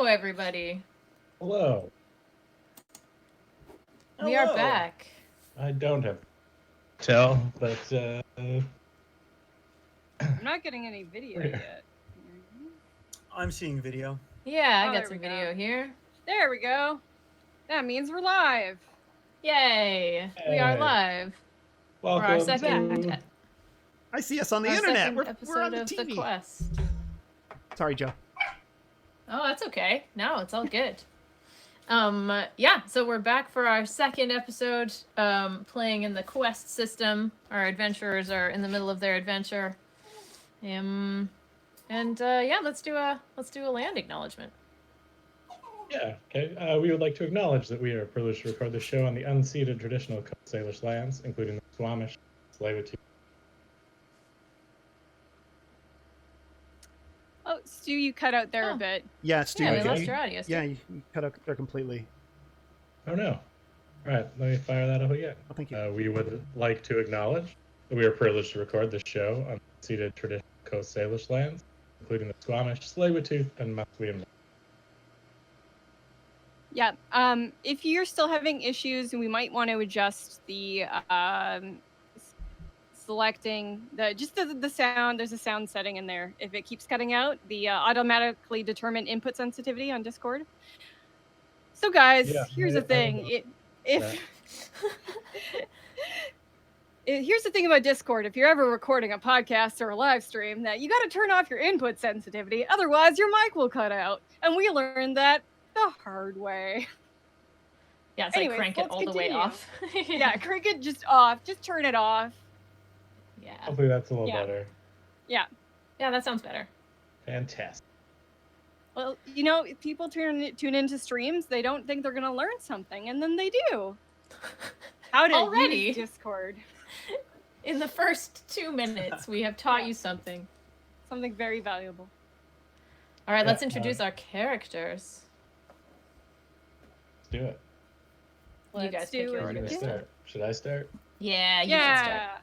Hello, everybody. Hello. We are back. I don't have to tell, but I'm not getting any video yet. I'm seeing video. Yeah, I Oh, got there some we go. video here. There we go. That means we're live. Yay! We are Hey. live for welcome our second to... I see us on the our internet. second We're episode on the of TV. the Quest. Sorry, Joe. Oh, that's okay. No, it's all good. Yeah, so we're back for our second episode, playing in the Quest system. Our adventurers are in the middle of their adventure. Yeah, let's do a land acknowledgement. Yeah, okay. We would like to acknowledge that we are privileged to record the show on the unceded traditional Coast Salish lands, including the Squamish, Tsleil-Waututh. Oh, Stu, you cut out there a bit. Yeah, Stu. Yeah, we Okay. lost your audio. Yeah, you cut out there completely. Oh no. All right, let me fire that up again. Oh, thank you. We would like to acknowledge that we are privileged to record this show on unceded traditional Coast Salish lands, including the Squamish, Tsleil-Waututh, and Musqueam. Yeah. If you're still having issues, we might want to adjust the selecting the sound. There's a sound setting in there. If it keeps cutting out, the automatically determine input sensitivity on Discord. So guys, Yeah, here's I the thing. don't know. Here's the thing about Discord. If you're ever recording a podcast or a live stream, that you got to turn off your input sensitivity. Otherwise, your mic will cut out. And we learned that the hard way. Yeah, it's Anyways, like crank it let's all the way continue. off. Yeah, crank it just off. Just turn it off. Yeah. Hopefully that's a little Yeah. better. Yeah. Yeah, that sounds better. Fantastic. Well, if people tune into streams, they don't think they're going to learn something, and then they do. How to Already? use Discord. In the first 2 minutes, we have taught you something. Something very valuable. All right, Yeah, let's introduce our characters. Let's do it. You guys pick do your it. order. Should I start? Should I start? Yeah, you can start. Yeah.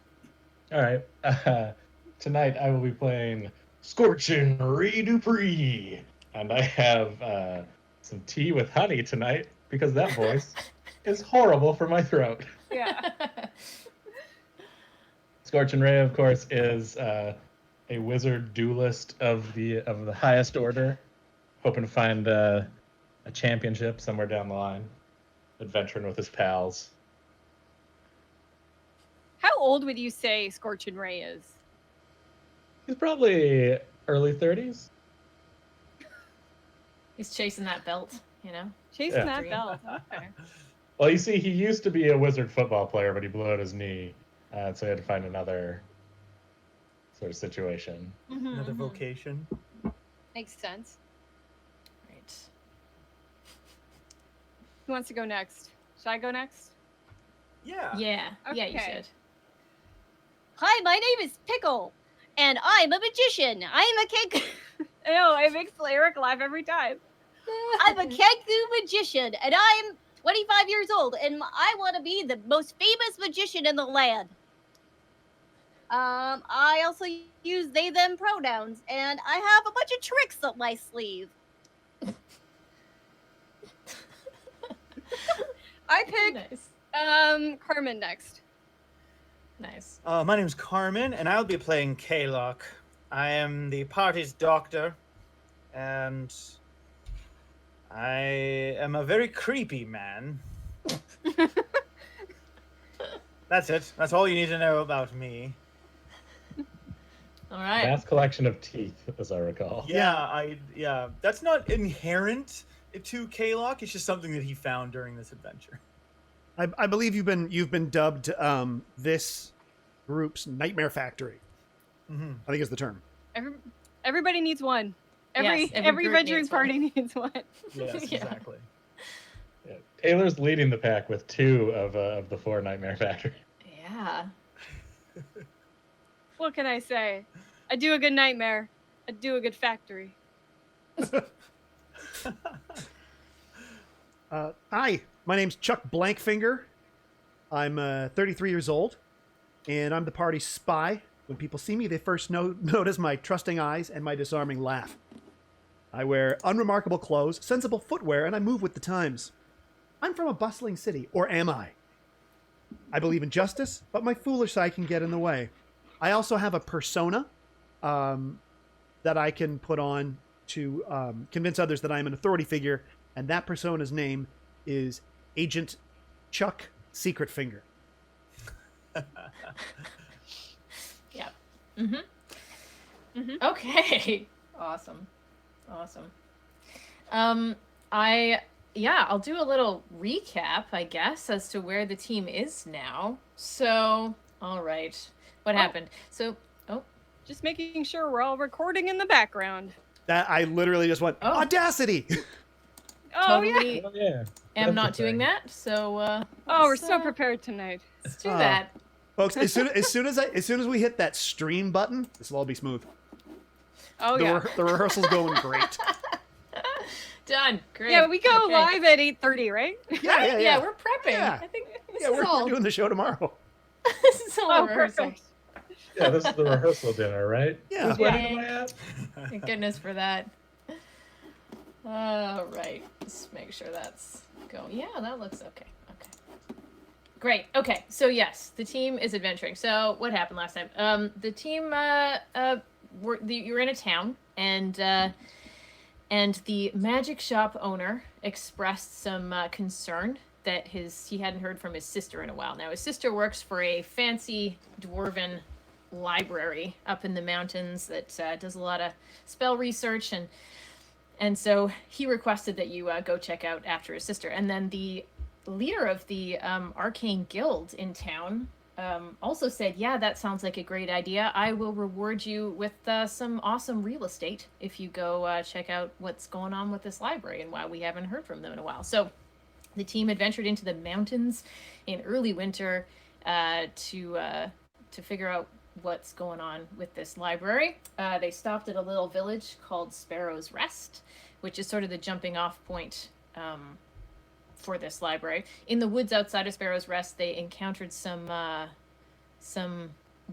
All right. Tonight I will be playing Scorching Dupree, and I have some tea with honey tonight because that voice is horrible for my throat. Yeah. Scorching Ray, of course, is a wizard duelist of the highest order, hoping to find a championship somewhere down the line, adventuring with his pals. How old would you say Scorching Ray is? He's probably early 30s. He's chasing that belt, you know? Chasing Yeah. that belt. Okay. Well, you see, he used to be a wizard football player, but he blew out his knee, so he had to find another sort of situation. Another vocation. Makes sense. Right. Who wants to go next? Should I go next? Yeah. Yeah, yeah, you Okay. should. Hi, my name is Pickle, and I'm a magician. I'm a cake. I know, it makes Eric laugh every time. I'm a Kenku magician, and I'm 25 years old, and I want to be the most famous magician in the land. I also use they them pronouns, and I have a bunch of tricks up my sleeve. I picked Nice. Carmin next. Nice. My name's Carmin, and I'll be playing Kayloc. I am the party's doctor, and I am a very creepy man. That's it. That's all you need to know about me. All right. Vast collection of teeth, as I recall. Yeah. That's not inherent to Kayloc. It's just something that he found during this adventure. I believe you've been dubbed this group's Nightmare Factory. Mm-hmm. I think is the term. Everybody needs one. Yes, every Every group adventuring needs one. party needs one. Yes, Yeah. exactly. Yeah. Taylor's leading the pack with 2 of the 4 Nightmare Factory. Yeah. What can I say? I do a good nightmare. I do a good factory. Hi, my name's Chuck Blankfinger. I'm 33 years old, and I'm the party's spy. When people see me, they first notice my trusting eyes and my disarming laugh. I wear unremarkable clothes, sensible footwear, and I move with the times. I'm from a bustling city, or am I? I believe in justice, but my foolish side can get in the way. I also have a persona that I can put on to convince others that I'm an authority figure, and that persona's name is Agent Chuck Secretfinger. Yep. Okay. Awesome. I'll do a little recap, I guess, as to where the team is now. So, all right. What happened? So, Just making sure we're all recording in the background. That I literally just went, Audacity! Oh, totally yeah. am That's not the thing. doing that. So, we're let's, so prepared tonight. let's do that. Folks, as soon as we hit that stream button, this will all be smooth. Oh, The rehearsal's going great. Done. Great. Yeah, we go Okay. live at 8:30, right? Yeah. We're prepping. Yeah. I think this Yeah, is we're all. doing the show tomorrow. This is all Oh, rehearsal. perfect. Yeah, this is the rehearsal dinner, right? Yeah. Whose wedding am I at? Thank goodness for that. All right. Let's make sure that's going. Yeah, that looks okay. Okay. Great. Okay. So yes, the team is adventuring. So what happened last time? The team you were in a town, and the magic shop owner expressed some concern that he hadn't heard from his sister in a while. Now his sister works for a fancy dwarven library up in the mountains that does a lot of spell research, and so he requested that you go check out after his sister. And then the leader of the arcane guild in town also said, yeah, that sounds like a great idea. I will reward you with some awesome real estate if you go check out what's going on with this library and why we haven't heard from them in a while. So the team adventured into the mountains in early winter to figure out what's going on with this library. They stopped at a little village called Sparrow's Rest, which is sort of the jumping off point for this library. In the woods outside of Sparrow's Rest, they encountered some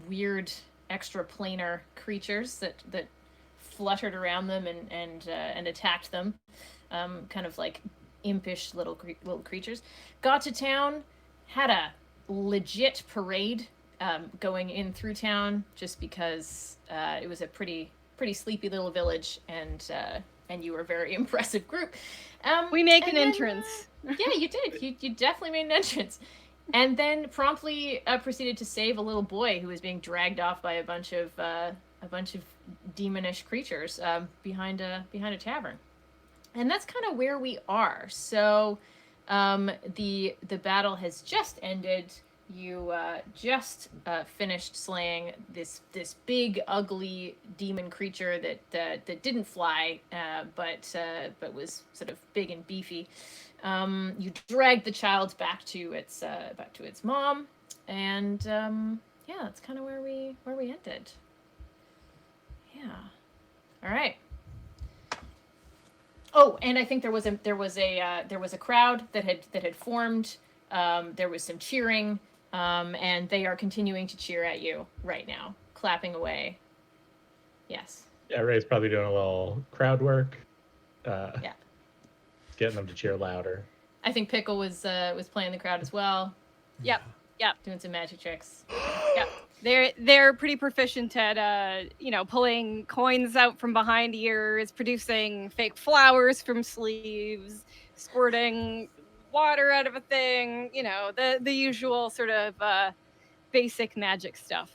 weird extraplanar creatures that fluttered around them and attacked them, kind of like impish little creatures. Got to town, had a legit parade going in through town, just because it was a pretty sleepy little village, and you were a very impressive group. We make an then, entrance. Yeah, you did. You definitely made an entrance, and then promptly proceeded to save a little boy who was being dragged off by a bunch of demonish creatures behind a tavern. And that's kind of where we are. So the battle has just ended. You just finished slaying this big, ugly demon creature that didn't fly, but was sort of big and beefy. You dragged the child back to its mom, and that's kind of where we ended. Yeah. All right. Oh, and I think there was a crowd that had formed. There was some cheering. And they are continuing to cheer at you right now, clapping away. Yes. Yeah, Ray's probably doing a little crowd work. Yeah. Getting them to cheer louder. I think Pickle was playing the crowd as well. Yep. Doing some magic tricks. Yep. They're pretty proficient at pulling coins out from behind ears, producing fake flowers from sleeves, squirting water out of a thing, the usual sort of basic magic stuff.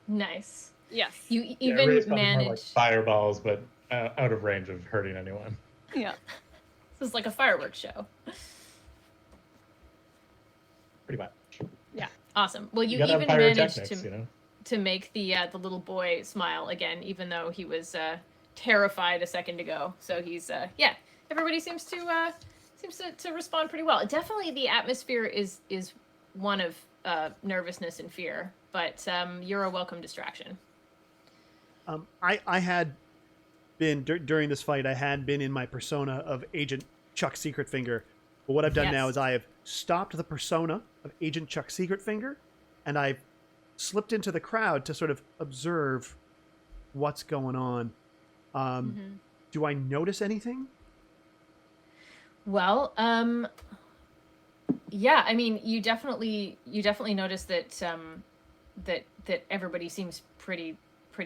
Nice. Yes. You Yeah, even Ray's probably more like managed. fireballs, but out of range of hurting anyone. Yeah. This is like a fireworks show. Pretty much. Yeah. Awesome. Well, you gotta have even managed pyrotechnics, to make the little boy smile again, even though he was terrified a second ago. So he's everybody seems to respond pretty well. Definitely, the atmosphere is one of nervousness and fear, but you're a welcome distraction. I had been during this fight. I had been in my persona of Agent Chuck Secretfinger, but what I've done now is I have stopped the persona of Agent Chuck Secretfinger, and I've slipped into the crowd to sort of observe what's going on. Do I notice anything? Well, yeah, I mean, you definitely notice that that everybody seems pretty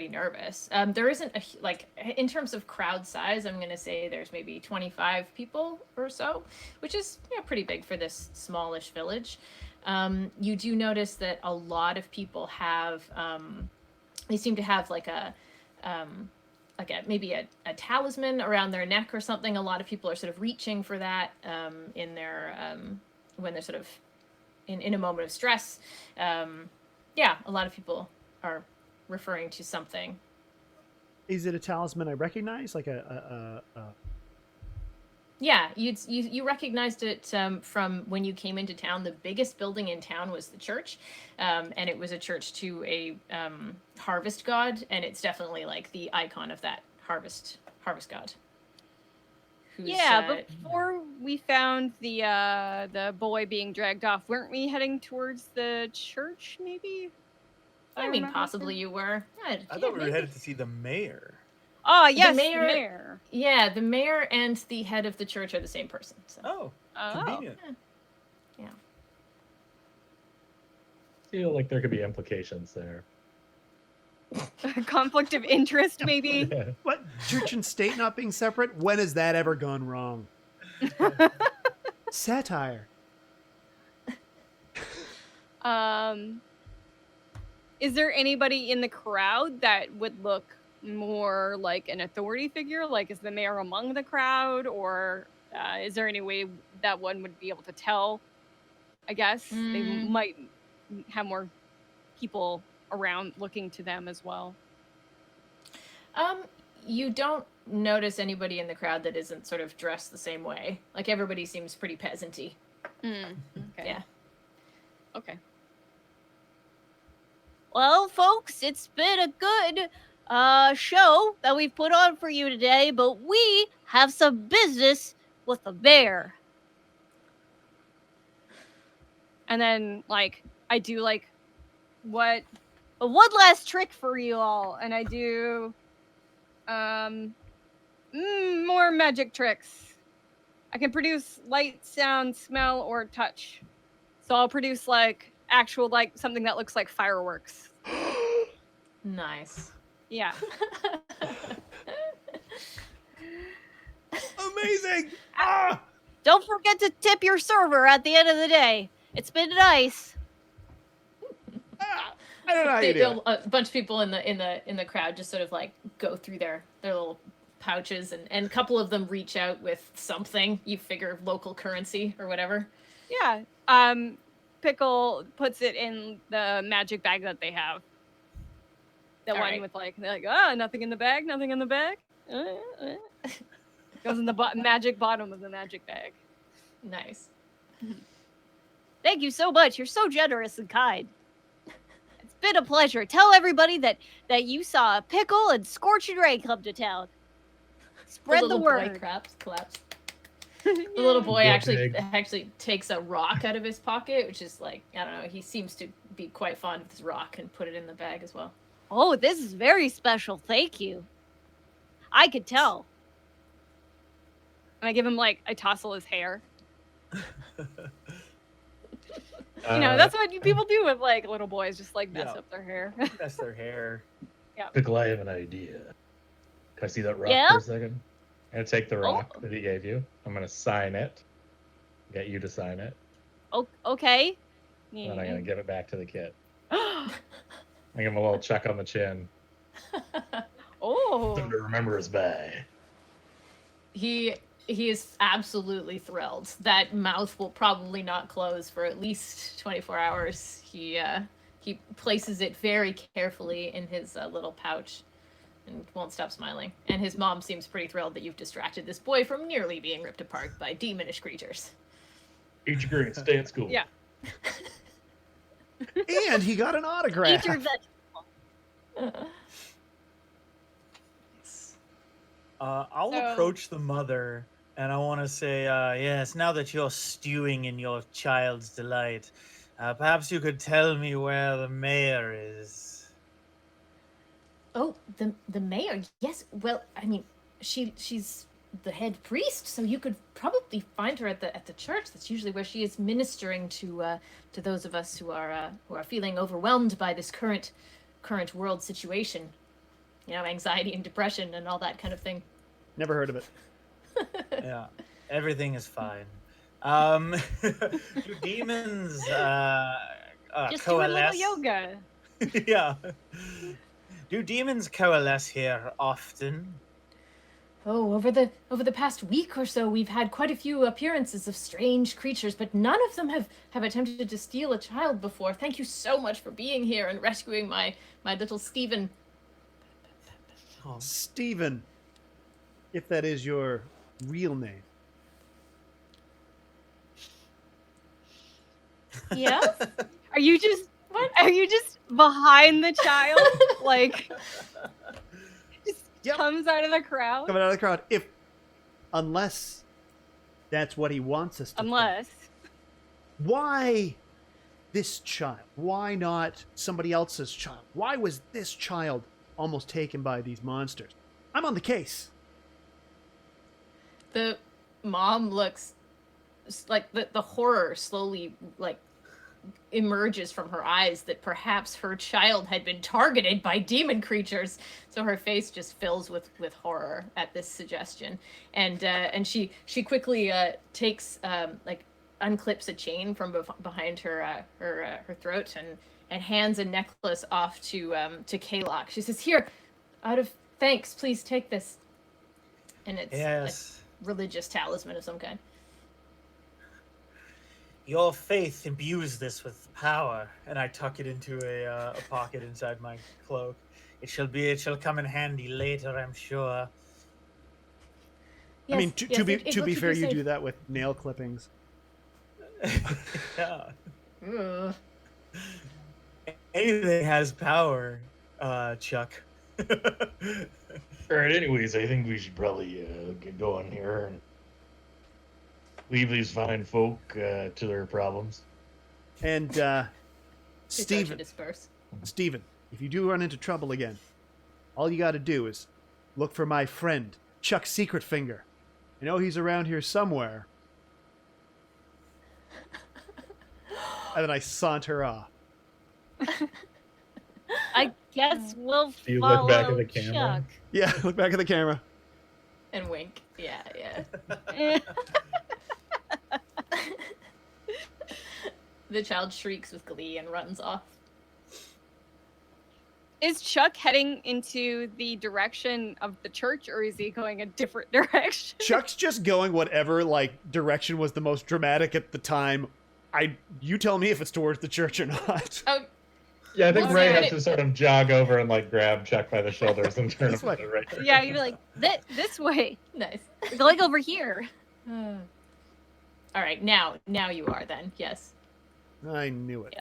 nervous. There isn't like in terms of crowd size, I'm gonna say there's maybe 25 people or so, which is pretty big for this smallish village. You do notice that a lot of people have they seem to have like a maybe a talisman around their neck or something. A lot of people are sort of reaching for that in their when they're sort of in a moment of stress. Yeah, a lot of people are referring to something. Is it a talisman I recognize? Like Yeah, you recognized it from when you came into town. The biggest building in town was the church, and it was a church to a harvest god, and it's definitely like the icon of that harvest god. Yeah, before we found the boy being dragged off, weren't we heading towards the church? Maybe. I mean, possibly you were. I thought we were headed to see the mayor. Oh, yes, the the mayor. mayor. Yeah, the mayor and the head of the church are the same person. So. Oh, convenient. Yeah. Feel like there could be implications there. Conflict of interest, maybe. Yeah. what? Church and state not being separate? When has that ever gone wrong? Satire. Is there anybody in the crowd that would look more like an authority figure? Like, is the mayor among the crowd, or is there any way that one would be able to tell? I guess they might have more people around looking to them as well. You don't notice anybody in the crowd that isn't sort of dressed the same way. Like, everybody seems pretty peasanty. Okay. Yeah. Okay. Well, folks, it's been a good show that we've put on for you today, but we have some business with the bear. And then, like, I do like what? One last trick for you all. And I do more magic tricks. I can produce light, sound, smell, or touch. So I'll produce like actual like something that looks like fireworks. Nice. Yeah. Amazing! Don't forget to tip your server at the end of the day. It's been nice. I don't know how you do it. A bunch of people in the crowd just sort of like go through their little pouches, and a couple of them reach out with something. You figure local currency or whatever. Yeah. Pickle puts it in the magic bag that they have. The one right. with like, they're like, nothing in the bag, nothing in the bag. Goes in the magic bottom of the magic bag. Nice. Thank you so much. You're so generous and kind. It's been a pleasure. Tell everybody that you saw Pickle and Scorching come to town. Spread the word. Boy collapse. The little boy actually takes a rock out of his pocket, which is like, I don't know, he seems to be quite fond of this rock, and put it in the bag as well. Oh, this is very special. Thank you. I could tell. And I give him like, I tousle his hair. That's what people do with like little boys, just like mess up their hair. Mess their hair. Pickle, I have an idea. Can I see that rock Yeah? for a second? I'm going to take the rock that he gave you. I'm going to sign it. Get you to sign it. Oh, okay. And then I'm going to give it back to the kid. I give him a little chuck on the chin. Oh. Something to remember us by. He is absolutely thrilled. That mouth will probably not close for at least 24 hours. He places it very carefully in his little pouch and won't stop smiling. And his mom seems pretty thrilled that you've distracted this boy from nearly being ripped apart by demonish creatures. Eat your greens, stay at school. Yeah. And he got an autograph. Eat your vegetable. I'll approach the mother, and I want to say, yes, now that you're stewing in your child's delight, perhaps you could tell me where the mayor is. Oh, the mayor. Yes. Well, I mean, she's the head priest, so you could probably find her at the church. That's usually where she is ministering to those of us who are feeling overwhelmed by this current world situation. You know, anxiety and depression and all that kind of thing. Never heard of it. Yeah, everything is fine. Do demons Just do a little coalesce? yoga. Yeah. Do demons coalesce here often? Oh, over the past week or so, we've had quite a few appearances of strange creatures, but none of them have attempted to steal a child before. Thank you so much for being here and rescuing my little Stephen. Oh, Stephen, if that is your real name. Yeah? Are you just behind the child? Like just Yep. comes out of the crowd? Coming out of the crowd. Unless that's what he wants us to think. Unless. Why this child? Why not somebody else's child? Why was this child almost taken by these monsters? I'm on the case. The mom looks like the horror slowly like emerges from her eyes that perhaps her child had been targeted by demon creatures. So her face just fills with horror at this suggestion, and she quickly takes like unclips a chain from behind her throat and hands a necklace off to Kayloc. She says, "Here, out of thanks, please take this." And it's yes. like religious talisman of some kind. Your faith imbues this with power, and I tuck it into a pocket inside my cloak. It shall come in handy later, I'm sure. I mean, Yes, to be it will keep fair, you you safe. do that with nail clippings. Yeah. Ugh. Anything has power, Chuck. All right, anyways, I think we should probably get going here and leave these fine folk to their problems. And They start to Stephen, disperse. if you do run into trouble again, all you got to do is look for my friend Chuck Secretfinger. I know he's around here somewhere. And then I saunter off. I guess we'll Do you follow look back at the camera? Chuck. Yeah, look back at the camera. And wink. Yeah. The child shrieks with glee and runs off. Is Chuck heading into the direction of the church, or is he going a different direction? Chuck's just going whatever direction was the most dramatic at the time. You tell me if it's towards the church or not. Oh, Yeah, I think Well, Ray see, has it- to sort of jog over and grab Chuck by the shoulders and turn him This way. to the right. Yeah, you'd be like, this way. nice. We're going over here. All right, now you are then. Yes. I knew it.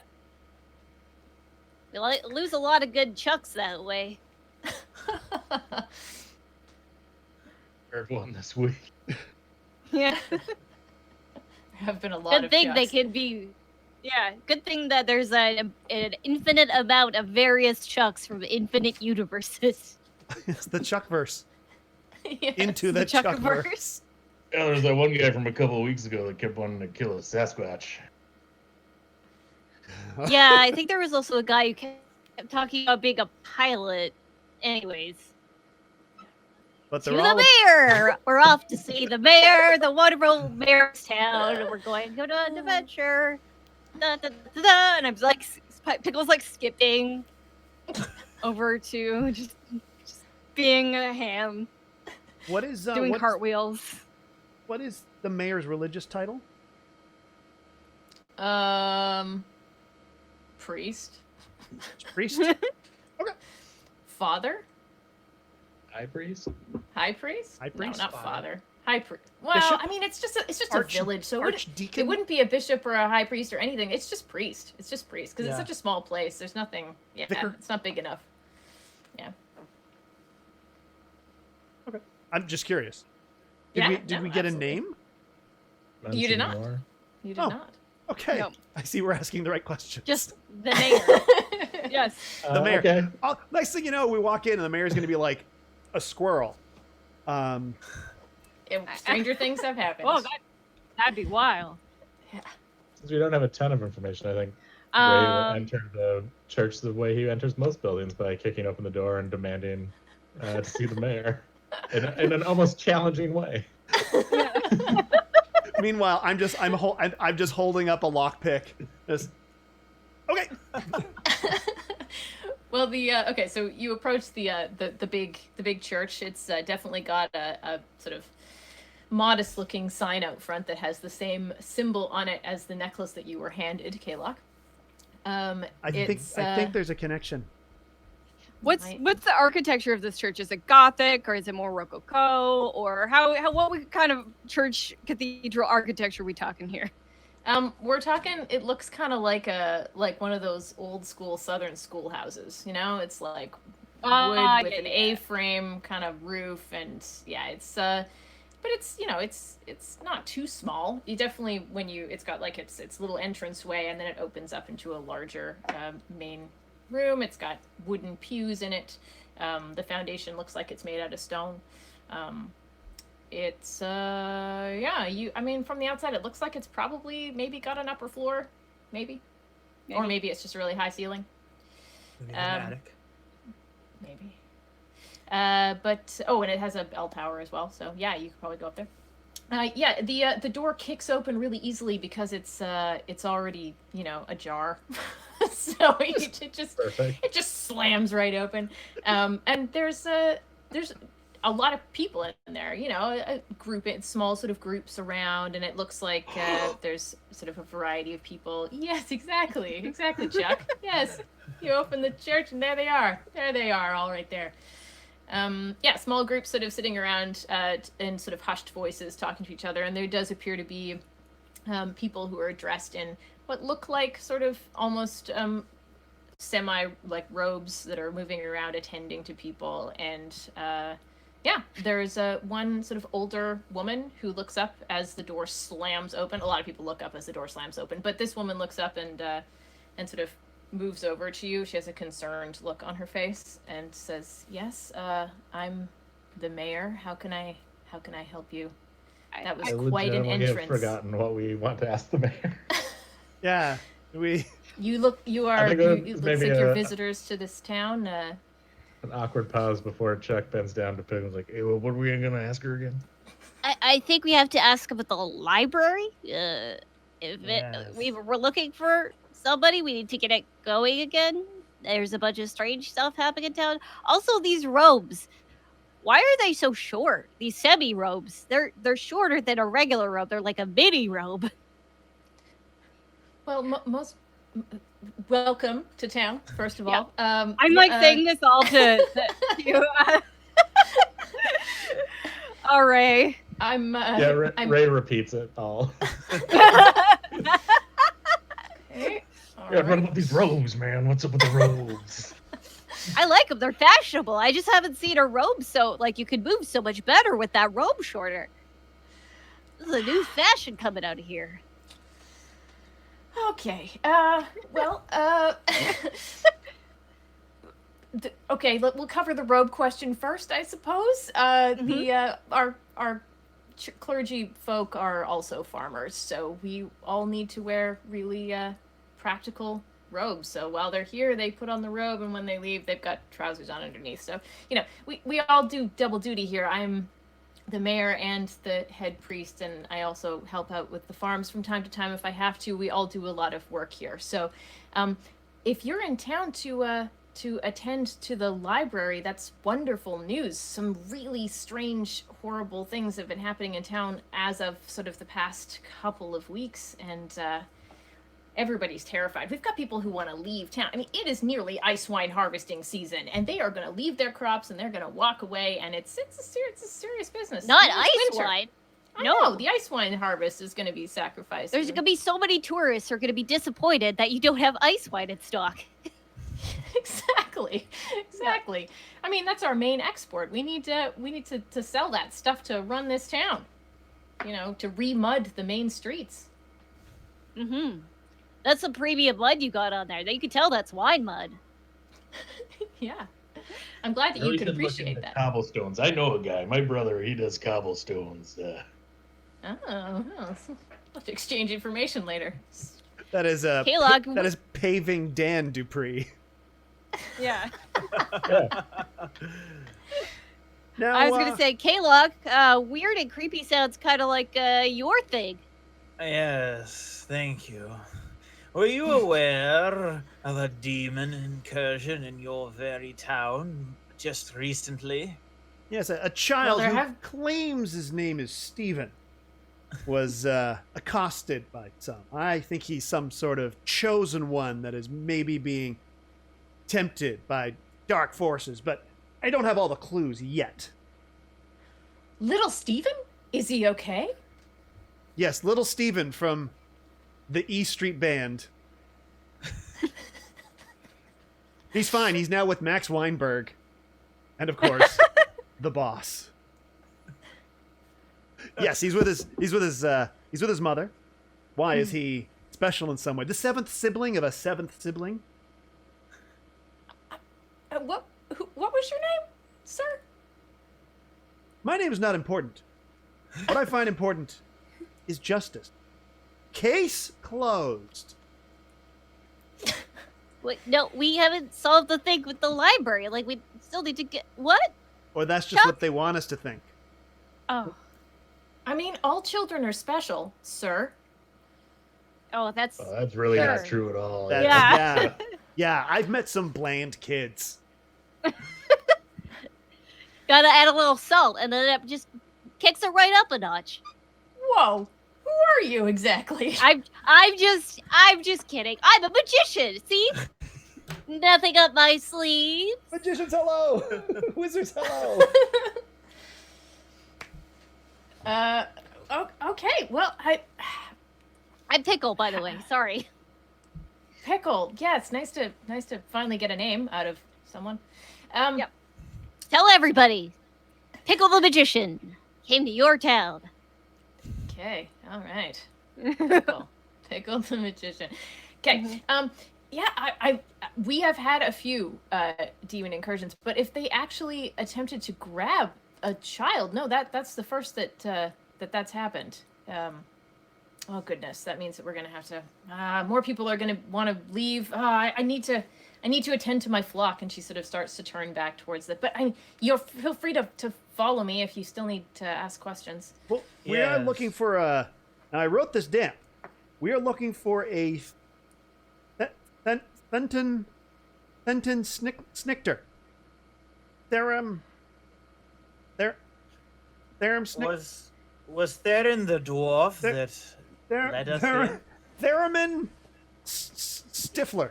We'll lose a lot of good Chucks that way. Third one this week. Yeah. There have been a lot Good of thing they Chucks. can be. Yeah, good thing that there's an infinite amount of various Chucks from infinite universes. It's the Chuckverse. Yes. Into the Chuckverse. Yeah, there's that one guy from a couple of weeks ago that kept wanting to kill a Sasquatch. Yeah, I think there was also a guy who kept talking about being a pilot. Anyways. But To they're the all mayor! We're off to see the mayor, the wonderful mayor's town. We're going to go to an adventure. Da, da, da, da. And I'm like, Pickle's like skipping Over to just being a ham, What is doing what's- cartwheels. What is the mayor's religious title? Priest. Priest? Father. High priest? High priest. High priest? No, not Father. father. High priest. Well, Bishop? I mean, it's just Arch- a village, so it Archdeacon? wouldn't be a bishop or a high priest or anything. It's just priest. It's just priest because it's Yeah. such a small place. There's nothing. Yeah, Vicar? it's not big enough. I'm just curious. Did Yeah, we did no, we get absolutely. a name? You did not. Monsignor. You did Oh. not. Okay. No. I see we're asking the right question. Just the mayor. Yes. The mayor. Okay. Oh, next thing you know, we walk in and the mayor's going to be like a squirrel. Stranger things have happened. Oh, that'd be wild. Since we don't have a ton of information, I think Ray will enter the church the way he enters most buildings, by kicking open the door and demanding to see the mayor in an almost challenging way. Meanwhile, I'm just holding up a lockpick. Okay. Well, okay, so you approach the big church. It's definitely got a sort of modest-looking sign out front that has the same symbol on it as the necklace that you were handed, Kayloc. I think there's a connection. What's the architecture of this church? Is it Gothic, or is it more Rococo, or what kind of church cathedral architecture are we talking here? We're talking. It looks kind of like one of those old school Southern schoolhouses. You know, it's like wood with an A-frame kind of roof, and it's but it's it's not too small. You definitely it's got like its little entranceway, and then it opens up into a larger main room. It's got wooden pews in it. The foundation looks like it's made out of stone. It's from the outside it looks like it's probably maybe got an upper floor, maybe. Or maybe it's just a really high ceiling. Maybe an attic. Maybe. And it has a bell tower as well, so you could probably go up there. The door kicks open really easily because it's already ajar. So it just slams right open. And there's a lot of people in there, a group, small sort of groups around, and it looks like there's sort of a variety of people. Yes, exactly, Chuck. Yes, you open the church, and there they are, all right there. Small groups sort of sitting around in sort of hushed voices talking to each other, and there does appear to be people who are dressed in what look like sort of almost semi like robes that are moving around attending to people, and there's one sort of older woman who looks up as the door slams open. A lot of people look up as the door slams open, but this woman looks up and sort of moves over to you. She has a concerned look on her face and says, "Yes, I'm the mayor. How can I help you?" That was quite an entrance. I have forgotten what we want to ask the mayor. Yeah, You look like you're visitors to this town. An awkward pause before Chuck bends down to Pickle. Like, hey, well, what are we going to ask her again? I think we have to ask about the library. We're looking for somebody, we need to get it going again. There's a bunch of strange stuff happening in town. Also, these robes. Why are they so short? These semi-robes. They're shorter than a regular robe. They're like a mini robe. Well, welcome to town, first of all. I'm saying this all to you. Oh, Ray. Ray repeats it all. Okay. What about these robes, man? What's up with the robes? I like them. They're fashionable. I just haven't seen a robe you could move so much better with that robe shorter. This is a new fashion coming out of here. Okay. Okay. We'll cover the robe question first, I suppose. Our clergy folk are also farmers, so we all need to wear really practical robes. So while they're here, they put on the robe, and when they leave, they've got trousers on underneath. So we all do double duty here. I'm the mayor and the head priest, and I also help out with the farms from time to time if I have to. We all do a lot of work here. So if you're in town to attend to the library, that's wonderful news. Some really strange, horrible things have been happening in town as of sort of the past couple of weeks, and everybody's terrified. We've got people who want to leave town. I mean, it is nearly ice wine harvesting season, and they are going to leave their crops and they're going to walk away, and it's a serious business. Not ice wine. I know, the ice wine harvest is going to be sacrificed. There's going to be so many tourists who are going to be disappointed that you don't have ice wine in stock. Exactly. I mean, that's our main export. We need to sell that stuff to run this town. To re-mud the main streets. Mm-hmm. That's some premium mud you got on there. You can tell that's wine mud. Yeah. I'm glad that Really you can should look appreciate into that. cobblestones. I know a guy. My brother, he does cobblestones. Oh, well, we'll have to exchange information later. That is Kayloc, that is paving Dan Dupree. Yeah. Now, I was gonna say, Kayloc, weird and creepy sounds kind of like your thing. Yes, thank you. Were you aware of a demon incursion in your very town just recently? yes, a child Well, who there have- claims his name is Stephen was accosted by some. I think he's some sort of chosen one that is maybe being tempted by dark forces, but I don't have all the clues yet. Little Steven? Is he okay? Yes, little Stephen from the E Street Band. He's fine. He's now with Max Weinberg, and of course, the boss. Yes, he's with his mother. Why is he special in some way? The seventh sibling of a seventh sibling. What was your name, sir? My name is not important. What I find important is justice. Case closed. Wait, no, we haven't solved the thing with the library. Like, we still need to get... What? Or that's just Chuck? what they want us to think. Oh. I mean, all children are special, sir. Oh, that's... That's really Sure. not true at all. That- Yeah. Yeah, I've met some bland kids. Gotta add a little salt, and then it just kicks it right up a notch. Whoa, who are you exactly? I'm just kidding. I'm a magician, see? Nothing up my sleeve. Magicians, hello! Wizards, hello! Okay. Well, I'm Pickle, by the way. Sorry. Pickle. Yeah, it's nice to finally get a name out of someone. Yep. Tell everybody. Pickle the magician came to your town. Okay. All right. Pickle the magician. Okay. Yeah, we have had a few demon incursions, but if they actually attempted to grab a child, no, that's the first that's happened. Oh goodness, that means that we're gonna have to. More people are gonna want to leave. I need to attend to my flock, and she sort of starts to turn back towards it. But you're feel free to follow me if you still need to ask questions. Well, we are Yes. looking for a. Now I wrote this down. We are looking for a Fenton Snickter. Therum Snick. Was there in the dwarf that led us in? Theremin Stifler.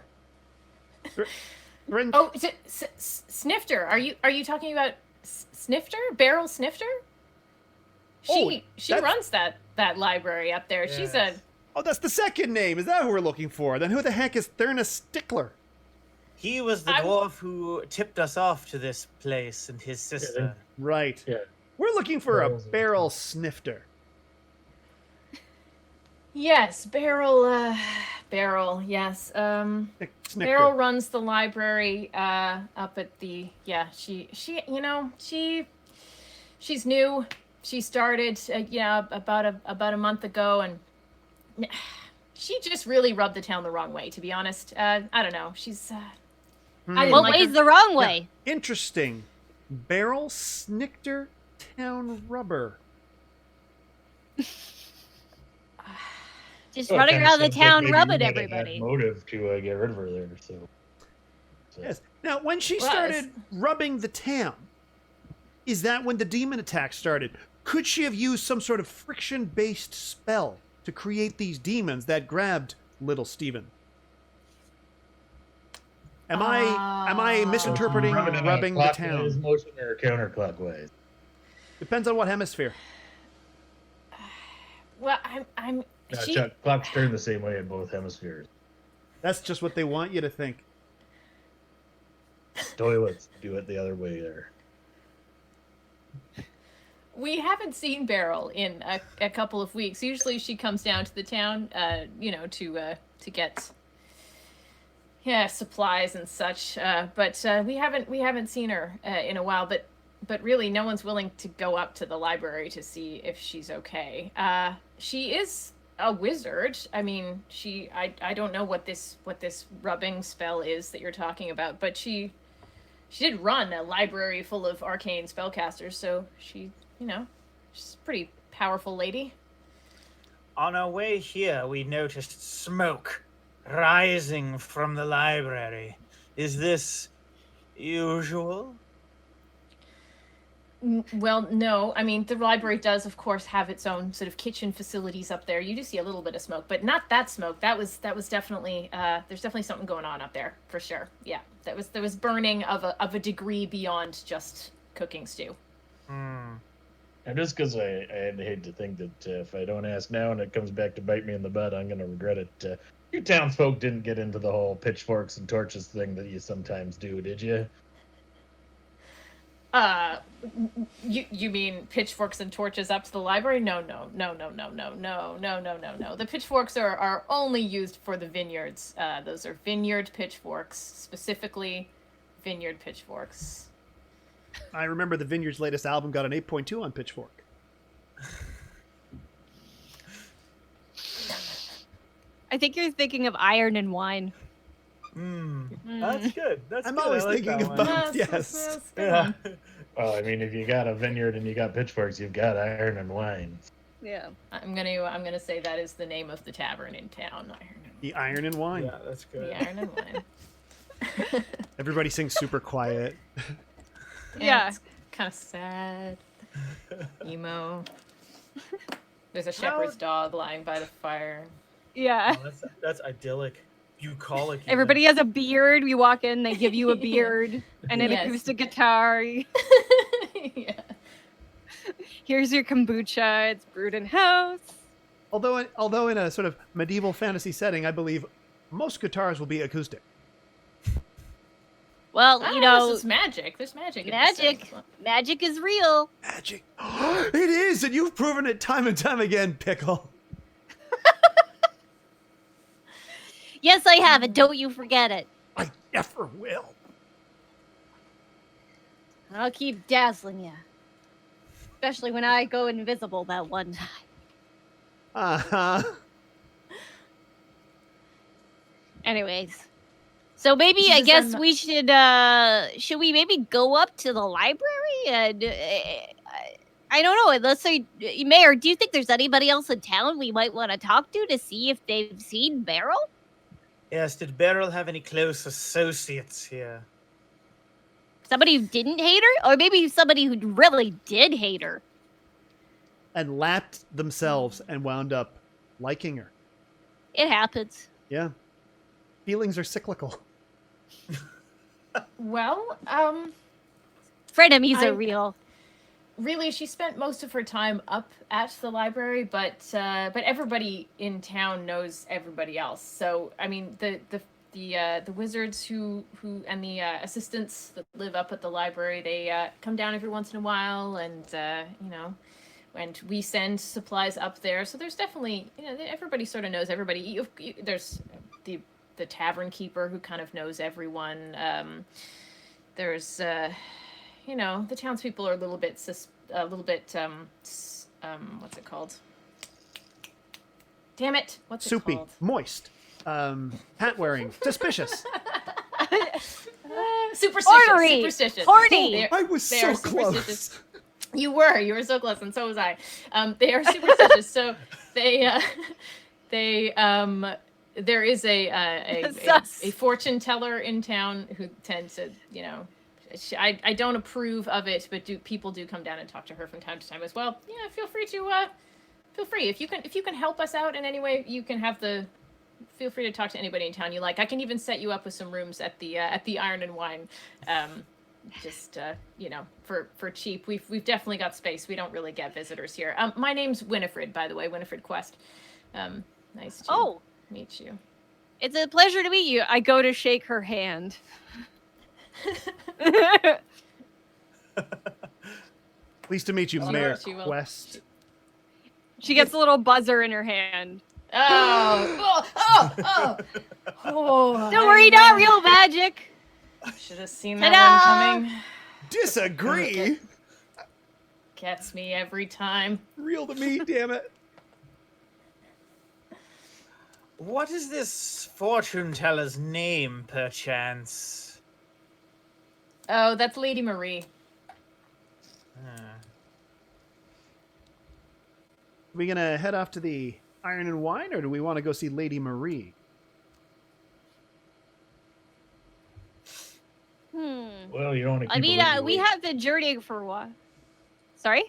Oh, is it Snifter? Are you talking about Snifter? Barrel Snifter? She that's- runs that library up there. She's a Yes. Oh, that's the second name. Is that who we're looking for? Then who the heck is Thurna Stickler? He was the I'm- dwarf who tipped us off to this place, and his sister. Right. Yeah. We're looking for a Barrels. barrel snifter. yes, Barrel. Yes. Snickter. Barrel runs the library up at the she's new. She started about a month ago, and she just really rubbed the town the wrong way, to be honest. I don't know. She's I didn't What like way's her. the wrong way? Interesting. Barrel Snickter Town Rubber. Just Well, it running kinda around the seems like town maybe rubbing you might have had everybody. motive to get rid of her there. So. Yes. Now, when she Well, started rubbing the town, is that when the demon attack started? Could she have used some sort of friction-based spell to create these demons that grabbed little Stephen? Am I misinterpreting Rubbing it rubbing the clockwise town? motion or counterclockwise? Depends on what hemisphere. Well, I'm. No, She, Chuck, clocks turn the same way in both hemispheres. That's just what they want you to think. Toilets do it the other way there. we haven't seen Beryl in a couple of weeks. Usually, she comes down to the town, to get supplies and such. But we haven't seen her in a while. But really, no one's willing to go up to the library to see if she's okay. She is a wizard. I mean, I don't know what this rubbing spell is that you're talking about, but she did run a library full of arcane spellcasters, so she's a pretty powerful lady. On our way here, we noticed smoke rising from the library. Is this usual? Well, no. I mean, the library does, of course, have its own sort of kitchen facilities up there. You do see a little bit of smoke, but not that smoke. That was definitely there's definitely something going on up there for sure. Yeah, there was burning of a degree beyond just cooking stew. And just because I hate to think that if I don't ask now and it comes back to bite me in the butt, I'm going to regret it. You townsfolk didn't get into the whole pitchforks and torches thing that you sometimes do, did you? You mean pitchforks and torches up to the library? No. The pitchforks are only used for the vineyards. Those are vineyard pitchforks, specifically vineyard pitchforks. I remember the Vineyard's latest album got an 8.2 on Pitchfork. I think you're thinking of Iron and Wine. That's good. I'm good. always I like thinking that one. about yes. Yeah. Well, I mean, if you got a vineyard and you got pitchforks, you've got iron and wine. Yeah. I'm gonna say that is the name of the tavern in town. The Iron and Wine. Yeah, that's good. The Iron and Wine. Everybody sings super quiet. Yeah. It's kind of sad. Emo. There's a shepherd's dog lying by the fire. Yeah. Oh, that's idyllic. Bucolic. even. Everybody has a beard. You walk in, they give you a beard and an Yes. acoustic guitar. Yeah. Here's your kombucha. It's brewed in house. Although in a sort of medieval fantasy setting, I believe most guitars will be acoustic. Well, I you don't know, know, this is magic. There's magic. in this magic. thing. Magic is real. Magic. It is, and you've proven it time and time again, Pickle. Yes, I have it. Don't you forget it. I never will. I'll keep dazzling you. Especially when I go invisible that one time. Uh-huh. Anyways. So maybe I Because guess I'm- we should we maybe go up to the library and I don't know, let's say Mayor, do you think there's anybody else in town we might want to talk to see if they've seen Beryl? Yes, did Beryl have any close associates here? Somebody who didn't hate her? Or maybe somebody who really did hate her. And lapped themselves and wound up liking her. It happens. Yeah. Feelings are cyclical. Well, Frenemies I- are real. really, she spent most of her time up at the library, but everybody in town knows everybody else. So I mean, the wizards who and the assistants that live up at the library, they come down every once in a while, and and we send supplies up there. So there's definitely everybody sort of knows everybody. There's the tavern keeper who kind of knows everyone. There's the townspeople are a little bit what's it called? Damn it! What's Soupy. it called? Moist. Hat wearing. Suspicious. Superstitious. Ornery. Superstitious. Horny. They're- I was they so are close. superstitious. You were so close, and so was I. They are superstitious, so they there is a fortune teller in town who tends to I don't approve of it, but people do come down and talk to her from time to time as well. Yeah, feel free if you can help us out in any way. You can feel free to talk to anybody in town you like. I can even set you up with some rooms at the Iron and Wine, for cheap. We've definitely got space. We don't really get visitors here. My name's Winifred, by the way, Winifred Quest. Nice to meet you. It's a pleasure to meet you. I go to shake her hand. Pleased to meet you, Sure, Mayor she will. Quest. She gets a little buzzer in her hand. Oh, Don't worry, not real magic. Should have seen that Ta-da! one coming. Disagree. Gets me every time. Real to me, damn it. What is this fortune teller's name, perchance? Oh, that's Lady Marie. Are we gonna head off to the Iron and Wine, or do we want to go see Lady Marie? Well, you don't want to keep I mean, a lady we waiting. have been journeying for a while. Sorry?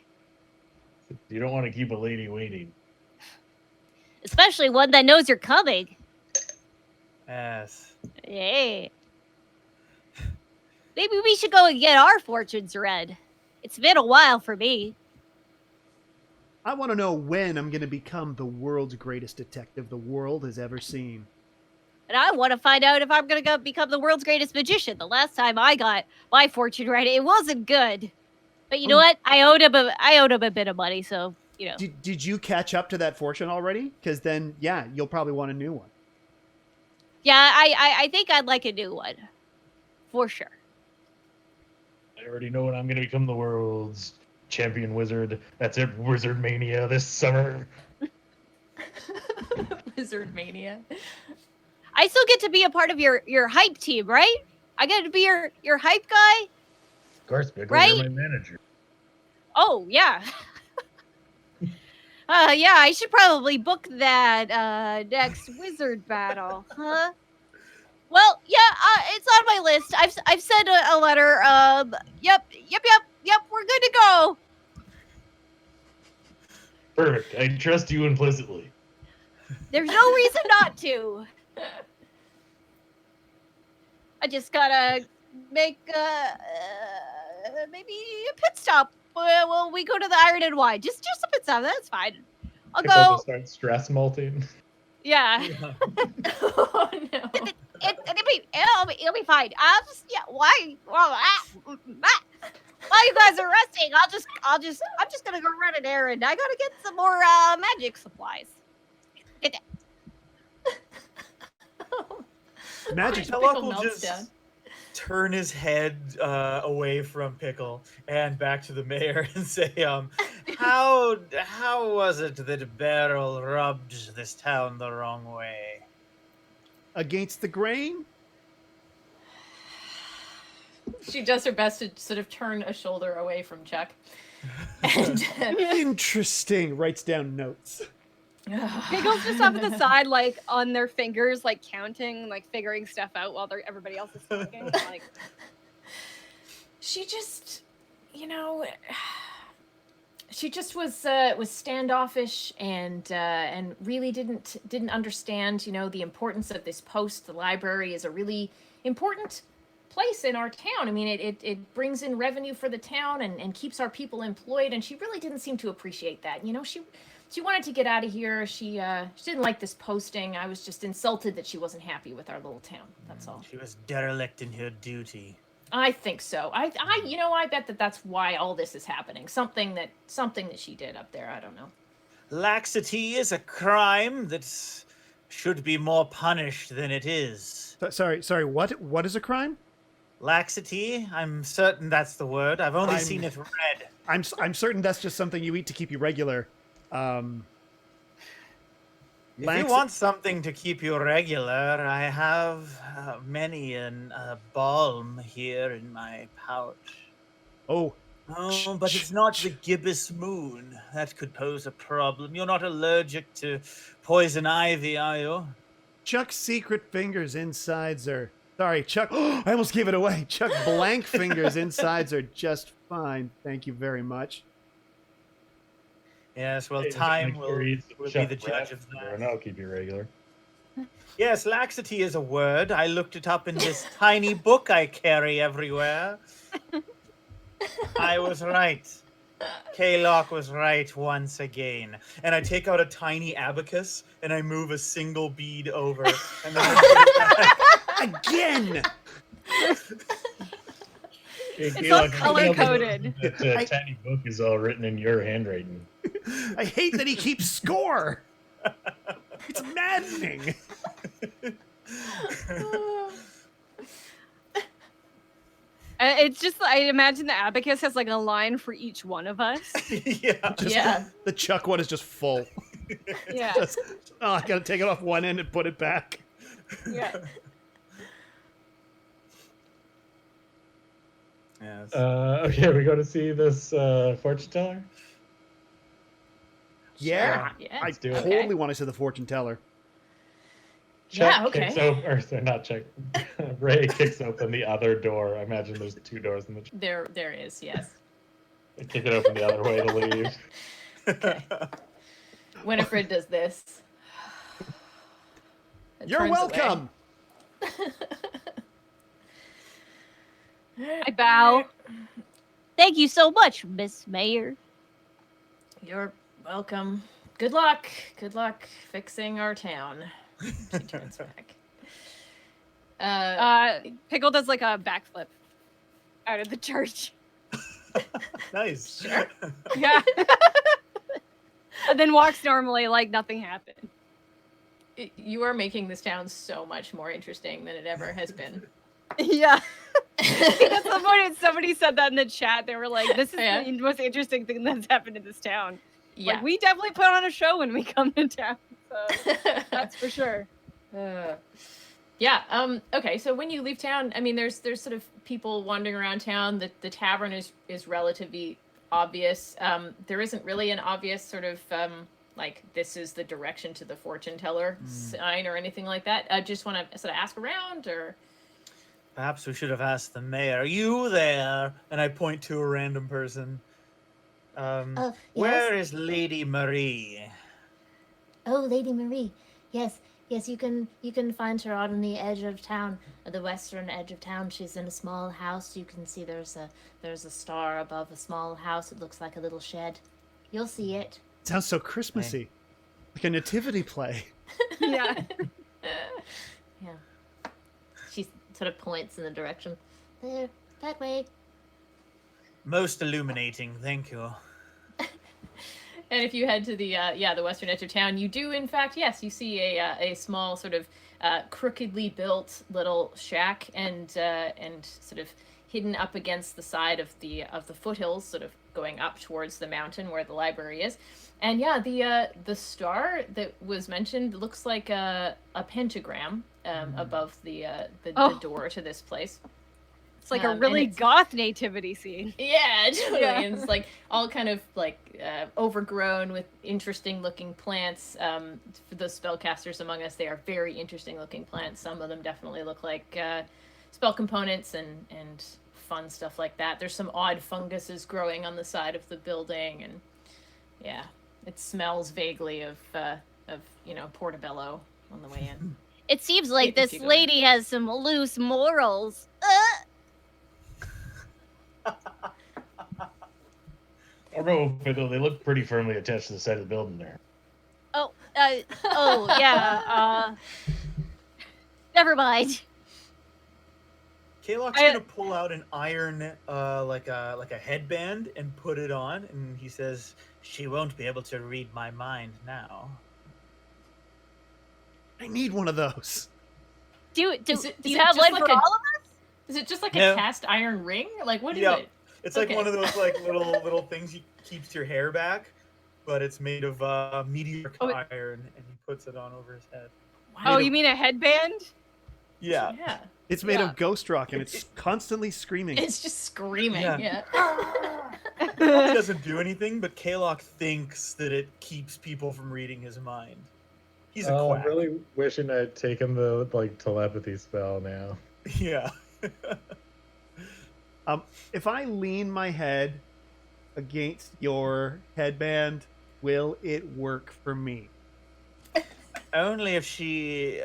You don't want to keep a lady waiting. Especially one that knows you're coming. Yes. Yay. Maybe we should go and get our fortunes read. It's been a while for me. I want to know when I'm going to become the world's greatest detective the world has ever seen. And I want to find out if I'm going to become the world's greatest magician. The last time I got my fortune read, it wasn't good. But you know what? I owed him a bit of money, so, you know. Did you catch up to that fortune already? Because then, yeah, you'll probably want a new one. Yeah, I think I'd like a new one. For sure. I already know when I'm going to become the world's champion wizard. That's it, Wizard Mania this summer. Wizard Mania. I still get to be a part of your hype team, right? I get to be your hype guy? Of course, Pickle, Right? you're my manager. Oh, yeah. Yeah, I should probably book that next wizard battle, huh? Well, yeah, it's on my list. I've sent a letter. Yep, we're good to go. Perfect. I trust you implicitly. There's no reason not to. I just gotta make maybe a pit stop. Well, we go to the Iron and Wine. Just a pit stop. That's fine. I'll Pickle go. just starts stress malting. Yeah. Oh no. It'll be fine. I'll just why? Well, while you guys are resting, I'm just gonna go run an errand. I gotta get some more magic supplies. Get that. Magic. Pickle Kayloc will melts just down. turn his head away from Pickle and back to the mayor and say, how was it that Beryl rubbed this town the wrong way? Against the grain? She does her best to sort of turn a shoulder away from Chuck. And Interesting. Writes down notes. Pickle's just up at the side, like on their fingers, like counting, like figuring stuff out while everybody else is talking. Like, she just, you know, she just was standoffish and really didn't understand, you know, the importance of this post. The library is a really important place in our town. I mean, it brings in revenue for the town and keeps our people employed, and she really didn't seem to appreciate that. You know, she wanted to get out of here. She didn't like this posting. I was just insulted that she wasn't happy with our little town. That's all. She was derelict in her duty. I think so. I bet that's why all this is happening. Something that she did up there. I don't know. Laxity is a crime that should be more punished than it is. Sorry. What is a crime? Laxity? I'm certain that's the word. I've only seen it read. I'm certain that's just something you eat to keep you regular. If you want something to keep you regular, I have many a balm here in my pouch. Oh, but it's not the gibbous moon. That could pose a problem. You're not allergic to poison ivy, are you? Chuck Secretfinger's insides are... Sorry, Chuck... I almost gave it away. Chuck Blankfinger's insides are just fine. Thank you very much. Yes, well, Hey, time just will make sure be Chuck the judge of Blankfinger, that. and I'll keep you regular. Yes, laxity is a word. I looked it up in this tiny book I carry everywhere. I was right. Kayloc was right once again. And I take out a tiny abacus and I move a single bead over. And then I put it back. Again! it's all color coded. That tiny book is all written in your handwriting. I hate that he keeps score! It's maddening. It's just, I imagine the abacus has like a line for each one of us. Yeah. The Chuck one is just full. Yeah. I gotta take it off one end and put it back. Yeah. Yes. Okay, we go to see this fortune teller. Yeah. Yeah. I do it. totally want to see the fortune teller. Yeah, Chuck kicks okay. open, or sorry, not Chuck. Ray kicks open the other door. I imagine there's 2 doors in the. There is, yes. They kick it open the other way to leave. Okay. Winifred does this. And You're turns away. welcome. I bow. Thank you so much, Miss Mayor. You're welcome. Good luck. Good luck fixing our town. She turns back. Pickle does like a backflip out of the church. Nice. Sure. Yeah. And then walks normally like nothing happened. You are making this town so much more interesting than it ever has been. Yeah. At some point, somebody said that in the chat. They were like, "This is Yeah. the most interesting thing that's happened in this town." Yeah. Like, we definitely put on a show when we come to town. So that's for sure. Yeah. Okay. So when you leave town, I mean, there's sort of people wandering around town. The tavern is relatively obvious. There isn't really an obvious sort of like this is the direction to the fortune teller sign or anything like that. I just want to sort of ask around, or Perhaps we should have asked the mayor. Are you there? And I point to a random person. Where is Lady Marie? Oh, Lady Marie. Yes, you can find her on the edge of town, the western edge of town. She's in a small house. You can see there's a star above a small house. It looks like a little shed. You'll see it. Sounds so Christmassy. Like a nativity play. Yeah. Yeah. She sort of points in the direction. There, that way. Most illuminating, thank you. and if you head to the western edge of town, you do in fact, yes, you see a small sort of crookedly built little shack and sort of hidden up against the side of the foothills, sort of going up towards the mountain where the library is. And yeah, the star that was mentioned looks like a pentagram above the door to this place. It's like a really and goth nativity scene. Yeah, totally. Yeah. And it's like all kind of like overgrown with interesting looking plants. For the spellcasters among us, they are very interesting looking plants. Some of them definitely look like spell components and fun stuff like that. There's some odd funguses growing on the side of the building, and yeah, it smells vaguely of Portobello on the way in. It seems like If this you go. lady has some loose morals. Although they look pretty firmly attached to the side of the building there. Yeah. Never mind. Kayloc's gonna pull out an iron, like a headband, and put it on, and he says, "She won't be able to read my mind now." I need one of those. Do Is you it have just one like for a- all of us? Is it just like No. a cast iron ring? Like what is Yeah. it? It's like Okay. one of those like little things you keeps your hair back, but it's made of meteor iron, and he puts it on over his head. Oh, you mean a headband? Yeah. Yeah. It's made Yeah. of ghost rock and it's constantly screaming. It's just screaming. Yeah. Yeah. It probably doesn't do anything, but Kayloc thinks that it keeps people from reading his mind. He's a I'm quack. really wishing I'd taken the telepathy spell now. Yeah. If I lean my head against your headband, will it work for me? Only if she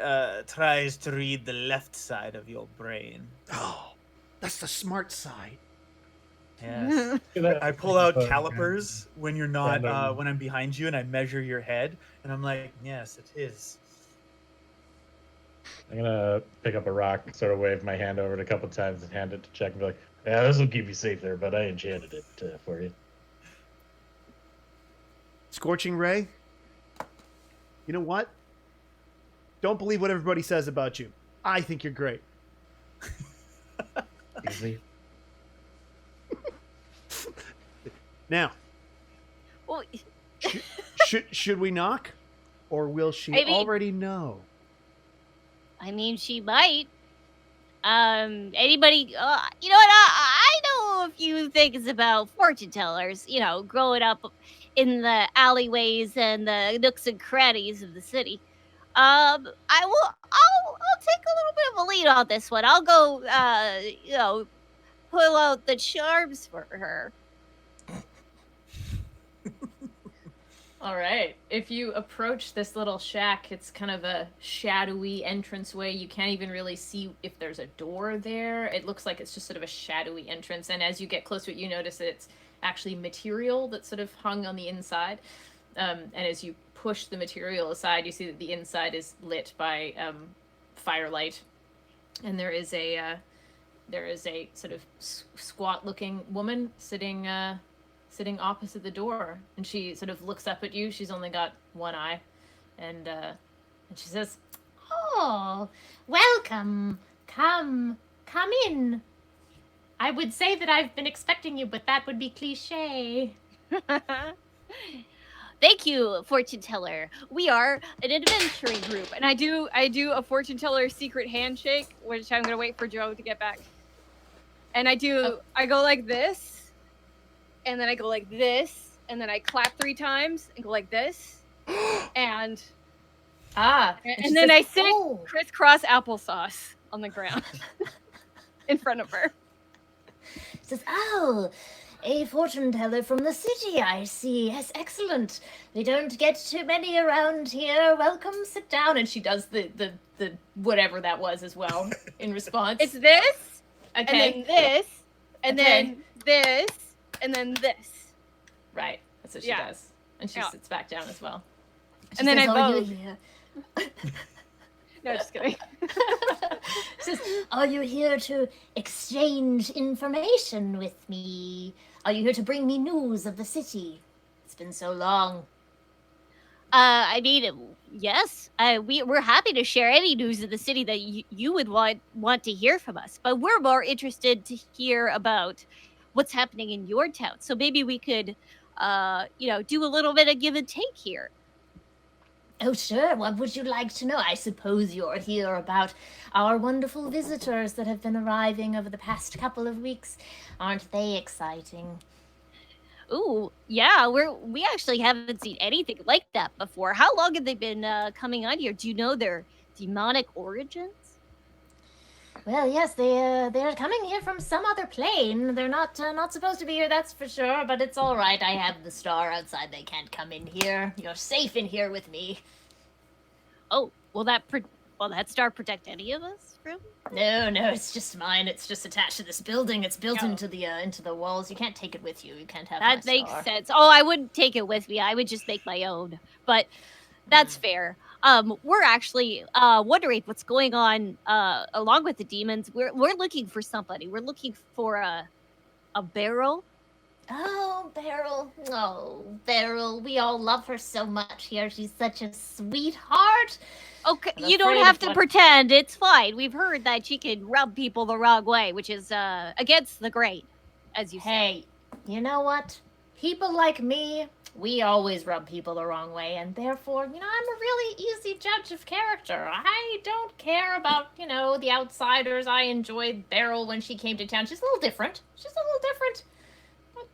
tries to read the left side of your brain. Oh, that's the smart side. Yes. I pull out calipers when you're not when I'm behind you, and I measure your head, and I'm like, yes, it is. I'm gonna pick up a rock, sort of wave my hand over it a couple times, and hand it to Chuck and be like, "Yeah, this will keep you safe there, but I enchanted it for you." Scorching Ray? You know what? Don't believe what everybody says about you. I think you're great. Easy. Now, Well, should we knock? Or will she I mean- already know? I mean, she might. Anybody? You know what? I know a few things about fortune tellers. You know, growing up in the alleyways and the nooks and crannies of the city. I'll take a little bit of a lead on this one. I'll go. Pull out the charms for her. All right. If you approach this little shack, it's kind of a shadowy entranceway. You can't even really see if there's a door there. It looks like it's just sort of a shadowy entrance. And as you get close to it, you notice that it's actually material that's sort of hung on the inside. And as you push the material aside, you see that the inside is lit by firelight. And there is a sort of squat-looking woman sitting opposite the door, and she sort of looks up at you. She's only got one eye, and she says, Oh, welcome. Come in. I would say that I've been expecting you, but that would be cliche. Thank you, fortune teller. We are an adventuring group, and I do a fortune teller secret handshake, which I'm gonna wait for Joe to get back. And I go like this, and then I go like this, and then I clap 3 times and go like this, and and then I sit "Oh." crisscross applesauce on the ground in front of her. Says, "Oh, a fortune teller from the city, I see. Yes, excellent. We don't get too many around here. Welcome, sit down." and she does the whatever that was as well in response. It's this, okay. and then this, and Okay. then this, and then this. Right. That's what she Yeah. does. And she Yeah. sits back down as well. She And then says, I "Are you vote. here?" No, just kidding. Says, "Are you here to exchange information with me? Are you here to bring me news of the city? It's been so long." I mean, yes. We're happy to share any news of the city that you would want to hear from us, but we're more interested to hear about what's happening in your town. So maybe we could, do a little bit of give and take here. Oh, sure. What would you like to know? I suppose you're here about our wonderful visitors that have been arriving over the past couple of weeks. Aren't they exciting? Ooh, yeah. We actually haven't seen anything like that before. How long have they been coming on here? Do you know their demonic origins? Well, yes, they're coming here from some other plane. They're not supposed to be here, that's for sure. But it's all right. I have the star outside. They can't come in here. You're safe in here with me. Oh, will that star protect any of us from? No, it's just mine. It's just attached to this building. It's built Oh. into the walls. You can't take it with you. You can't have That my makes star. sense. Oh, I wouldn't take it with me. I would just make my own. But that's fair. We're actually wondering what's going on along with the demons. We're looking for somebody. We're looking for a barrel. Oh, Beryl. Oh, Beryl. We all love her so much here. She's such a sweetheart. Okay, I'm you don't afraid have of to what- pretend. It's fine. We've heard that she can rub people the wrong way, which is against the grain, as you say. Hey, you know what? People like me, we always rub people the wrong way, and therefore, I'm a really easy judge of character. I don't care about, the outsiders. I enjoyed Beryl when she came to town. She's a little different.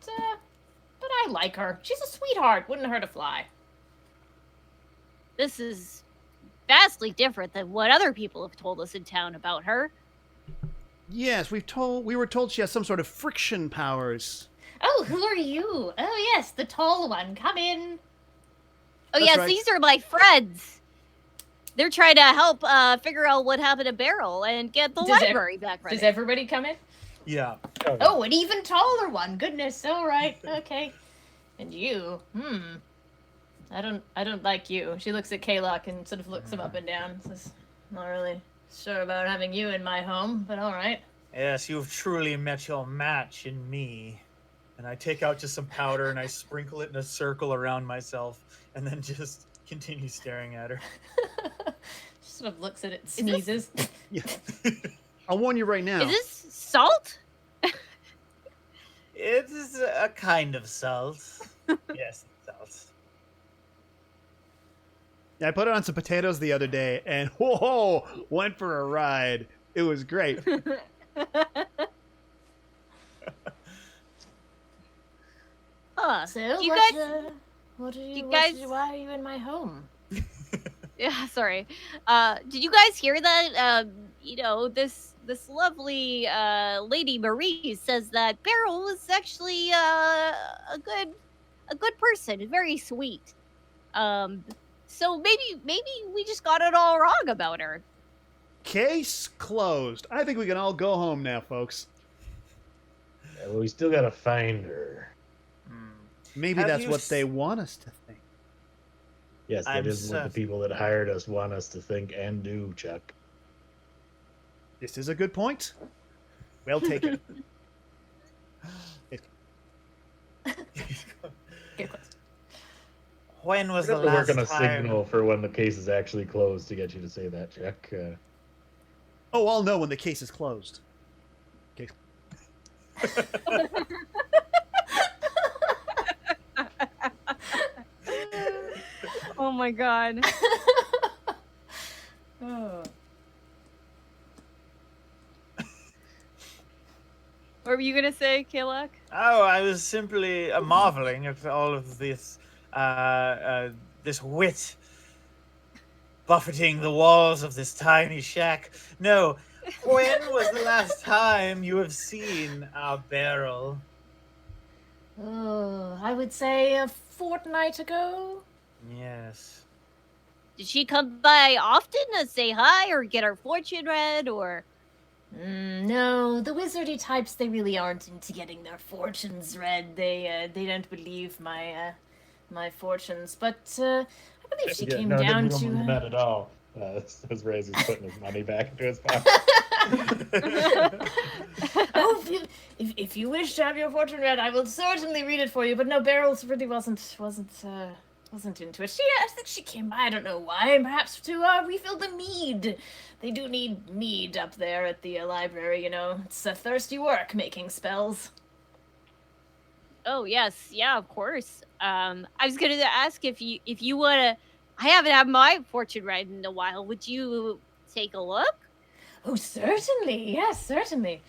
But I like her. She's a sweetheart. Wouldn't hurt a fly. This is vastly different than what other people have told us in town about her. Yes, we were told she has some sort of friction powers. Oh, who are you? Oh, yes, the tall one. Come in. Oh, That's yes, right. these are my friends. They're trying to help figure out what happened to Beryl and get the Does library back running. Does everybody come in? Yeah. Oh, an even taller one. Goodness. All right. Okay. And you. I don't like you. She looks at Kayloc and sort of looks him up and down. Says, not really sure about having you in my home, but all right. Yes, you've truly met your match in me. And I take out just some powder and I sprinkle it in a circle around myself and then just continue staring at her. Just Sort of looks at it, sneezes. Yeah. I'll warn you right now. Is this salt? It is a kind of salt. Yes, salt. I put it on some potatoes the other day, and whoa, went for a ride. It was great. Huh. So, Do you what, guys- why are you in my home? Yeah, sorry. Did you guys hear that? This lovely Lady Marie says that Beryl was actually a good person, very sweet. So maybe we just got it all wrong about her. Case closed. I think we can all go home now, folks. Yeah, well, we still gotta find her. Maybe Have that's you what s- they want us to think. Yes, that I'm is what the certain. people that hired us want us to think and do, Chuck. This is a good point. Well taken. Good question. When was We're the gonna have to work last on a time? signal for when the case is actually closed to get you to say that, Chuck. Oh, I'll know when the case is closed. Okay. Oh my god. Oh. What were you gonna say, Kayloc? Oh, I was simply marveling at all of this, this wit buffeting the walls of this tiny shack. No, when was the last time you have seen our barrel? Oh, I would say a fortnight ago. Yes. Did she come by often to say hi or get her fortune read or? No, the wizardy types, they really aren't into getting their fortunes read. They don't believe my fortunes. But I believe she came no, down we don't to. believe that at all. As Ray's putting his money back into his pocket. Oh, if you wish to have your fortune read, I will certainly read it for you. But no, Barrels really wasn't into it. I think she came by. I don't know why. Perhaps to refill the mead. They do need mead up there at the library. You know, it's a thirsty work making spells. Oh yes, yeah, of course. I was gonna ask if you wanna. I haven't had my fortune read in a while. Would you take a look? Oh, certainly. Yes, certainly.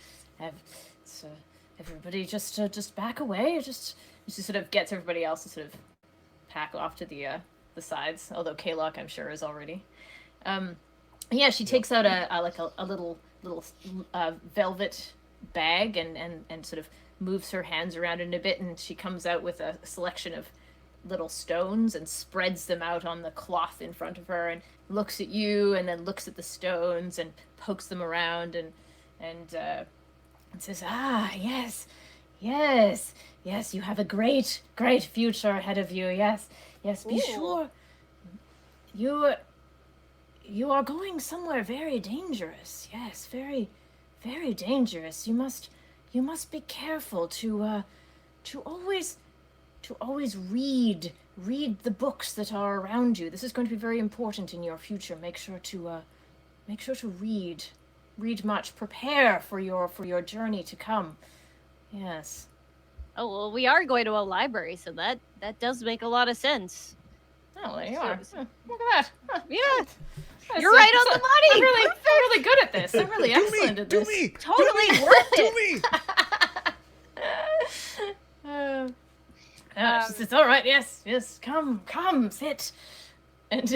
So everybody just back away. Just sort of gets everybody else to sort of pack off to the sides. Although Kayloc, I'm sure, is already. Yeah, she takes out a little velvet bag and sort of moves her hands around in a bit, and she comes out with a selection of little stones and spreads them out on the cloth in front of her and looks at you and then looks at the stones and pokes them around and says, yes, you have a great future ahead of you. Yes, be Ooh. sure. You are going somewhere very dangerous. Yes, very, very dangerous. You must be careful to always read the books that are around you. This is going to be very important in your future. Make sure to read much. Prepare for your journey to come. Yes. Oh well, we are going to a library, so that does make a lot of sense. Oh, there you are. Huh, look at that. Huh. Yeah, Huh, you're so- right on so- the money. I'm really good at this. I'm really excellent at Do this. me! Totally do me! worth Do it. me! She says, all right, yes, come, sit. And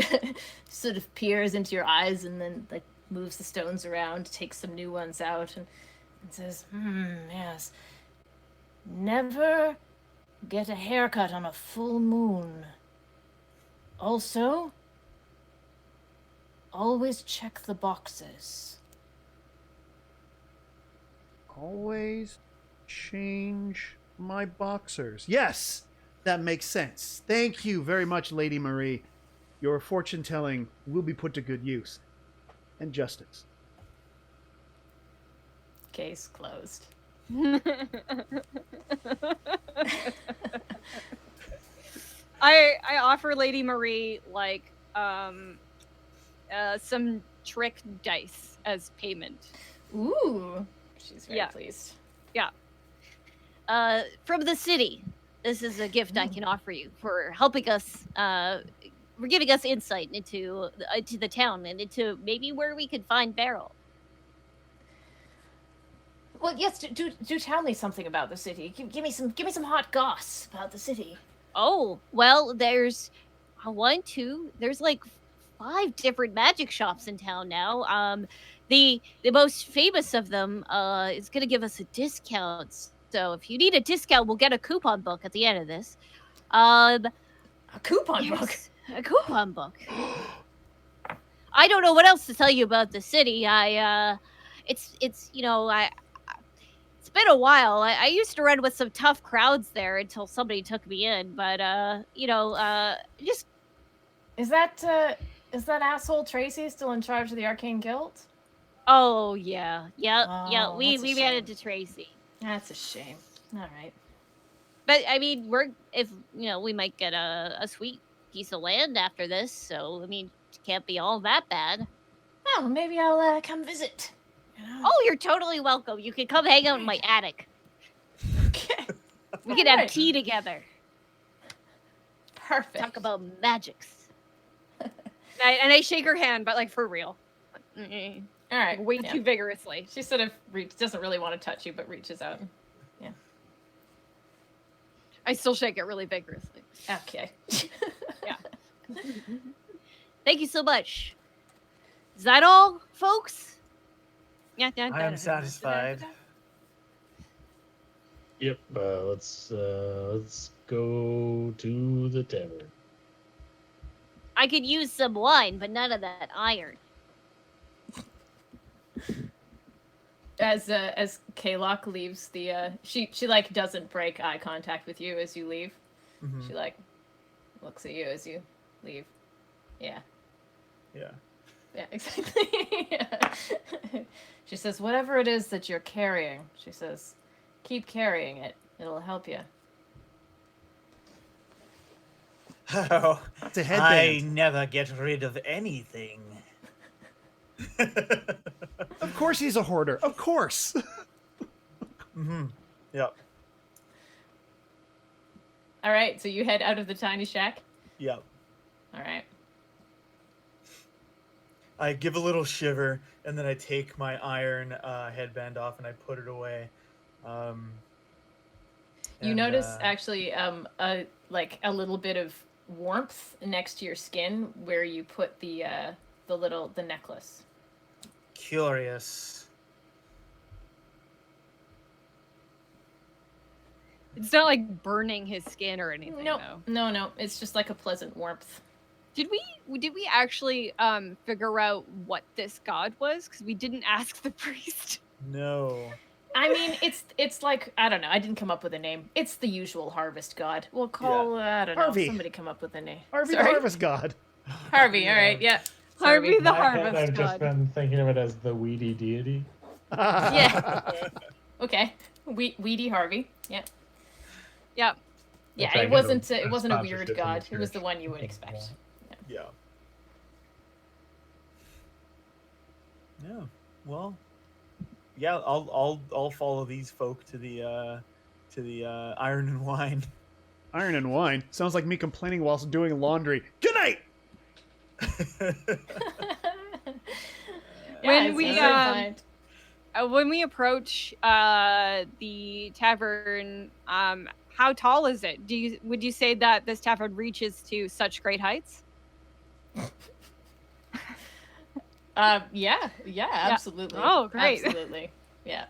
sort of peers into your eyes and then like moves the stones around, takes some new ones out and says, yes. Never get a haircut on a full moon. Also, always check the boxes. Always change my boxers. Yes, that makes sense. Thank you very much, Lady Marie. Your fortune telling will be put to good use. And justice. Case closed. I offer Lady Marie like some trick dice as payment. Ooh. She's very Yeah. pleased. From the city. This is a gift I can offer you for helping us, for giving us insight into the town and into maybe where we could find Beryl. Well, yes, do tell me something about the city. Give me some hot goss about the city. Oh, well, there's there's like 5 different magic shops in town now. The most famous of them is gonna give us a discount. So if you need a discount, we'll get a coupon book at the end of this. A coupon book. There's a coupon book. I don't know what else to tell you about the city. It's it's been a while. I used to run with some tough crowds there until somebody took me in. But just Is that asshole Tracy still in charge of the Arcane Guild? oh yeah. Oh, We that's a ran shame. into Tracy. That's a shame. All right. But I mean, we might get a sweet piece of land after this. So I mean, it can't be all that bad. Well, maybe I'll come visit. Oh, you're totally welcome. You can come hang out in my attic. Okay. We can have Alright. tea together. Perfect. Talk about magics. And I shake her hand, but like for real. Mm-mm. All right. Way yeah. too vigorously. She sort of doesn't really want to touch you, but reaches out. I still shake it really vigorously. Okay. Thank you so much. Is that all, folks? Yeah, I am satisfied. Yep. Let's go to the tavern. I could use some wine, but none of that iron. As Kayloc leaves the she like doesn't break eye contact with you as you leave. Mhm. She like looks at you as you leave. Yeah. Yeah. Yeah, exactly. Yeah. She says, whatever it is that you're carrying, she says, keep carrying it. It'll help you. Oh, It's a I headband. never get rid of anything. Of course he's a hoarder. Of course. Mm-hmm. Yep. All right, so you head out of the tiny shack. Yep. All right. I give a little shiver, and then I take my iron headband off and I put it away. You notice actually a little bit of warmth next to your skin where you put the necklace. Curious. It's not like burning his skin or anything, No, though. no, it's just like a pleasant warmth. Did we actually figure out what this god was? Because we didn't ask the priest. No. I mean, it's like, I don't know, I didn't come up with a name. It's the usual harvest god. We'll call, I don't know, Harvey. somebody come up with a name. Harvey the Sorry? Harvest God. Harvey, all right, yeah. Harvey the My head, harvest I've just god. been thinking of it as the weedy deity. Yeah. Okay. Weedy Harvey. Yeah. Yep. Yeah, Trying it to wasn't get it wasn't a sponsorship weird from the god. It was church. the one you would expect. Yeah. Yeah. Well. Yeah, I'll follow these folk to the iron and wine. Iron and wine. Sounds like me complaining whilst doing laundry. Good night. When it's we, easy to um, find. When we approach the tavern, how tall is it? Would you say that this tavern reaches to such great heights? Yeah, absolutely. Oh, great. Absolutely. Yeah.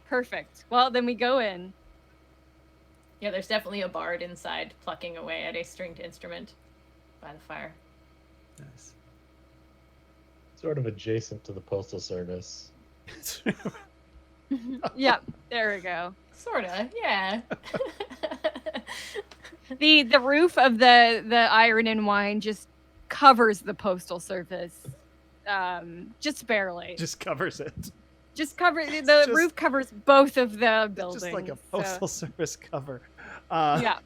Perfect. Well, then we go in. Yeah, there's definitely a bard inside plucking away at a stringed instrument by the fire. Nice. Sort of adjacent to the postal service. Yep, there we go. Sorta, yeah. The roof of the iron and wine just covers the postal service, just barely. Just covers it. Just cover the just- roof covers both of the buildings. Just like a so- postal service cover. yeah.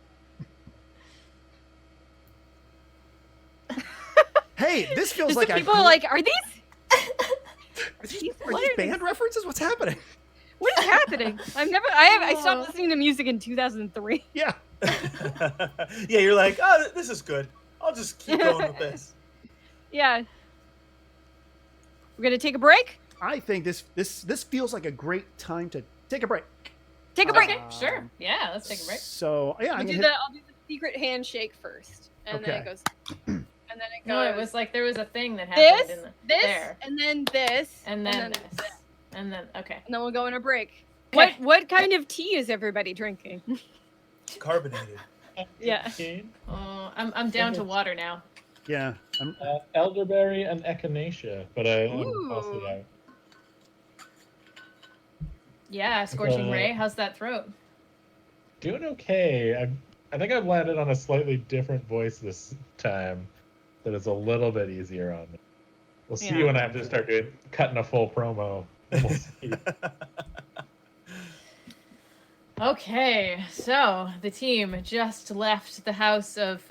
Hey, this feels So like people are like, are these are these band references? What's happening? what is happening? I stopped listening to music in 2003. Yeah. Yeah, you're like, oh, this is good. I'll just keep going with this. Yeah. We're gonna take a break? I think this feels like a great time to take a break. Take a break. Okay, sure. Yeah, let's take a break. So yeah, I'll I'm do gonna the secret handshake first. And then it Okay. goes and then it goes No, it was like there was a thing that happened this, in the this, there. and then this, And then this. And then okay. and then we'll go on a break. Okay. What kind of tea is everybody drinking? Carbonated. Yeah. I'm down to water now. yeah. Elderberry and echinacea, but I wouldn't toss it Ooh. out. Yeah, Scorching Ray, how's that throat? Doing okay. I think I've landed on a slightly different voice this time that is a little bit easier on me. We'll see Yeah. when I have to start cutting a full promo. We'll see. Okay, so the team just left the house of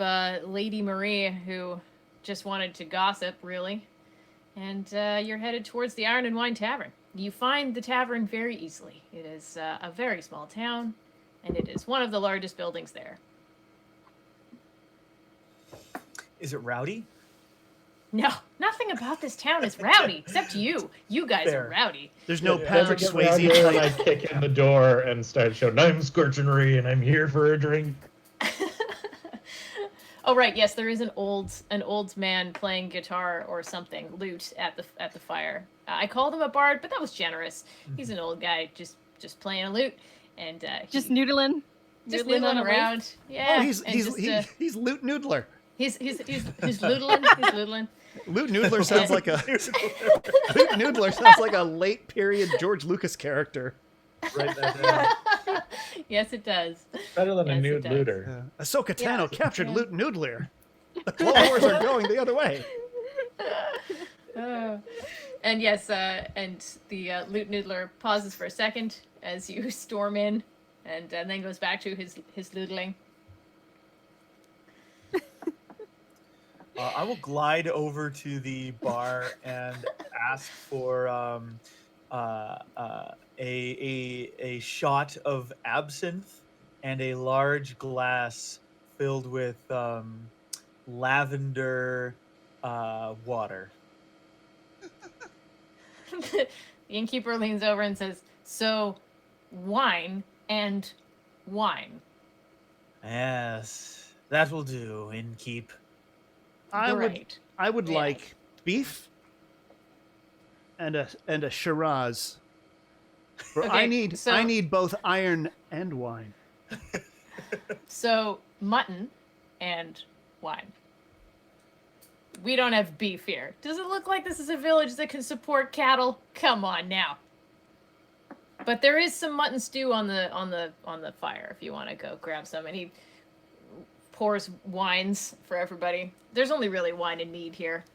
Lady Marie, who just wanted to gossip, really. And you're headed towards the Iron and Wine Tavern. You find the tavern very easily. It is a very small town, and it is one of the largest buildings there. Is it rowdy? No, nothing about this town is rowdy, except you. You guys Fair. are rowdy. There's no Yeah, Patrick I get around Swayze. here and I kick in the door and start shouting, "I'm Scorching Ray and I'm here for a drink." Oh right, yes, there is an old man playing guitar or something, lute at the fire. I called him a bard, but that was generous. He's an old guy just playing a lute and Just noodling. just noodling on noodling a around. Yeah. Oh, he's and just, he's Loot Noodler. he's noodling. He's noodling. Loot Noodler sounds like a Loot Noodler sounds like a late period George Lucas character. Right there. Yes, it does. Better than a Yes, it nude does. looter. Ahsoka Tano captured Yeah. Loot Noodler. The Clone Wars are going the other way. And yes, and the lute noodler pauses for a second as you storm in, and then goes back to his noodling. I will glide over to the bar and ask for a shot of absinthe and a large glass filled with lavender water. The innkeeper leans over and says, "So, wine and wine." Yes, that will do, innkeep. Great. I would Yeah. like beef and a Shiraz. For I Okay, so- need both iron and wine. So, mutton and wine. We don't have beef here. Does it look like this is a village that can support cattle? Come on now. But there is some mutton stew on the fire if you want to go grab some. And he pours wines for everybody. There's only really wine and mead here.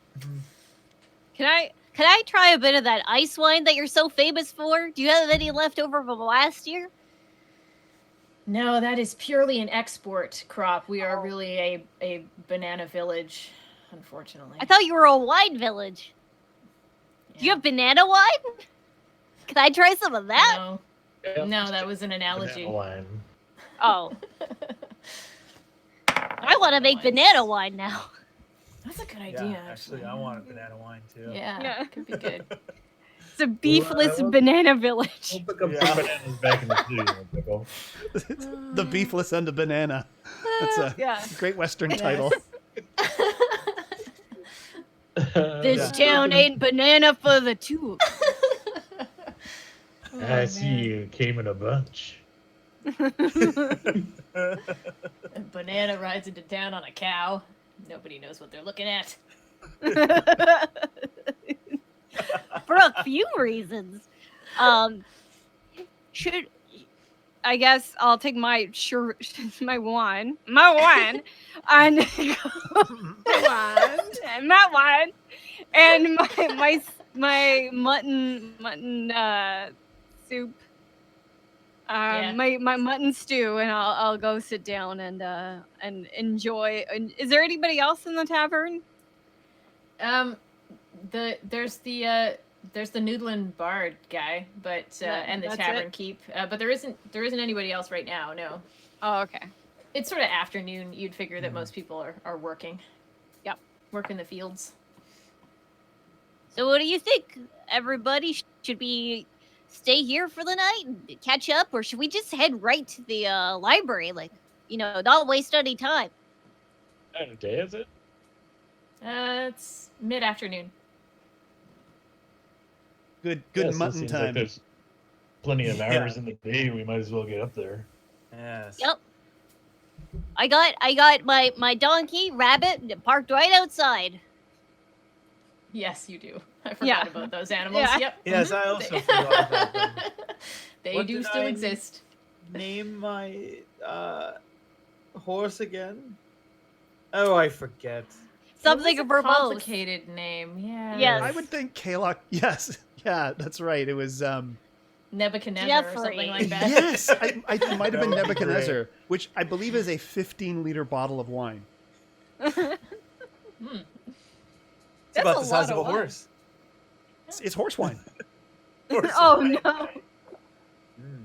Can I try a bit of that ice wine that you're so famous for? Do you have any left over from last year? No, that is purely an export crop. We are really a banana village, unfortunately. I thought you were a wine village. Do you have banana wine? Can I try some of that? No. Yeah, No, that was an analogy. banana wine. Oh, I want to make banana wine now. That's a good Yeah, idea. actually, I want a banana wine too. Yeah, Yeah. could be good. It's a beefless Well, banana village. We'll pick up Yeah. some bananas back in the studio, Pickle. The beefless and the banana. That's a Yeah. great Western Yes. title. This town ain't banana for the two. I see you came in a bunch. A banana rides into town on a cow. Nobody knows what they're looking at. For a few reasons. Should I guess I'll take my my wine, and my wine, and my mutton soup, Yeah. my mutton stew, and I'll go sit down and enjoy. And is there anybody else in the tavern? There's the Noodlin Bard guy, but and the That's Tavern it? Keep, but there isn't anybody else right now. No, Oh, okay. it's sort of afternoon. You'd figure that most people are working. Yep. Work in the fields. So what do you think, everybody? Should we stay here for the night and catch up, or should we just head right to the library? Like, not waste any time. What kind of day is it? It's mid-afternoon. Good Yeah, so it mutton seems time. Like there's plenty of hours in the day. We might as well get up there. Yes. Yep. I got my donkey, rabbit, parked right outside. Yes, you do. I forgot about those animals. Yeah. Yep. Yes, Mhm. I also forgot about them. They What do did still I- exist. Name my horse again? Oh, I forget. Something It of was a verbose. complicated name. Yeah. Yes. I would think Kayloc. Yes, yeah, that's right. It was. Nebuchadnezzar or Jeffrey. something like that. Yes, I might have been That would be Nebuchadnezzar, which I believe is a 15-liter bottle of wine. It's That's about a the size lot of a of wine. horse. It's horse wine. Horse Oh wine. no. Mm.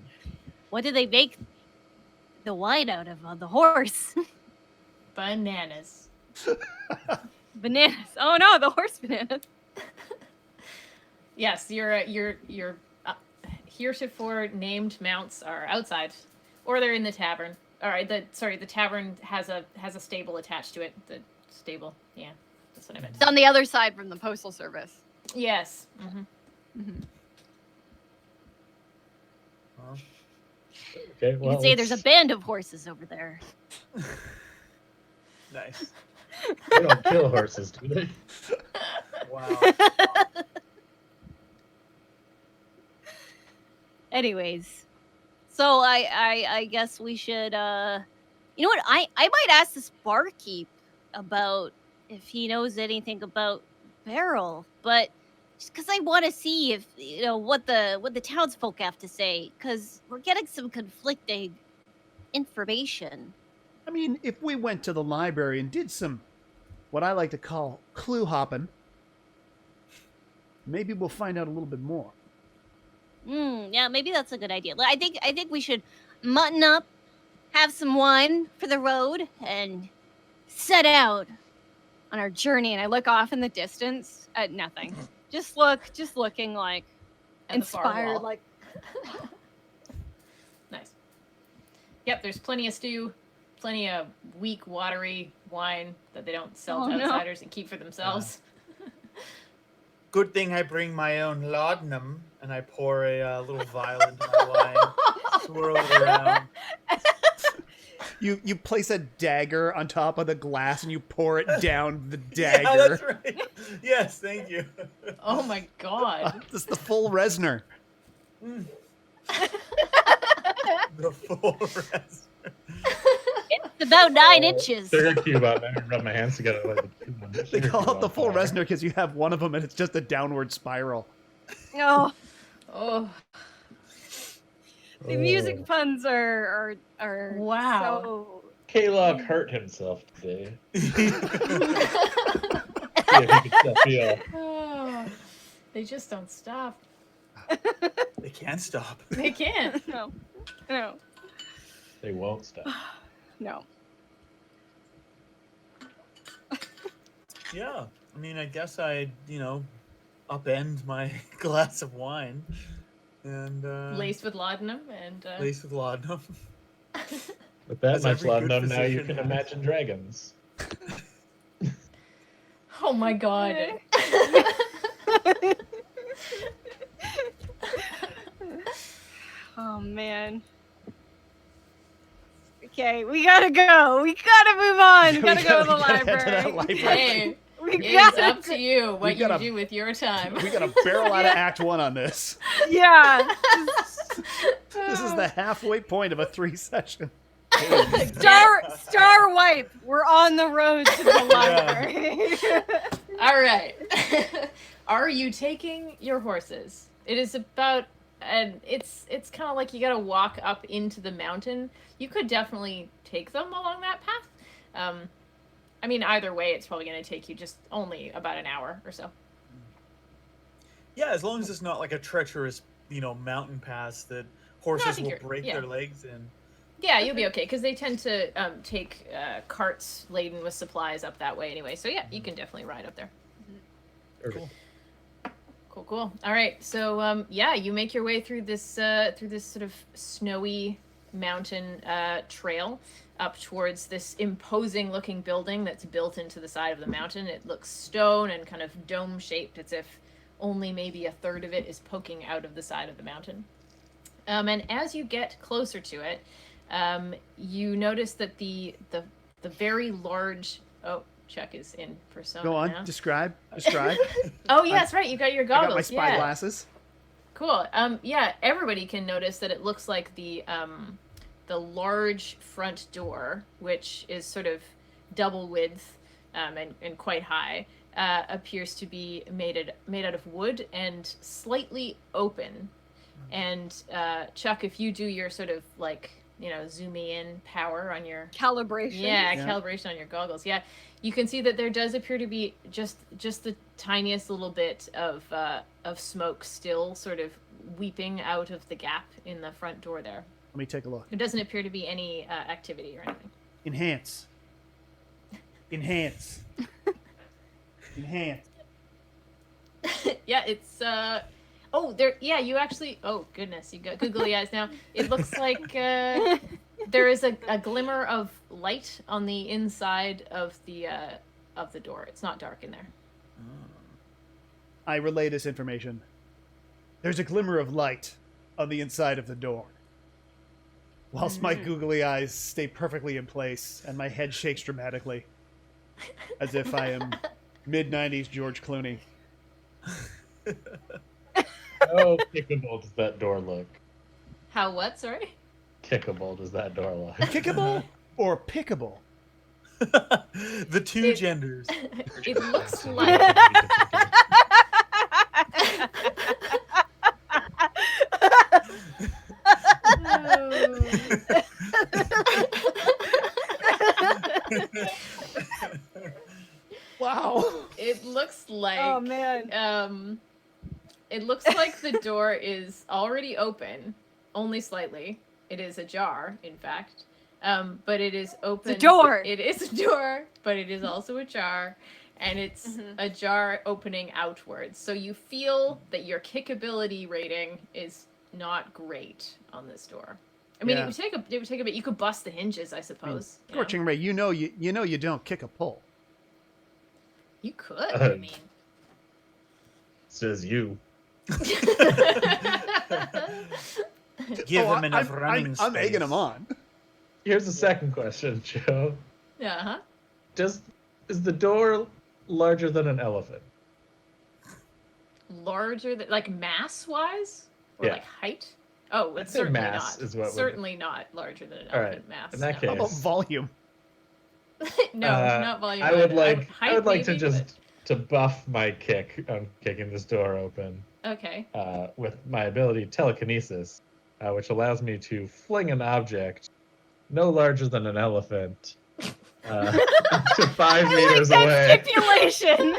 What did they make the wine out of on the horse? Bananas. Bananas. Oh no, the horse bananas. Yes, your heretofore named mounts are outside, or they're in the tavern. All right, the tavern has a stable attached to it. The stable, yeah, that's what I meant. It's on the other side from the postal service. Yes. Mm-hmm. Well, Okay, You well, could say there's a band of horses over there. nice. They don't kill horses, do they? Wow. Anyways, so I guess we should you know what, I might ask this barkeep about if he knows anything about Beryl, but just because I want to see if what the townsfolk have to say, because we're getting some conflicting information. I mean, if we went to the library and did some, what I like to call clue hopping, maybe we'll find out a little bit more. Yeah, maybe that's a good idea. I think we should mutton up, have some wine for the road, and set out On our journey, and I look off in the distance at nothing. Just looking like At the far inspired, wall. like Nice. Yep, there's plenty of stew, plenty of weak, watery wine that they don't sell Oh, to no. outsiders and keep for themselves. Good thing I bring my own laudanum, and I pour a little vial into my wine, swirl it around. You place a dagger on top of the glass and you pour it down the dagger. Yeah, that's right. Yes, thank you. Oh my god. This is the full Resner. Mm. The full rest. It's about 9 inches. Sugar cube out there and rub my hands together like a cube. They Sugar call cube it the on full fire. Resner because you have one of them and it's just a downward spiral. oh, Oh, the music puns are Wow. So Kayloc hurt himself today. See if he can still feel. oh. They just don't stop. They can't stop. They can't. no. They won't stop. No. Yeah, I mean, I guess I'd, upend my glass of wine and Laced with laudanum and laced with laudanum. With that As much every good laudanum, now you physician can has. imagine dragons. oh my god. Oh man. Okay, we gotta go. We gotta move on. We gotta go to the we gotta head to that library. library. Hey, We it's gotta. up to you what We you gotta- do with your time. We got a barrel out of Act 1 on this. Yeah. This is the halfway point of a 3-session. Star wipe. We're on the road to the library. All right. Are you taking your horses? It is about, and it's kind of like you got to walk up into the mountain. You could definitely take them along that path. I mean, either way, it's probably going to take you just only about an hour or so. Yeah, as long as it's not like a treacherous, mountain pass that horses will break their legs in. Yeah, you'll be okay, because they tend to take carts laden with supplies up that way anyway. So yeah, you can definitely ride up there. Cool. Cool. All right, so yeah, you make your way through this sort of snowy mountain trail up towards this imposing-looking building that's built into the side of the mountain. It looks stone and kind of dome-shaped, as if only maybe a third of it is poking out of the side of the mountain. And as you get closer to it, you notice that the very large... Oh, Chuck is in persona Go on. now. Describe. Oh, yes, right. You got your goggles. I got my spy glasses. Cool. Yeah, everybody can notice that it looks like the large front door, which is sort of double width and quite high, appears to be made out of wood and slightly open. And Chuck, if you do your sort of like, zoomy in power on your calibration. Yeah, calibration on your goggles. Yeah, you can see that there does appear to be just the tiniest little bit of smoke still sort of weeping out of the gap in the front door there. Let me take a look. It doesn't appear to be any activity or anything. Enhance. Yeah, it's oh, there. Yeah, you actually. Oh goodness, you got googly eyes now. It looks like there is a glimmer of light on the inside of the door. It's not dark in there. I relay this information. There's a glimmer of light on the inside of the door. Whilst my googly eyes stay perfectly in place and my head shakes dramatically, as if I am mid-90s George Clooney. How kickable does that door look? How what? Sorry. Kickable does that door look? Kickable or pickable? The two genders. It looks like. Wow. It looks like. Oh man. It looks like the door is already open, only slightly. It is ajar, in fact. But it is open. It's a door. It is a door, but it is also ajar. And it's a jar opening outwards. So you feel that your kickability rating is not great on this door. I mean, it would take a bit. You could bust the hinges, I suppose. Scorching Ray, you know you don't kick a pull. You could. I mean, Says you. Give him enough running space. I'm egging him on. Here's the second question, Joe. Yeah. Is the door larger than an elephant? Larger than, like, mass-wise? Or, like, height? Oh, it's certainly mass not. is what certainly not larger than an All elephant right. mass. In that case, How about volume? No, not volume. I would like maybe, to just to buff my kick on kicking this door open. Okay. With my ability telekinesis, which allows me to fling an object no larger than an elephant to 5 meters away. Stipulation.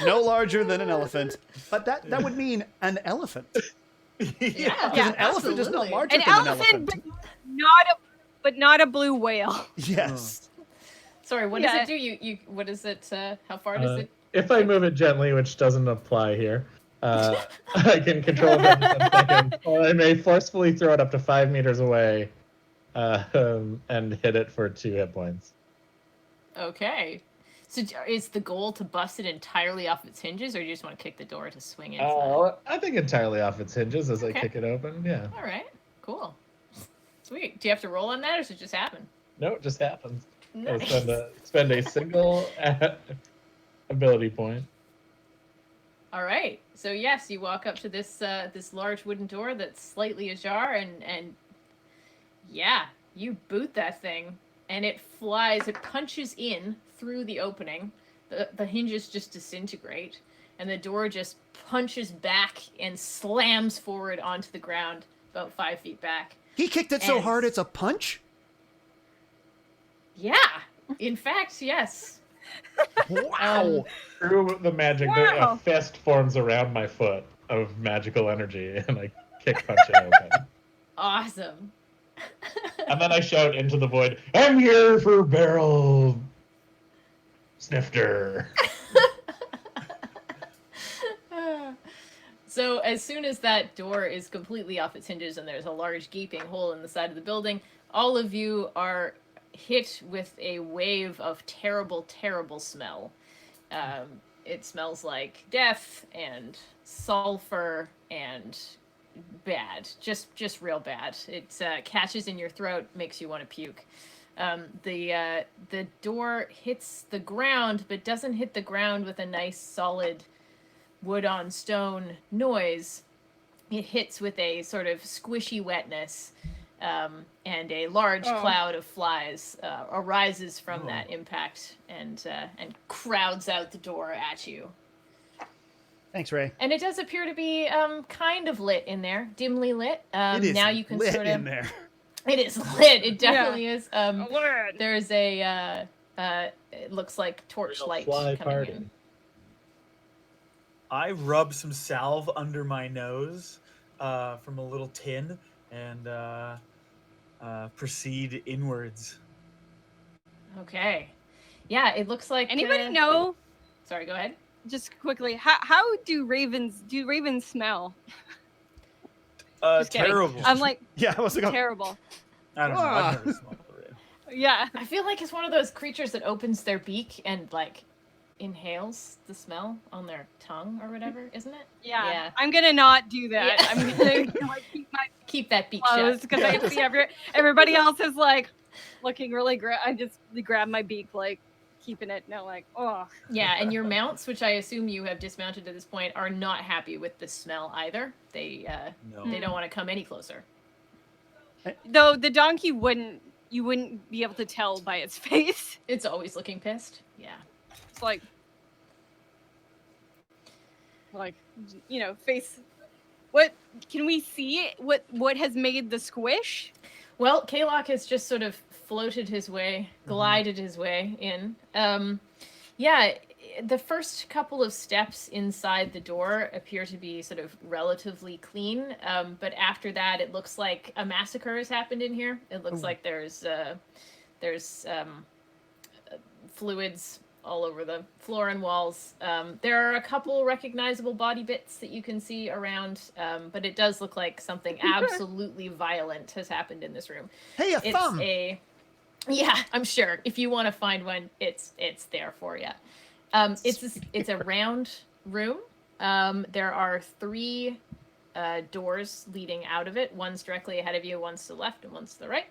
No larger than an elephant, but that would mean an elephant. Yeah, Because an elephant is not absolutely. larger An than elephant, an elephant. but not a blue whale. Yes. Sorry, what does it do? You what is it? How far does it? If I move it gently, which doesn't apply here, I can control it in a second. Or I may forcefully throw it up to 5 meters away and hit it for 2 hit points. Okay. So is the goal to bust it entirely off its hinges, or do you just want to kick the door to swing inside? Oh, I think entirely off its hinges as I Okay. kick it open. Yeah. All right. Cool. Sweet. Do you have to roll on that, or does it just happen? No, it just happens. I Nice. spend a single ability point. All right. So yes, you walk up to this this large wooden door that's slightly ajar, and yeah, you boot that thing, and it flies. It punches in through the opening. The hinges just disintegrate, and the door just punches back and slams forward onto the ground about 5 feet back. He kicked it so And- hard it's a punch? Yeah. In fact, yes. Wow. Through the magic, Wow. a fist forms around my foot of magical energy, and I kick punch it open. Awesome. And then I shout into the void, "I'm here for barrel snifter." So as soon as that door is completely off its hinges and there's a large gaping hole in the side of the building, all of you are hit with a wave of terrible, terrible smell. It smells like death and sulfur and bad, just real bad. It catches in your throat, makes you want to puke. The door hits the ground, but doesn't hit the ground with a nice solid wood on stone noise. It hits with a sort of squishy wetness, and a large cloud of flies arises from that impact and crowds out the door at you. Thanks, Ray. And it does appear to be kind of lit in there, dimly lit. It is now you can lit sort of in there. It is lit. It definitely is. Alert. There's a it looks like torchlight Fly coming party. in. I rub some salve under my nose from a little tin and proceed inwards. Okay. Yeah, it looks like Anybody know? Sorry, go ahead. Just quickly, how do ravens smell? Just kidding. Terrible. I'm like Yeah, I was like, terrible. I don't know. I've never smelled a raven. Yeah. I feel like it's one of those creatures that opens their beak and like inhales the smell on their tongue or whatever, isn't it? Yeah. Yeah. I'm gonna not do that. Yeah. I'm gonna like keep my Keep that beak closed shut. because I see everybody else is like looking really I just grab my beak, like keeping it. No, like Yeah, and your mounts, which I assume you have dismounted at this point, are not happy with the smell either. They No. they don't want to come any closer. Though the donkey you wouldn't be able to tell by its face. It's always looking pissed. Yeah. It's like face. What can we see? What has made the squish? Well, Kayloc has just sort of floated his way, glided his way in. Yeah, the first couple of steps inside the door appear to be sort of relatively clean, but after that, it looks like a massacre has happened in here. It looks like there's fluids all over the floor and walls. There are a couple recognizable body bits that you can see around, but it does look like something absolutely violent has happened in this room. hey, a thumb. Yeah, I'm sure. If you want to find one, it's there for you. It's a round room. There are 3 doors leading out of it. One's directly ahead of you, one's to the left, and one's to the right.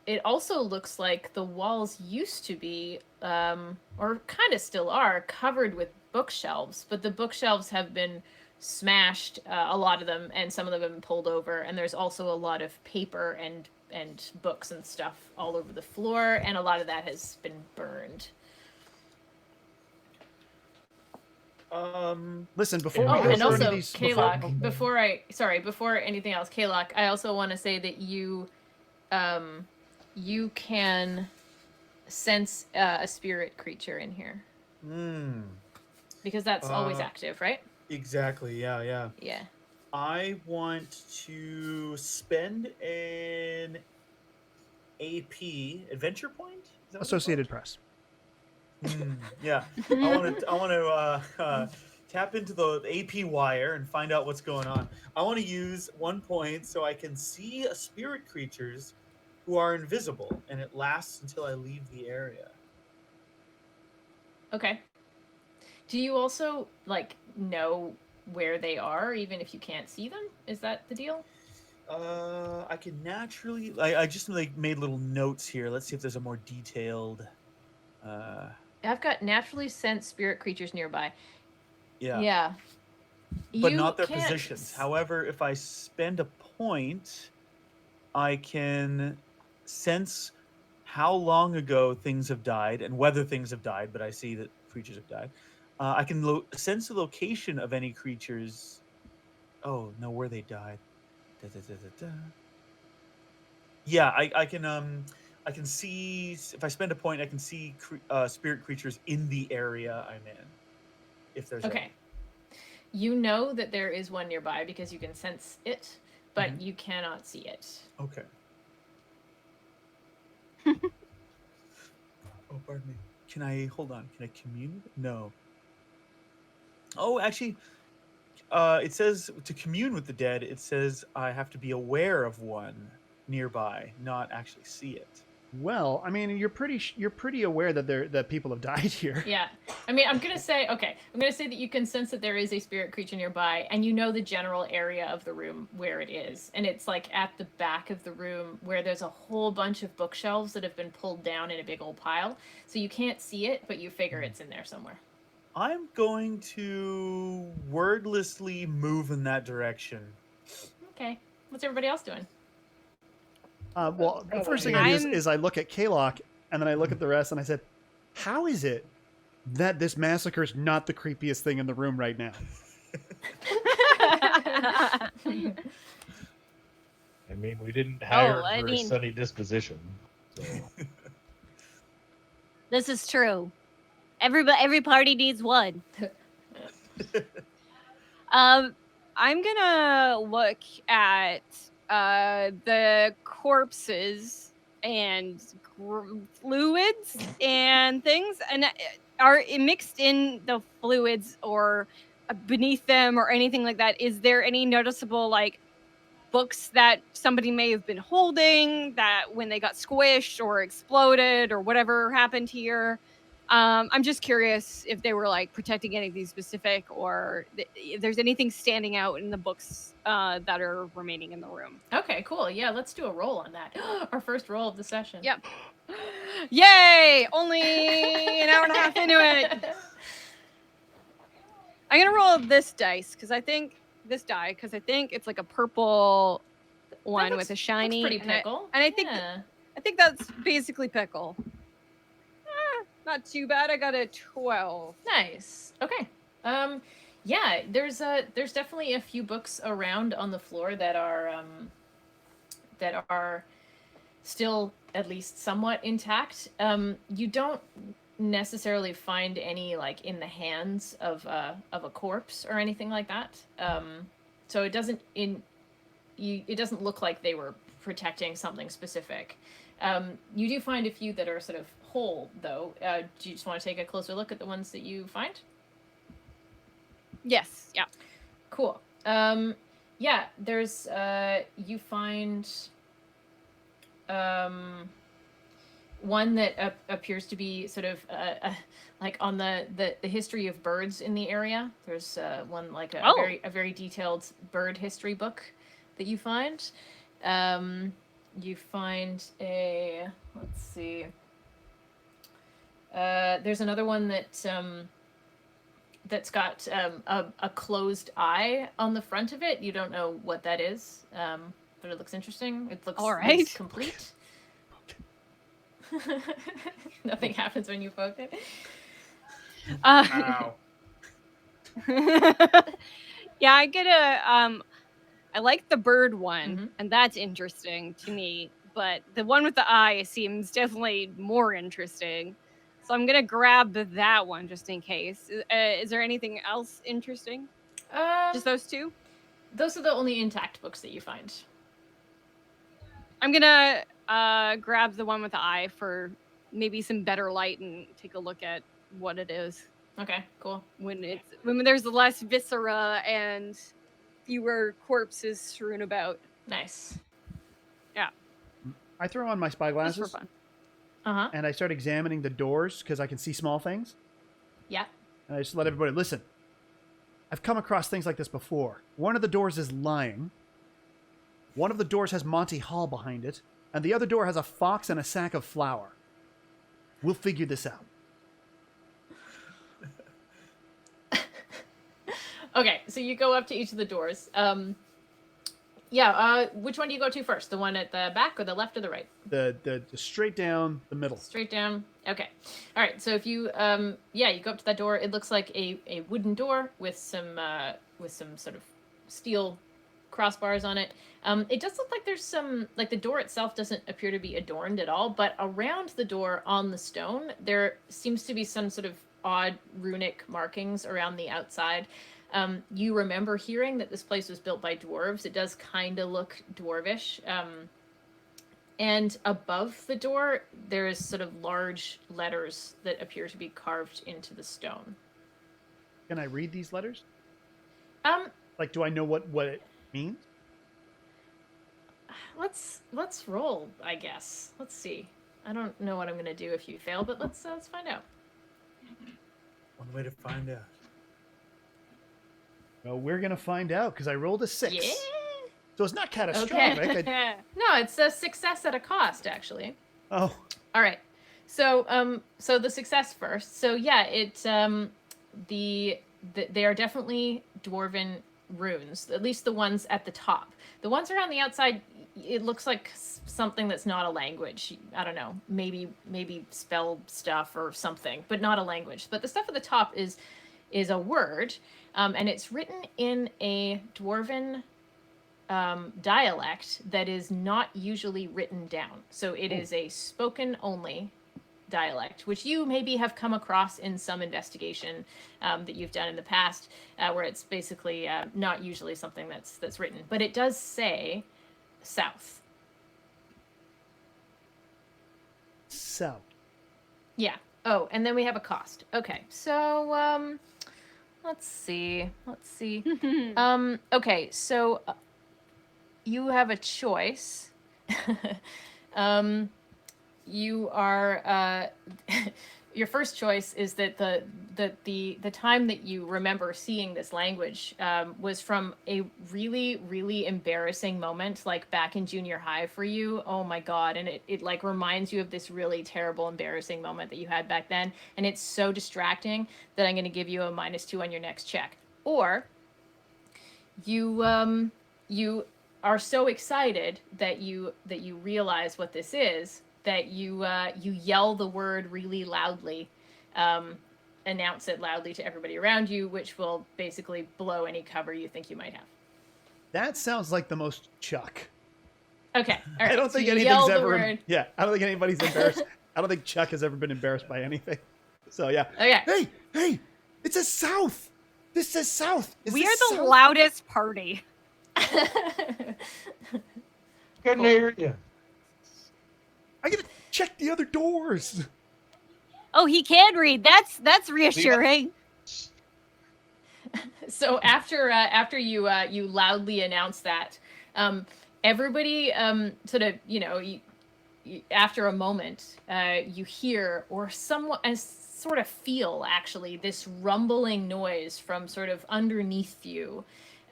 It also looks like the walls used to be, or kind of still are, covered with bookshelves, but the bookshelves have been smashed, a lot of them, and some of them have been pulled over, and there's also a lot of paper and books and stuff all over the floor, and a lot of that has been burned. Listen, before Oh, we go and through any also, of these, Kayloc, before anything else, Kayloc, I also want to say that you can sense a spirit creature in here. Because that's always active, right? Exactly. Yeah. Yeah. I want to spend an AP adventure point. Is that what it's Associated Press. called? Yeah. I want to tap into the AP wire and find out what's going on. I want to use 1 point so I can see spirit creatures who are invisible, and it lasts until I leave the area. Okay. Do you also know where they are, even if you can't see them? Is that the deal? I can naturally. I just made little notes here. Let's see if there's a more detailed. I've got naturally sense spirit creatures nearby. Yeah. But You not their can't positions. However, if I spend a point, I can sense how long ago things have died and whether things have died, but I see that creatures have died. I can sense the location of any creatures. Oh, no, where they died. Yeah, I can I can see, if I spend a point, I can see spirit creatures in the area I'm in. If there's Okay. any. You know that there is one nearby because you can sense it, but you cannot see it. Okay. Oh, pardon me. Can I, hold on, can I commune with it? No. Oh, actually, it says to commune with the dead, it says I have to be aware of one nearby, not actually see it. Well, I mean, you're pretty aware that people have died here. Yeah. I mean, I'm going to say that you can sense that there is a spirit creature nearby, and you know the general area of the room where it is. And it's like at the back of the room where there's a whole bunch of bookshelves that have been pulled down in a big old pile. So you can't see it, but you figure it's in there somewhere. I'm going to wordlessly move in that direction. Okay. What's everybody else doing? Well, the first thing I do is I look at Kayloc, and then I look at the rest, and I said, how is it that this massacre is not the creepiest thing in the room right now? I mean, we didn't hire her for a sunny disposition. So. This is true. Every party needs one. I'm gonna look at the corpses and fluids and things, and are mixed in the fluids or beneath them or anything like that. Is there any noticeable like books that somebody may have been holding that when they got squished or exploded or whatever happened here? I'm just curious if they were like protecting anything specific, or if there's anything standing out in the books that are remaining in the room. Okay, cool. Yeah, let's do a roll on that. Our first roll of the session. Yep. Yay! Only an hour and a half into it. I'm gonna roll this dice because I think it's like a purple one with a shiny. Looks pretty Pickle. I think that's basically Pickle. Not too bad. I got a 12. Nice. Okay. Yeah, there's definitely a few books around on the floor that are still at least somewhat intact. You don't necessarily find any like in the hands of a corpse or anything like that. So it doesn't look like they were protecting something specific. You do find a few that are sort of whole, though. Do you just want to take a closer look at the ones that you find? Yes. Yeah. Cool. Yeah, there's you find one that appears to be sort of like on the history of birds in the area. There's one like a very detailed bird history book that you find. You find a, let's see. There's another one that's got a closed eye on the front of it. You don't know what that is, but it looks interesting. It looks all right. Looks complete. Nothing happens when you poke it. Ow. Yeah, I get I like the bird one, and that's interesting to me. But the one with the eye seems definitely more interesting. So I'm gonna grab that one just in case. Is there anything else interesting? Just those two? Those are the only intact books that you find. I'm gonna grab the one with the eye for maybe some better light and take a look at what it is. Okay, cool. When there's less viscera and fewer corpses strewn about. Nice. Yeah. I throw on my spy glasses. Just for fun. And I start examining the doors because I can see small things. Yeah. And I just let everybody listen. I've come across things like this before. One of the doors is lying. One of the doors has Monty Hall behind it. And the other door has a fox and a sack of flour. We'll figure this out. Okay, so you go up to each of the doors. Which one do you go to first? The one at the back or the left or the right? The straight down the middle. Straight down. Okay. All right. So if you you go up to that door. It looks like a wooden door with some sort of steel crossbars on it. It does look like there's some, like the door itself doesn't appear to be adorned at all, but around the door on the stone, there seems to be some sort of odd runic markings around the outside. You remember hearing that this place was built by dwarves. It does kind of look dwarvish. And above the door, there is sort of large letters that appear to be carved into the stone. Can I read these letters? Like, do I know what it means? Let's roll, I guess. Let's see. I don't know what I'm gonna do if you fail, but let's find out. One way to find out. Well, we're gonna find out because I rolled a 6. Yeah. So it's not catastrophic. Okay. No, it's a success at a cost, actually. Oh. All right. So so the success first. So yeah, they are definitely dwarven runes, at least the ones at the top. The ones around the outside, it looks like something that's not a language. I don't know, maybe spell stuff or something, but not a language. But the stuff at the top is a word, and it's written in a dwarven dialect that is not usually written down. So it is a spoken only dialect, which you maybe have come across in some investigation that you've done in the past, where it's basically not usually something that's written, but it does say south. South. Yeah. Oh, and then we have a cost. Okay, so let's see. Okay, so you have a choice. You are your first choice is that the time that you remember seeing this language was from a really embarrassing moment, like back in junior high for you. Oh my god. And it like reminds you of this really terrible, embarrassing moment that you had back then, and it's so distracting that I'm going to give you a -2 on your next check. Or you are so excited that you realize what this is, that you yell the word really loudly, announce it loudly to everybody around you, which will basically blow any cover you think you might have. That sounds like the most Chuck. Okay, all right. I don't think anything's ever. Yeah, I don't think anybody's embarrassed. I don't think Chuck has ever been embarrassed by anything. So yeah. Okay. Hey! It says south. This says south. We are the loudest party. Couldn't hear you. I gotta check the other doors. Oh, he can read. That's reassuring. So after you loudly announce that, everybody sort of, after a moment, you hear or somewhat sort of feel actually this rumbling noise from sort of underneath you.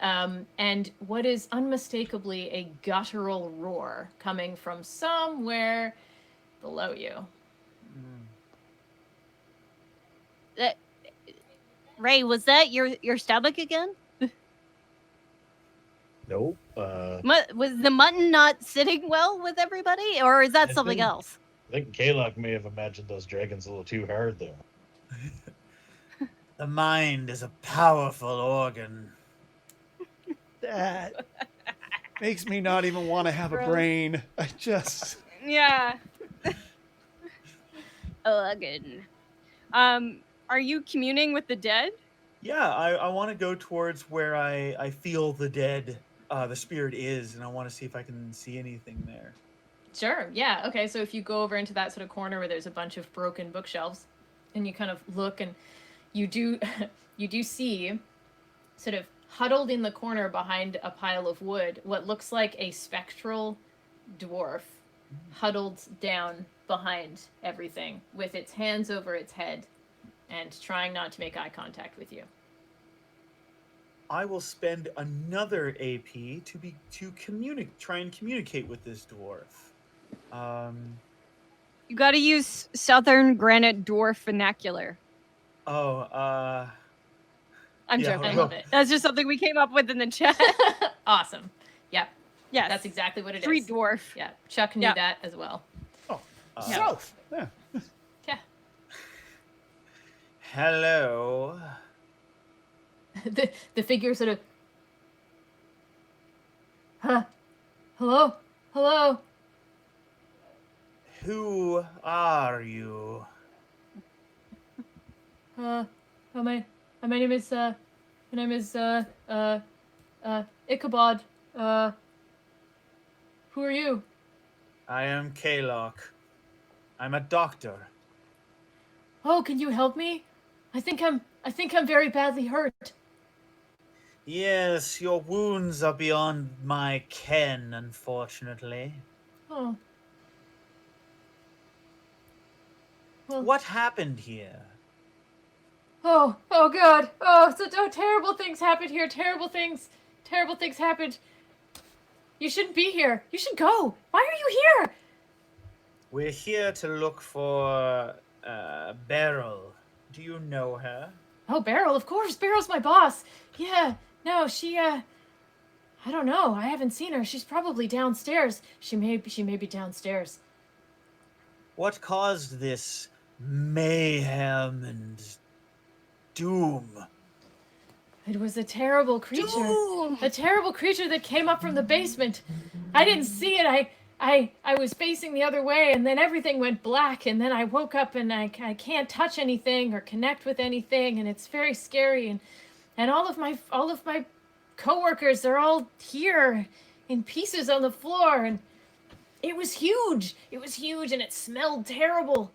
And what is unmistakably a guttural roar coming from somewhere below you. Ray, was that your stomach again? Nope. Was the mutton not sitting well with everybody, or is that something else? I think Kayloc may have imagined those dragons a little too hard there. The mind is a powerful organ. That makes me not even want to have a brain. I just... Yeah. Organ. Are you communing with the dead? Yeah, I want to go towards where I feel the dead, the spirit is, and I want to see if I can see anything there. Sure, yeah. Okay, so if you go over into that sort of corner where there's a bunch of broken bookshelves, and you kind of look, and you do see sort of huddled in the corner behind a pile of wood what looks like a spectral dwarf huddled down behind everything with its hands over its head and trying not to make eye contact with you. I will spend another AP to try and communicate with this dwarf. You got to use Southern Granite Dwarf vernacular. I'm joking. I love it. That's just something we came up with in the chat. Awesome. Yep. Yes. That's exactly what it Street is. dwarf. Yeah. Chuck knew that as well. Oh, Yeah. south. Yeah. Yeah. Hello. The figure sort of Hello? Hello? Who are you? My name is, Ichabod. Who are you? I am Kayloc. I'm a doctor. Oh, can you help me? I think I'm very badly hurt. Yes, your wounds are beyond my ken, unfortunately. Oh. Well, What happened here? oh God. Oh, terrible things happened here. Terrible things happened. You shouldn't be here. You should go. Why are you here? We're here to look for Beryl. Do you know her? Oh, Beryl, of course. Beryl's my boss. Yeah. No, she, I don't know. I haven't seen her. She's probably downstairs. She may be downstairs. What caused this mayhem and doom? It was a terrible creature. A terrible creature that came up from the basement. I didn't see it. I was facing the other way, and then everything went black, and then I woke up and I can't touch anything or connect with anything, and it's very scary. And all of my coworkers, they're all here in pieces on the floor, and it was huge. It was huge, and it smelled terrible.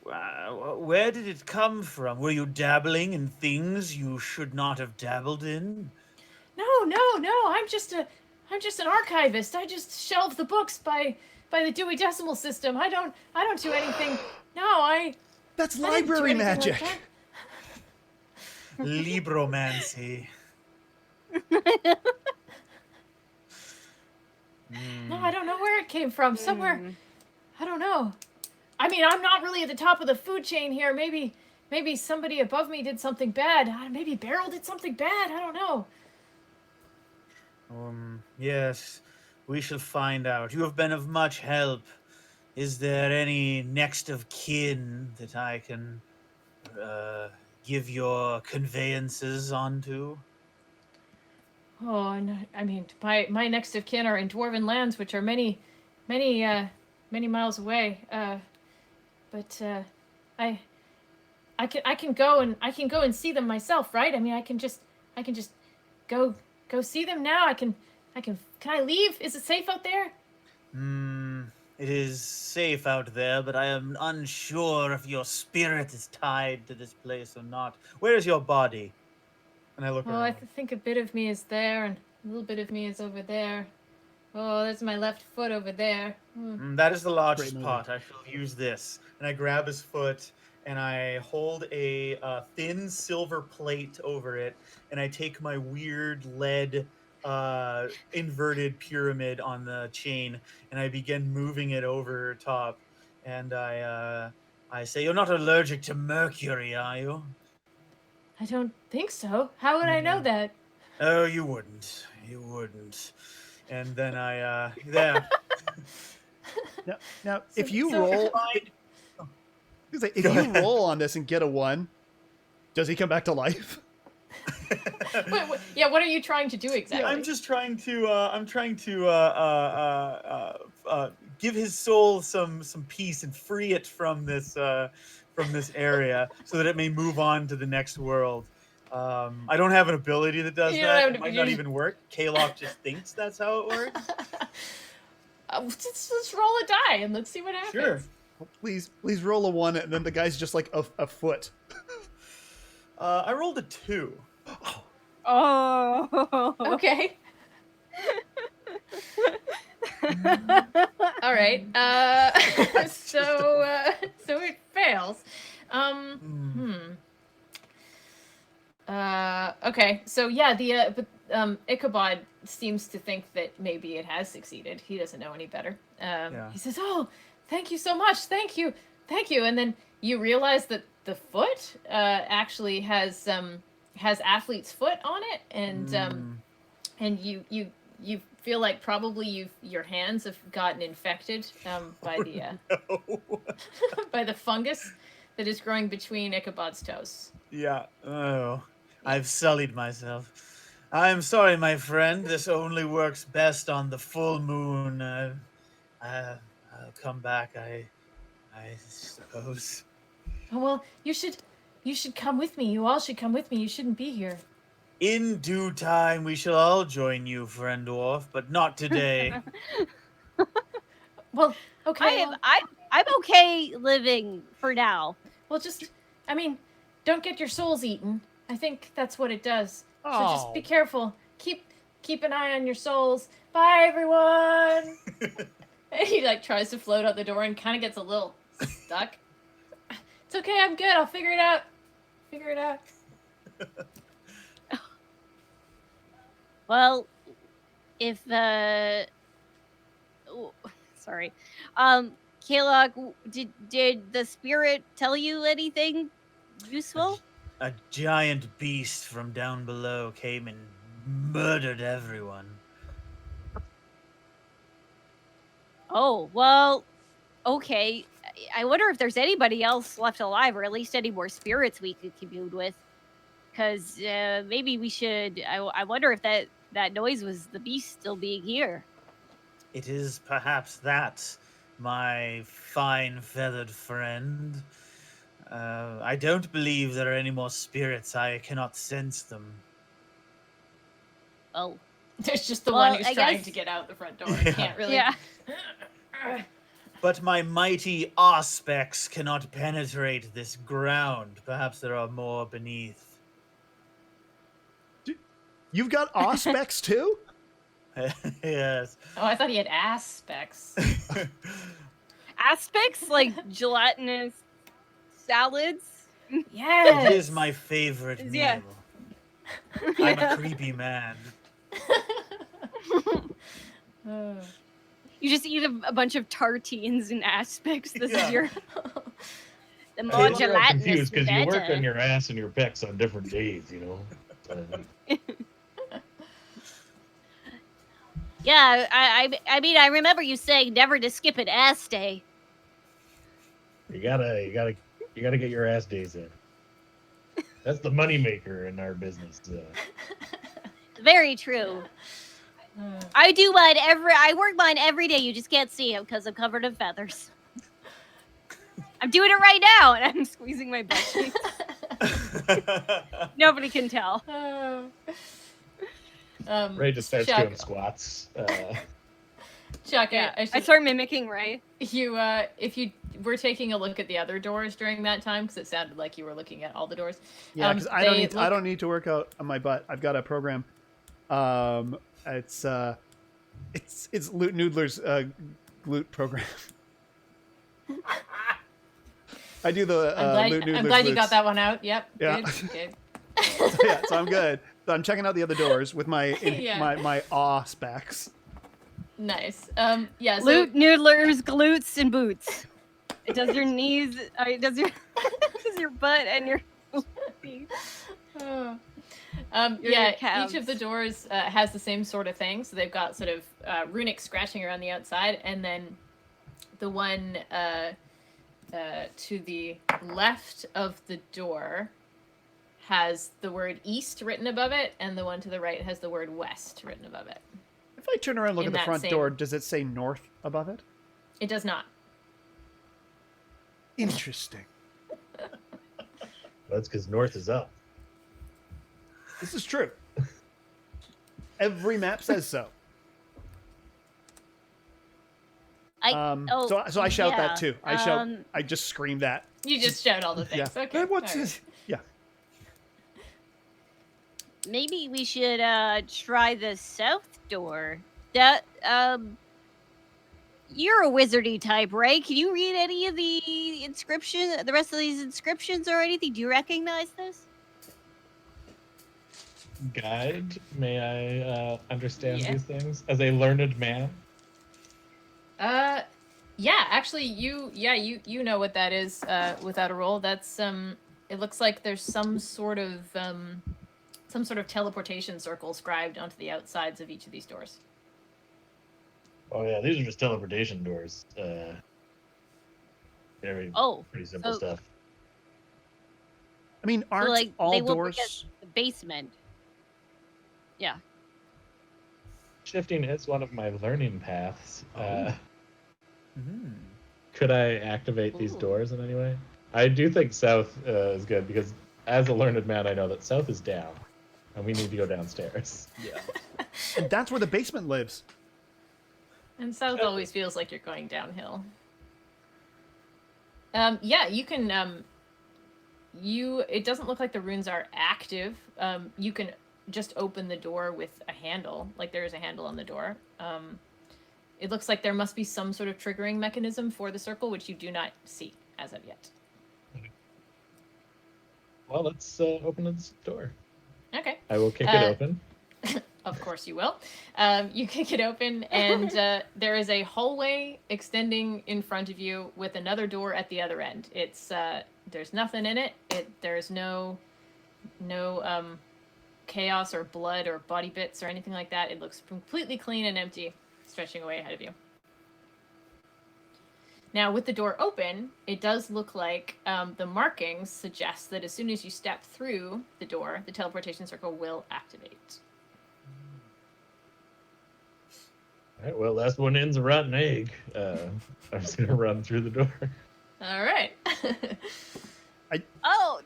Where did it come from? Were you dabbling in things you should not have dabbled in? No. I'm just an archivist. I just shelve the books by the Dewey Decimal System. I don't do anything. No, That's I didn't do library anything like magic. that. Libromancy. No, I don't know where it came from. Somewhere, I don't know. I mean, I'm not really at the top of the food chain here. Maybe somebody above me did something bad. Maybe Beryl did something bad. I don't know. Yes, we shall find out. You have been of much help. Is there any next of kin that I can give your conveyances onto? Oh, and I mean, my next of kin are in dwarven lands, which are many miles away. But I can go and see them myself, right? I mean, I can just go see them now. Can I leave? Is it safe out there? It is safe out there, but I am unsure if your spirit is tied to this place or not. Where is your body? And I look Oh, around. I think a bit of me is there, and a little bit of me is over there. Oh, there's my left foot over there. That is the largest movie. pot. I shall use this. And I grab his foot, and I hold a thin silver plate over it, and I take my weird lead inverted pyramid on the chain, and I begin moving it over top. And I say, "You're not allergic to mercury, are you?" I don't think so. How would I know that? Oh, you wouldn't. You wouldn't. And then there. Now, if you roll, if you roll on this and get a 1, does he come back to life? Wait, yeah, what are you trying to do exactly? I'm just trying to give his soul some peace and free it from this area so that it may move on to the next world. I don't have an ability that does that. It might not even work. Kayloc just thinks that's how it works. Let's roll a die and let's see what happens. Sure. Please roll a 1, and then the guy's just like a foot. I rolled a 2. Oh. Okay. All right. So it fails. Okay. So yeah, Ichabod seems to think that maybe it has succeeded. He doesn't know any better. He says, "Oh, thank you so much. Thank you." And then you realize that the foot actually has athlete's foot on it, and you feel like probably your hands have gotten infected by by the fungus that is growing between Ichabod's toes. Yeah. Oh, I've sullied myself. I'm sorry, my friend. This only works best on the full moon. I'll come back, I suppose. Oh, well, you should come with me. You all should come with me. You shouldn't be here. In due time, we shall all join you, friend dwarf, but not today. Well, okay. I'm okay living for now. Well, just, I mean, don't get your souls eaten. I think that's what it does. So just be careful. Keep an eye on your souls. Bye, everyone. And he like tries to float out the door and kind of gets a little stuck. It's okay. I'm good. I'll figure it out. Well, if sorry, Kayloc, did the spirit tell you anything useful? A giant beast from down below came and murdered everyone. Oh, well, okay. I wonder if there's anybody else left alive, or at least any more spirits we could commune with. Because maybe we should. I wonder if that noise was the beast still being here. It is perhaps that, my fine feathered friend. I don't believe there are any more spirits. I cannot sense them. Oh. There's just the Well, one who's I trying guess- to get out the front door. He can't really. Yeah. But my mighty auspex cannot penetrate this ground. Perhaps there are more beneath. You've got auspex too? Yes. Oh, I thought he had aspects. Aspects like gelatinous salads. Yes. It is my favorite meal. Yeah. I'm a creepy man. Oh. You just eat a bunch of tartines and aspects. This Yeah. is your The I more think you're all gelatinous, confused the because you work better. on your ass and your pecs on different days, you know. Yeah, I mean, I remember you saying never to skip an ass day. You gotta get your ass days in. That's the moneymaker in our business. Very true. I do mine I work mine every day. You just can't see it because I'm covered in feathers. I'm doing it right now, and I'm squeezing my butt cheeks. Nobody can tell. Ray just starts Chuck, doing squats. Chuck, Yeah, I I should, start mimicking Ray. if you were taking a look at the other doors during that time, because it sounded like you were looking at all the doors. Yeah, because I they don't need to work out on my butt. I've got a program. It's Loot Noodler's glute program. I do the Loot Noodler's I'm glad you glutes. got that one out. Yep. Yeah. Good. So I'm good. So I'm checking out the other doors with my Yeah. my awe specs. Nice. Yeah. So, Loot Noodler's glutes and boots. It does your knees. It does your does your butt and your feet. Oh. Your Yeah, calves. each of the doors has the same sort of thing. So they've got sort of runic scratching around the outside, and then the one to the left of the door has the word east written above it, and the one to the right has the word west written above it. If I turn around and look In at the that front same- door, does it say north above it? It does not. Interesting. That's because north is up. This is true. Every map says so. So I shout that too. I just scream that. You just shout all the things. Yeah. Okay. Hey, what's all right. this? Yeah. Maybe we should try the south door. That you're a wizardy type, Ray. Can you read any of the the rest of these inscriptions or anything? Do you recognize this? Guide, may I understand Yeah. these things as a learned man? Yeah, actually, you know what that is without a roll. That's it looks like there's some sort of teleportation circle scribed onto the outsides of each of these doors. Oh yeah, these are just teleportation doors. Very Oh, pretty simple so- stuff. I mean, aren't like, all they will doors? forget the basement. Yeah. Shifting is one of my learning paths. Mhm. Could I activate these Ooh. doors in any way? I do think south is good because as a learned man, I know that south is down, and we need to go downstairs. Yeah. And that's where the basement lives. And south always feels like you're going downhill. Yeah, you can. It doesn't look like the runes are active. You can just open the door with a handle. Like there is a handle on the door. It looks like there must be some sort of triggering mechanism for the circle, which you do not see as of yet. Well, let's open this door. Okay. I will kick it open. Of course you will. You kick it open, and there is a hallway extending in front of you with another door at the other end. It's there's nothing in it. There's no chaos or blood or body bits or anything like that. It looks completely clean and empty, stretching away ahead of you. Now, with the door open, it does look like the markings suggest that as soon as you step through the door, the teleportation circle will activate. All right, well, last one in's a rotten egg. I'm just going to run through the door. All right. Oh,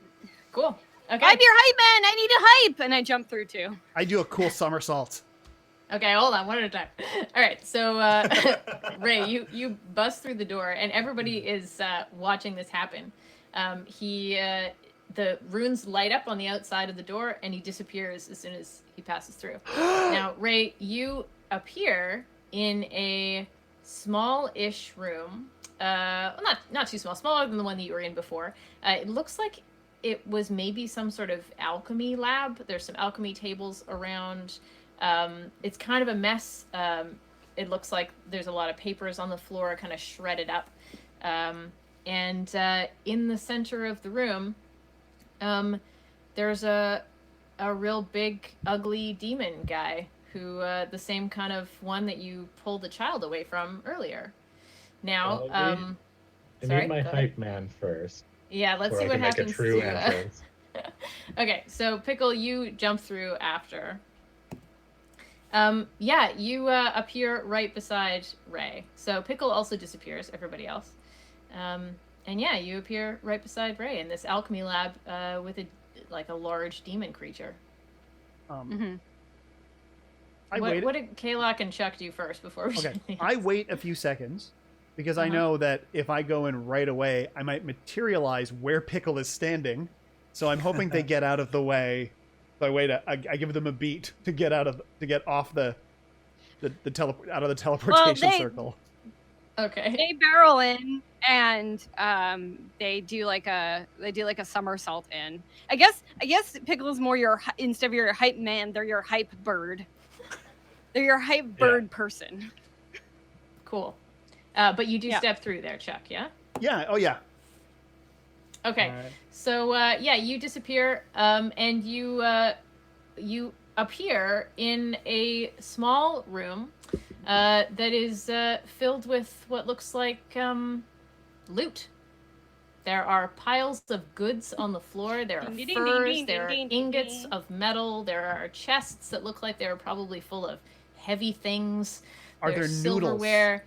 Cool. Okay. I'm your hype man. I need a hype, and I jump through too. I do a cool somersault. Okay, hold on, one at a time. All right, so Ray, you bust through the door, and everybody is watching this happen. The runes light up on the outside of the door, and he disappears as soon as he passes through. Now, Ray, you appear in a small-ish room. Not too small, smaller than the one that you were in before. It looks like it was maybe some sort of alchemy lab. There's some alchemy tables around. It's kind of a mess. It looks like there's a lot of papers on the floor, kind of shredded up. And in the center of the room, there's a real big, ugly demon guy who, the same kind of one that you pulled the child away from earlier. Now, I need my hype man first. Yeah, let's see what happens. Make a true entrance. Okay, so Pickle, you jump through after. Yeah, you appear right beside Ray. So Pickle also disappears, everybody else. And yeah, you appear right beside Ray in this alchemy lab with a large demon creature. What did Kayloc and Chuck do first before we Okay, I wait a few seconds because I know that if I go in right away, I might materialize where Pickle is standing. So I'm hoping they get out of the way. So I give them a beat to get off out of the teleportation circle. Okay. They barrel in and they do like a somersault in. I guess Pickle is more instead of your hype man, they're your hype bird. They're your hype bird person. Cool. But you do step through there, Chuck, yeah? Yeah. Oh, yeah. Okay. Right. So, you disappear, and you appear in a small room that is filled with what looks like loot. There are piles of goods on the floor. There are furs. There are ingots of metal. There are chests that look like they're probably full of heavy things. Are there silverware.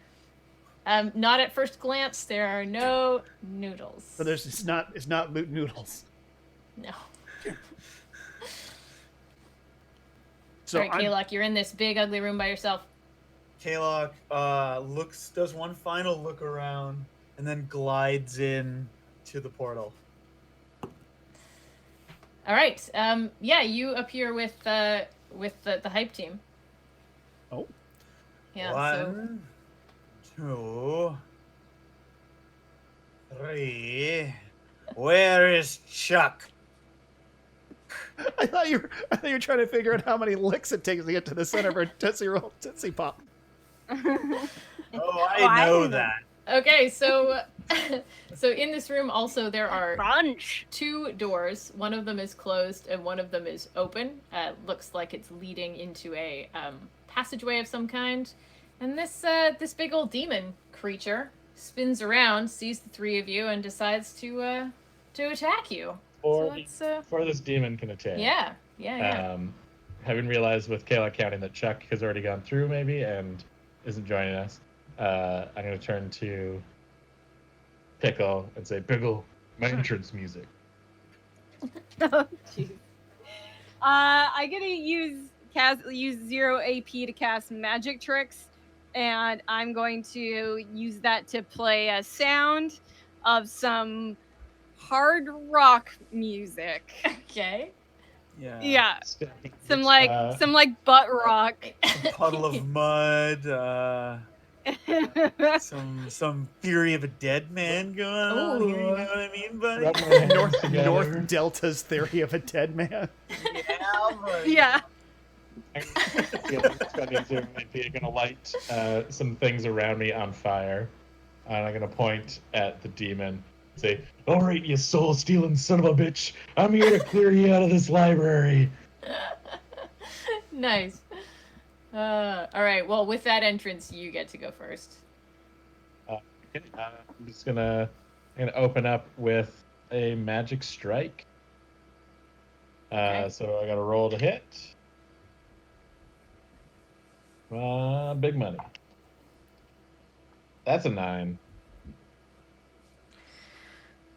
Noodles? Not at first glance. There are no noodles. So it's not loot noodles. No. So all right, Kayloc, you're in this big ugly room by yourself. Kayloc does one final look around and then glides in to the portal. All right. You appear with the hype team. Oh. Yeah. 1, 2, 3. Where is Chuck? I thought you were trying to figure out how many licks it takes to get to the center of a Tootsie Pop. I know that. Okay, so in this room also there are Crunch. 2 doors. One of them is closed and one of them is open. Looks like it's leading into a passageway of some kind. And this big old demon creature spins around, sees the 3 of you, and decides to attack you. Before this demon can attack. Yeah. having realized with Kayloc counting that Chuck has already gone through maybe and isn't joining us, I'm going to turn to Pickle and say, Pickle, my entrance music. Oh, jeez. I'm gonna use 0 AP to cast magic tricks, and I'm going to use that to play a sound of some hard rock music. Okay. Yeah, some Uh, butt rock. A puddle of mud. Some Fury of a Dead Man going on here. You know what I mean, buddy? Rub my hands together. North Delta's Theory of a Dead Man. Yeah, buddy. Yeah. I'm gonna light some things around me on fire, and I'm gonna point at the demon and say, "All right, you soul-stealing son of a bitch, I'm here to clear you out of this library." Nice. All right. Well, with that entrance, you get to go first. Okay, I'm just gonna open up with a magic strike. Okay. So I got to roll to hit. Big money. That's a 9.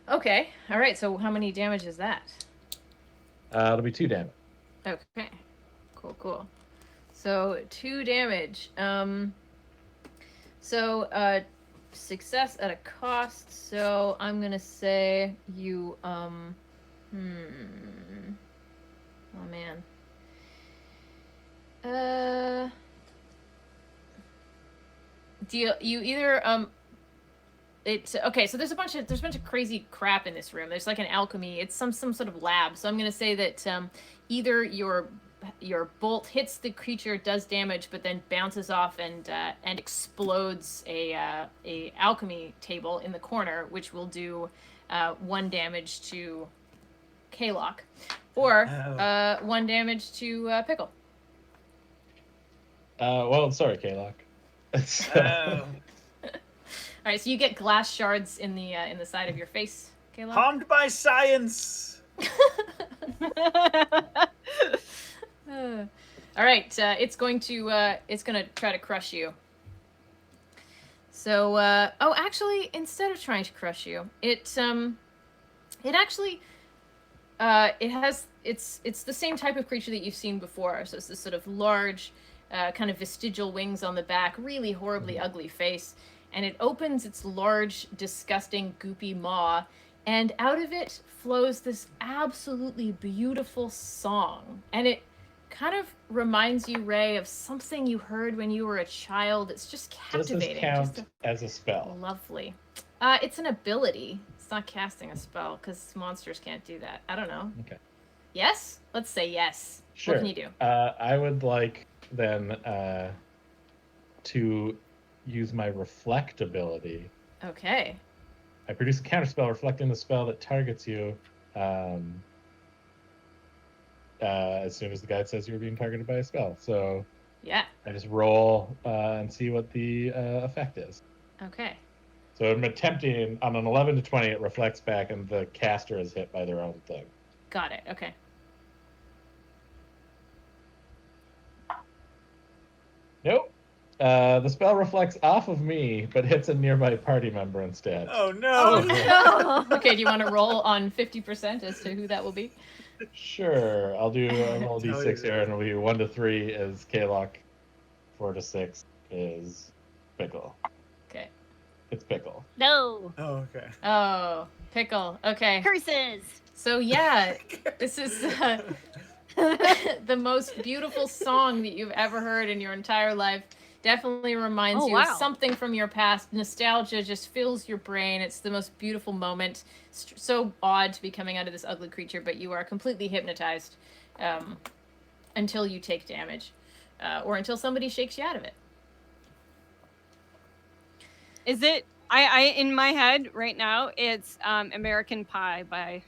Okay. All right. So how many damage is that? It'll be 2 damage. Okay. Cool. So 2 damage. So success at a cost. So I'm gonna say you Oh man. Do you either it's okay, so there's a bunch of crazy crap in this room. There's like an alchemy. It's some sort of lab. So I'm gonna say that either your bolt hits the creature, does damage, but then bounces off and explodes a alchemy table in the corner, which will do 1 damage to Kayloc, or 1 damage to Pickle. Well, sorry, Kayloc. All right, so you get glass shards in the side of your face, Kayloc. Harmed by science. All right, it's gonna try to crush you. So, actually, instead of trying to crush you, it's the same type of creature that you've seen before. So it's this sort of large, kind of vestigial wings on the back, really horribly ugly face, and it opens its large, disgusting, goopy maw, and out of it flows this absolutely beautiful song, and it kind of reminds you, Ray, of something you heard when you were a child. It's just captivating. Does this count as a spell? Lovely. It's an ability. It's not casting a spell because monsters can't do that. I don't know. Okay. Yes? Let's say yes. Sure. What can you do? I would like then to use my reflect ability. Okay. I produce a counterspell reflecting the spell that targets you as soon as the guide says you're being targeted by a spell. So Yeah. I just roll and see what the effect is. Okay. So I'm attempting, on an 11 to 20, it reflects back and the caster is hit by their own thing. Got it. Okay. Nope. The spell reflects off of me, but hits a nearby party member instead. Oh no! No. Okay, do you want to roll on 50% as to who that will be? Sure. I'll do a roll Tell d6 you. here, and it'll be 1 to 3 is Kayloc, 4 to 6 is Pickle. Okay. It's Pickle. No. Oh, okay. Oh, Pickle. Okay. Curses. So yeah, this is the most beautiful song that you've ever heard in your entire life. Definitely reminds Oh, you of wow. something from your past. Nostalgia just fills your brain. It's the most beautiful moment. So odd to be coming out of this ugly creature, but you are completely hypnotized until you take damage, or until somebody shakes you out of it. Is it? I in my head right now, it's American Pie by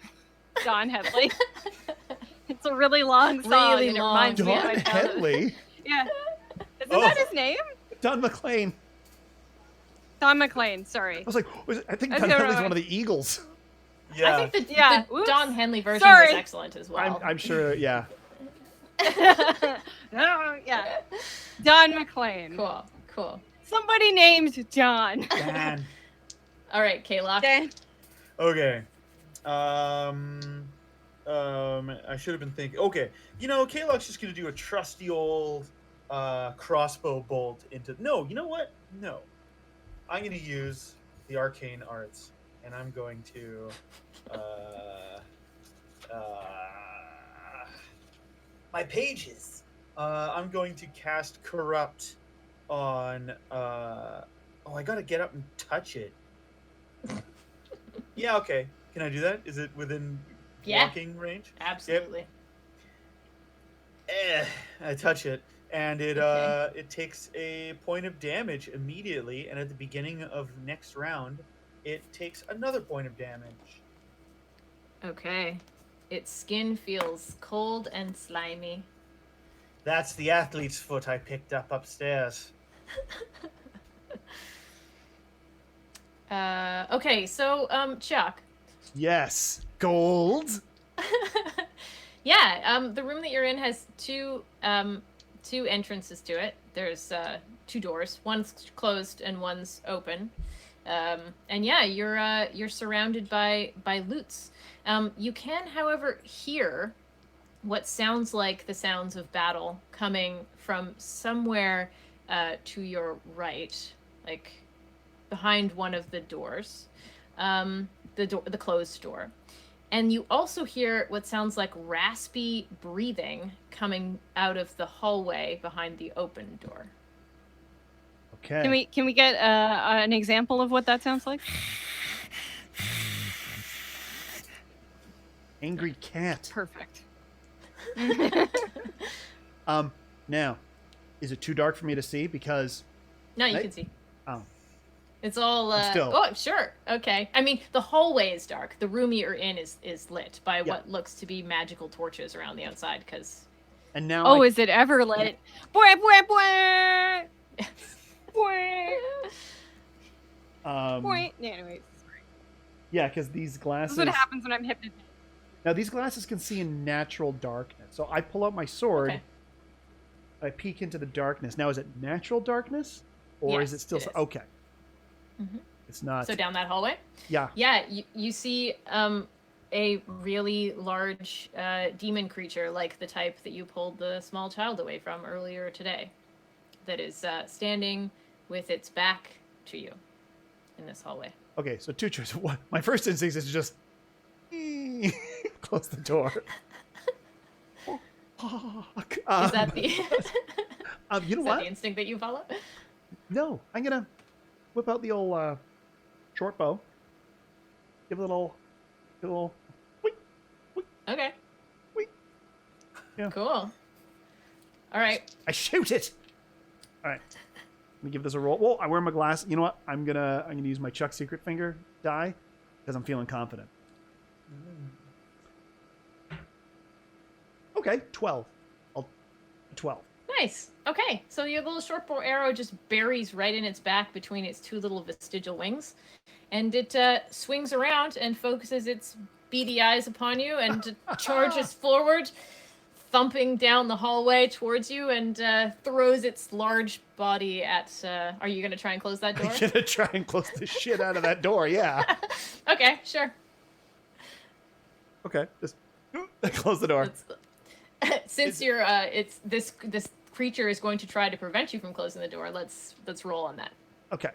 Don Headley. It's a really long song. Really and it long. reminds me of Don my childhood. Headley, Yeah. Isn't Oh. that his name? Don McLean. Don McLean. Sorry. I was like, I think I Don don't Headley's know. one of the Eagles. Yeah. I think Yeah, the oops. Don Henley version Sorry. was excellent as well. I'm sure, yeah. No, yeah. Don McLean. Cool. Somebody named John. Dan. All right, Kayloc. Dan. Okay. I should have been thinking. Okay, Kayloc's just gonna do a trusty old crossbow bolt into. No, you know what? No, I'm gonna use the arcane arts, and I'm going to my pages. I'm going to cast corrupt on. I gotta get up and touch it. Yeah. Okay. Can I do that? Is it within walking range? Absolutely. I touch it, and it Okay. it takes a point of damage immediately, and at the beginning of next round, it takes another point of damage. Okay. Its skin feels cold and slimy. That's the athlete's foot I picked up upstairs. Okay, so Chuck. Yes. Gold. Yeah, the room that you're in has two entrances to it. There's two doors. One's closed and one's open. And yeah, you're surrounded by loots. You can, however, hear what sounds like the sounds of battle coming from somewhere to your right, like behind one of the doors, the closed door. And you also hear what sounds like raspy breathing coming out of the hallway behind the open door. Okay. Can we get an example of what that sounds like? Angry cat. Perfect. Now, is it too dark for me to see? Because No, you Right? can see. Oh. It's all Still. Oh, sure. Okay. I mean, the hallway is dark. The room you're in is lit by Yeah. what looks to be magical torches around the outside, because and now Oh, I, is it ever lit? Bwah, bwah, bwah. Bwah, bwah. Anyways, yeah, because these this glasses. is what happens when I'm hypnotized. Now these glasses can see in natural darkness. So I pull out my sword. Okay. I peek into the darkness. Now is it natural darkness, or is Yes, it still it is. okay? Mhm. It's not. So down that hallway? Yeah. Yeah, you see a really large demon creature, like the type that you pulled the small child away from earlier today, that is standing with its back to you in this hallway. Okay, so two choices. One, my first instinct is to just close the door. Is that the you know is that what? the instinct that you follow? No, I'm gonna whip out the old short bow. Give it a little. Okay. Wait. Yeah. Cool. All right. I shoot it. All right. Let me give this a roll. Well, I wear my glass. You know what? I'm gonna use my Chuck Secretfinger die because I'm feeling confident. Okay, 12. 12. Nice. Okay. So your little short bow arrow just buries right in its back between its two little vestigial wings, and it swings around and focuses its beady eyes upon you and charges forward, thumping down the hallway towards you, and throws its large body at. Are you gonna try and close that door? I'm gonna try and close the shit out of that door. Yeah. Okay. Sure. Okay. Just close the door. Since you're it's this creature is going to try to prevent you from closing the door. Let's roll on that. Okay.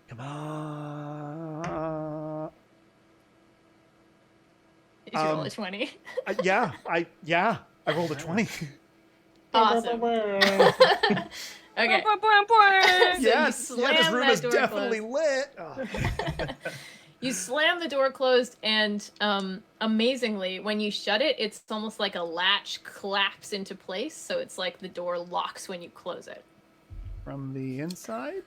Come on. Did you roll a 20? I rolled a 20. Awesome. Okay. Bwah, bwah, bwah. So Yes. you Yeah, this slam room that is door definitely closed. lit. Oh. You slam the door closed, and amazingly, when you shut it, it's almost like a latch claps into place. So it's like the door locks when you close it. From the inside?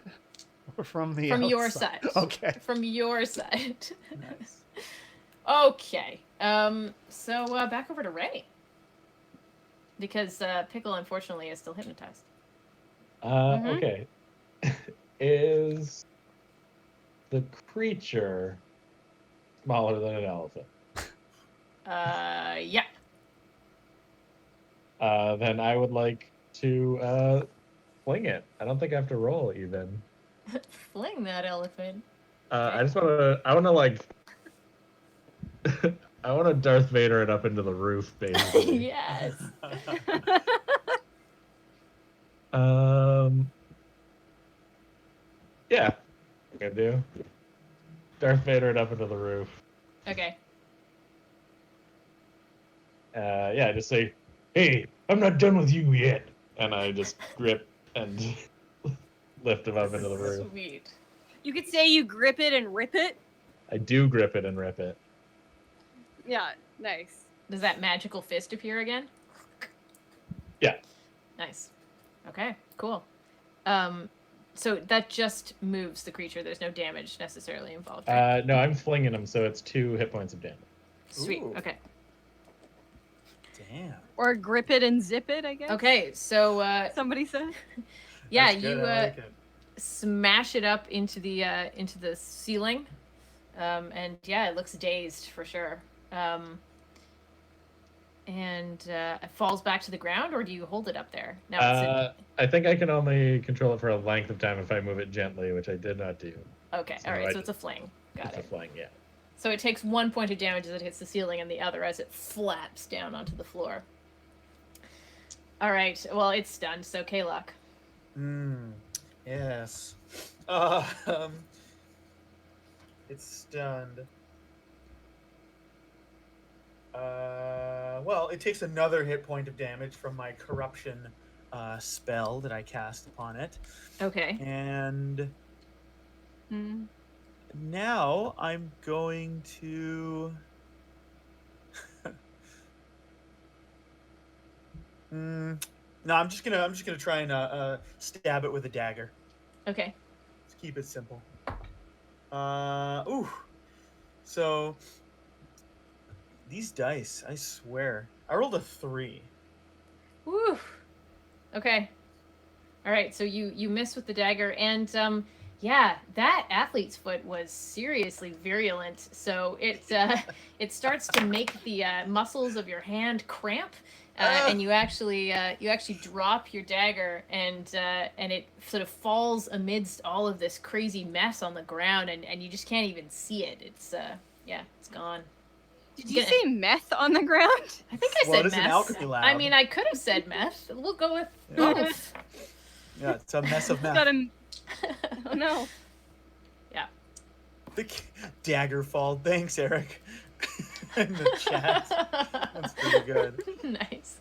Or from the From outside? your side. Okay. From your side. Nice. Okay. So back over to Ray. Because Pickle, unfortunately, is still hypnotized. Okay. Is the creature smaller than an elephant? Yeah. then I would like to fling it. I don't think I have to roll even. Fling that elephant. I want to like, I want to Darth Vader it up into the roof, basically. Yes. Yeah, I'm gonna do. Darth Vader it up into the roof. Okay. Yeah, just say, "Hey, I'm not done with you yet," and I just grip and lift him up into the roof. Sweet. You could say you grip it and rip it. I do grip it and rip it. Yeah, nice. Does that magical fist appear again? Yeah. Nice. Okay, cool. So that just moves the creature. There's no damage necessarily involved. Right? No, I'm flinging him, so it's 2 hit points of damage. Sweet. Ooh. Okay. Damn. Or grip it and zip it, I guess. Okay, so Somebody said. yeah, That's you good, I like it. smash it up into the ceiling, and yeah, it looks dazed for sure. And it falls back to the ground, or do you hold it up there? No, I think I can only control it for a length of time if I move it gently, which I did not do. okay, so all right, I so it's a fling. Got It's it. a flying, yeah. So it takes 1 point of damage as it hits the ceiling, and the other as it flaps down onto the floor. All right, well, it's stunned, so Kayloc. Yes. It's stunned. Well, it takes another hit point of damage from my corruption spell that I cast upon it. Okay. And now I'm going to no, I'm just gonna try and stab it with a dagger. Okay. Let's keep it simple. Ooh. So these dice, I swear, I rolled a 3. Woo. Okay. All right, so you miss with the dagger, and yeah, that athlete's foot was seriously virulent. So it starts to make the muscles of your hand cramp, and you actually drop your dagger, and it sort of falls amidst all of this crazy mess on the ground, and you just can't even see it. It's it's gone. Did you say meth on the ground? I think I Well, said it is meth. an alchemy lab. I mean, I could have said meth. We'll go with both. Yeah, it's a mess of meth. Got him. Oh no. Yeah. The dagger fall. Thanks, Eric. In the chat. That's pretty good. Nice.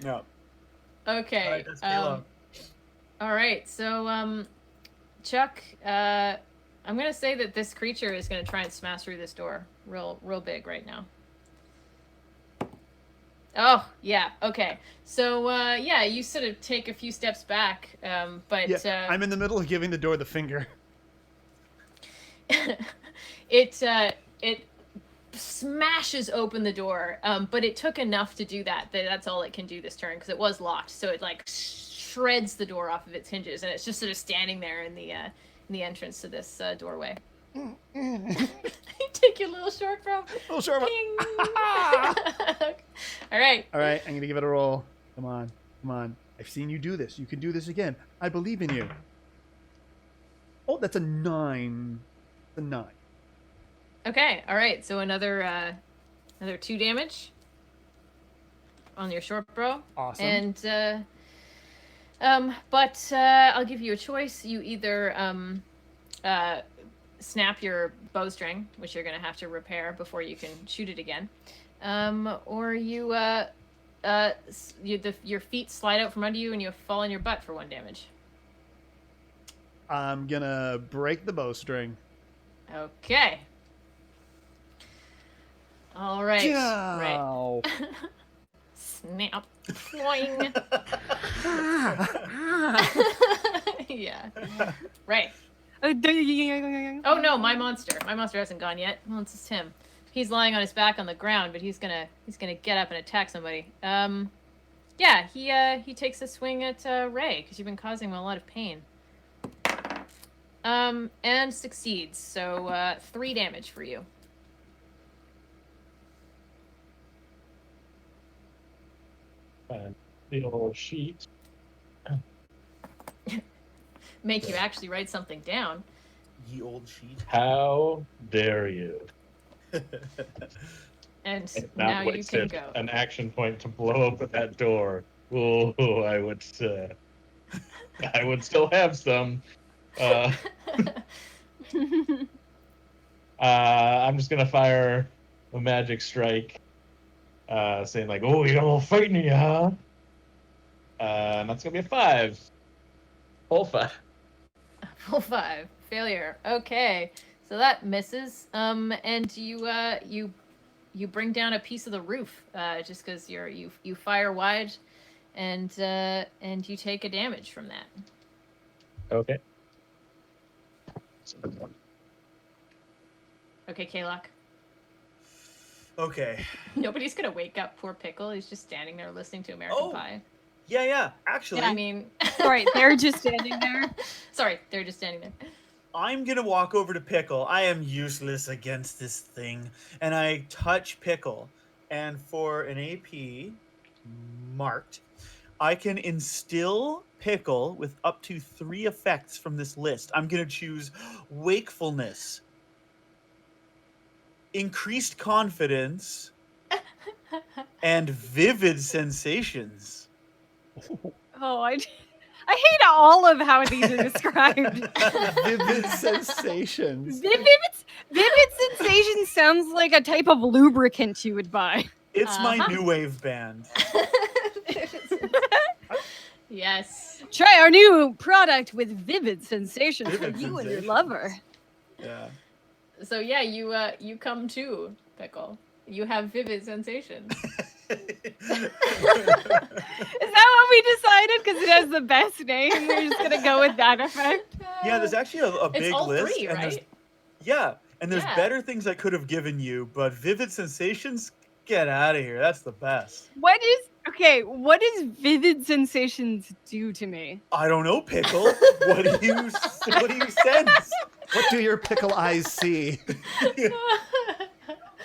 Yeah. Okay. All right, that's Kayla. All right. So, Chuck, I'm gonna say that this creature is gonna try and smash through this door, real big right now. Oh yeah. Okay. So yeah, you sort of take a few steps back, but Yeah, I'm in the middle of giving the door the finger. it smashes open the door, but it took enough to do that. That's all it can do this turn because it was locked. So it like shreds the door off of its hinges, and it's just sort of standing there in the entrance to this doorway. Take your little short rope. Oh, sure. All right. All right, I'm going to give it a roll. Come on. Come on. I've seen you do this. You can do this again. I believe in you. Oh, that's a 9. A 9. Okay. All right. So another 2 damage on your short bow. Awesome. And but I'll give you a choice. You either snap your bowstring, which you're going to have to repair before you can shoot it again, or your feet slide out from under you and you fall on your butt for 1 damage. I'm going to break the bowstring. Okay. All right. Ow. Right. Snap. Flying. Yeah. Right. Oh no, my monster. My monster hasn't gone yet. Well, it's just him. He's lying on his back on the ground, but he's gonna get up and attack somebody. Yeah, he takes a swing at Ray because you've been causing him a lot of pain. And succeeds. So 3 damage for you. Fine. the old sheet. Make you actually write something down. Ye old sheet. How dare you? And Not now you can wasted go. an action point to blow open that door. Oh, I would still have some. I'm just gonna fire a magic strike, saying like, "Oh, you got a little fight in you, huh?" And that's gonna be a 5. Full 5. Full 5. Failure. Okay. So that misses. And you bring down a piece of the roof, just because you fire wide, and you take a damage from that. Okay. Okay, Kayloc. Okay. Nobody's gonna wake up poor Pickle. He's just standing there listening to American Pie. Yeah. Actually, Yeah, I mean, Sorry, they're just standing there. sorry, they're just standing there. I'm gonna walk over to Pickle. I am useless against this thing, and I touch Pickle. And for an AP marked, I can instill Pickle with up to 3 effects from this list. I'm gonna choose wakefulness, increased confidence, and vivid sensations. Oh, I hate all of how these are described. Vivid sensations. Vivid sensation sounds like a type of lubricant you would buy. It's my new wave band. Yes. Try our new product with vivid sensations Vivid for you and your sensations. lover. Yeah. So yeah, you come to, Pickle. You have vivid sensations. Is that what we decided? Because it has the best name. We're just gonna go with that effect. Yeah, there's actually a big It's all list. 3, and there's, right? yeah, and there's Yeah. better things I could have given you, but vivid sensations, get out of here. That's the best. What does vivid sensations do to me? I don't know, Pickle. What do you sense? What do your pickle eyes see?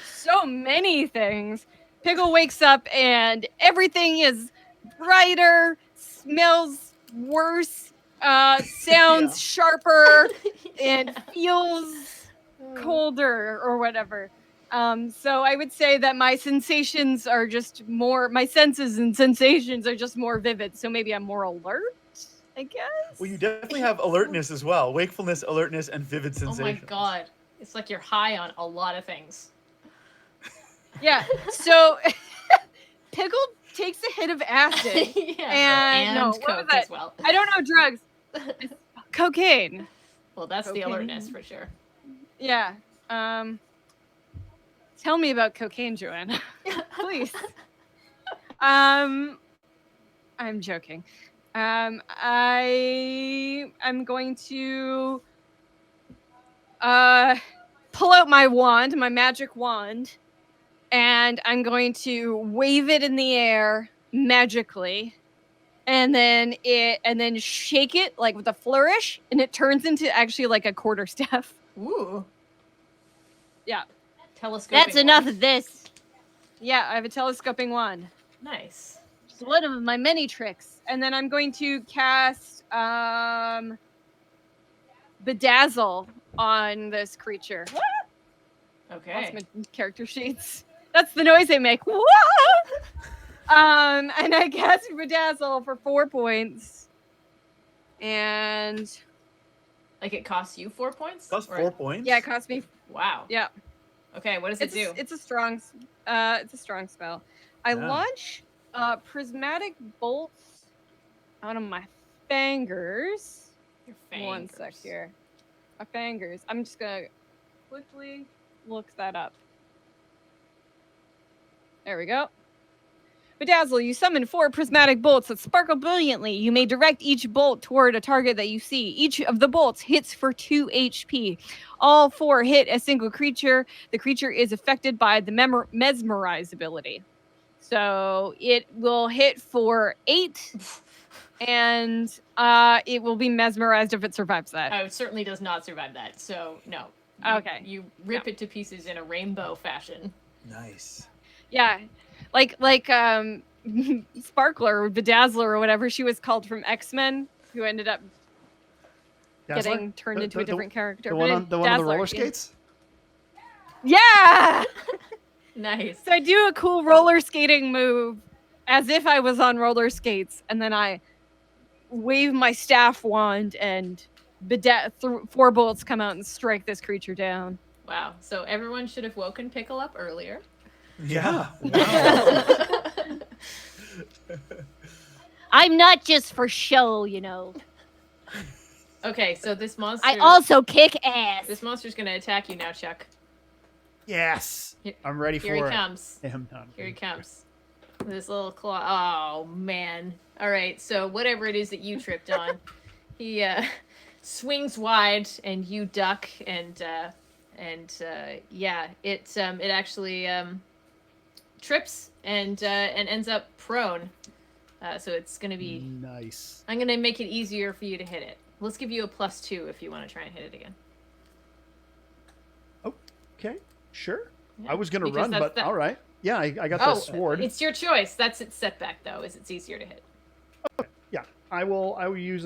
So many things. Pickle wakes up and everything is brighter, smells worse, sounds sharper, and feels colder or whatever. So I would say that my sensations are just more, my senses and sensations are just more vivid. So maybe I'm more alert, I guess. Well, you definitely have alertness as well. Wakefulness, alertness, and vivid Oh sensations. my god. It's like you're high on a lot of things. Yeah. So Pickle takes a hit of acid. And no, what was coke that? as well. I don't know drugs. It's cocaine. Well, that's the Cocaine. alertness for sure. Yeah. Tell me about cocaine, Joanna. Please. I'm joking. I'm going to pull out my wand, my magic wand, and I'm going to wave it in the air magically. And then shake it like with a flourish, and it turns into actually like a quarterstaff. Ooh. Yeah. Telescoping. That's enough of this. Yeah, I have a telescoping wand. Nice. It's one of my many tricks. And then I'm going to cast Bedazzle on this creature. Okay. Lost my character sheets. That's the noise they make. Wah! And I cast Bedazzle for 4 points. And Like it costs you 4 points? Plus Or- 4 points. yeah, it cost me. Wow. Yeah. Okay, what does it do? It's a strong spell. I Yeah. launch prismatic bolts out of my fingers. Your One sec fingers. here. My fingers. I'm just gonna quickly look that up. There we go. Bedazzle, you summon 4 prismatic bolts that sparkle brilliantly. You may direct each bolt toward a target that you see. Each of the bolts hits for 2 HP. All 4 hit a single creature. The creature is affected by the mesmerize ability. So it will hit for 8, and it will be mesmerized if it survives that. Oh, it certainly does not survive that. So no. Okay. You rip it to pieces in a rainbow fashion. Nice. Yeah, like Sparkler or Bedazzler or whatever she was called from X-Men, who ended up Dazzler? getting turned into a different character. The one on the roller Dazzler, skates? Yeah! Nice. So I do a cool roller skating move as if I was on roller skates, and then I wave my staff wand and 4 bullets come out and strike this creature down. Wow. So everyone should have woken Pickle up earlier. Yeah. Wow. I'm not just for show, you know. Okay, so this monster. I also kick ass. This monster's gonna attack you now, Chuck. Yes. I'm ready Here for he it. comes. I'm not. Here he comes. With his little claw. Oh man. All right. So whatever it is that you tripped on, he swings wide, and you duck, and yeah, it actually trips and ends up prone. So it's gonna be Nice. I'm gonna make it easier for you to hit it. Let's give you a +2 if you want to try and hit it again. Okay. Sure. Yeah, I was gonna because run, but all right. Yeah, I got the sword. It's your choice. That's its setback, though, is it's easier to hit. Yeah, I will use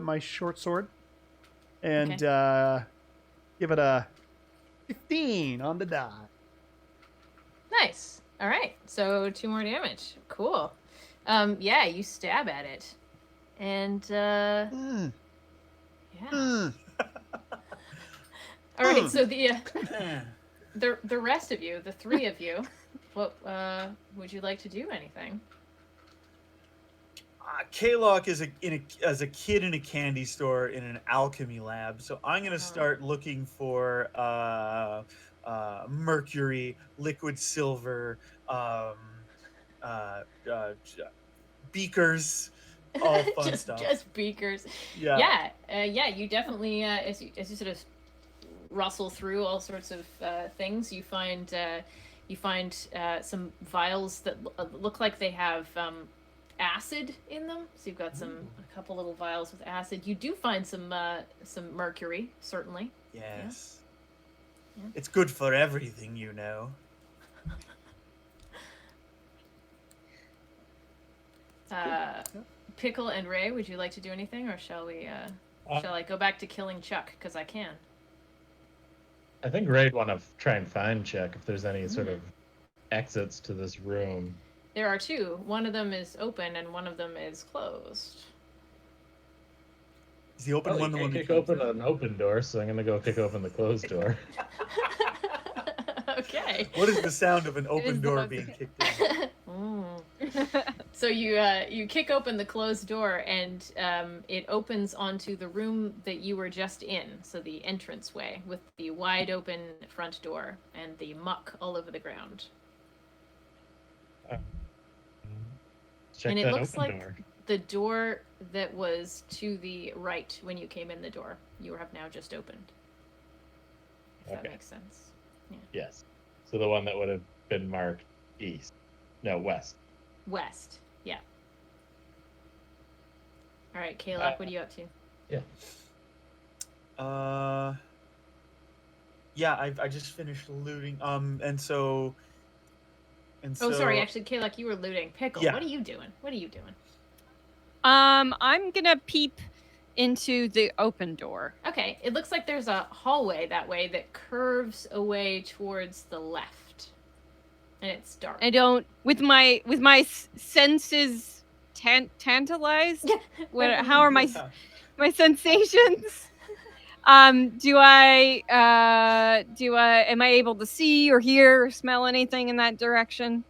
my short sword, and give it a 15 on the die. Nice. All right. So 2 more damage. Cool. Yeah, you stab at it, and yeah. All right. So the rest of you, the 3 of you, what would you like to do? Anything? Kayloc is as a kid in a candy store in an alchemy lab, so I'm gonna start looking for mercury, liquid silver, beakers, all fun stuff. Just beakers. Yeah. Yeah. You definitely as you sort of rustle through all sorts of things, you find some vials that look like they have acid in them. So you've got a couple little vials with acid. You do find some mercury, certainly. Yes. Yeah. It's good for everything, you know. Pickle and Ray, would you like to do anything, or shall we? Shall I go back to killing Chuck? Because I can. I think Ray'd want to try and find Chuck if there's any sort of exits to this room. There are 2. One of them is open, and one of them is closed. Is the open one the one you kick open an open door? So I'm gonna go kick open the closed door. Okay. What is the sound of an open the door most- being kicked in? So you kick open the closed door, and it opens onto the room that you were just in. So the entranceway with the wide open front door and the muck all over the ground. Check And it that looks open like door. the door that was to the right when you came in the door, you have now just opened. If that Okay. makes sense. Yes. So the one that would have been marked east. No, west. West. Yeah. All right, Kayloc, what are you up to? Yeah, I just finished looting. And so. Oh, sorry. Actually, Kayloc, you were looting. Pickle, Yeah. what are you doing? What are you doing? I'm gonna peep into the open door. Okay, it looks like there's a hallway that way that curves away towards the left, and it's dark. I don't with my senses tantalized. How are my sensations? Am I able to see or hear or smell anything in that direction?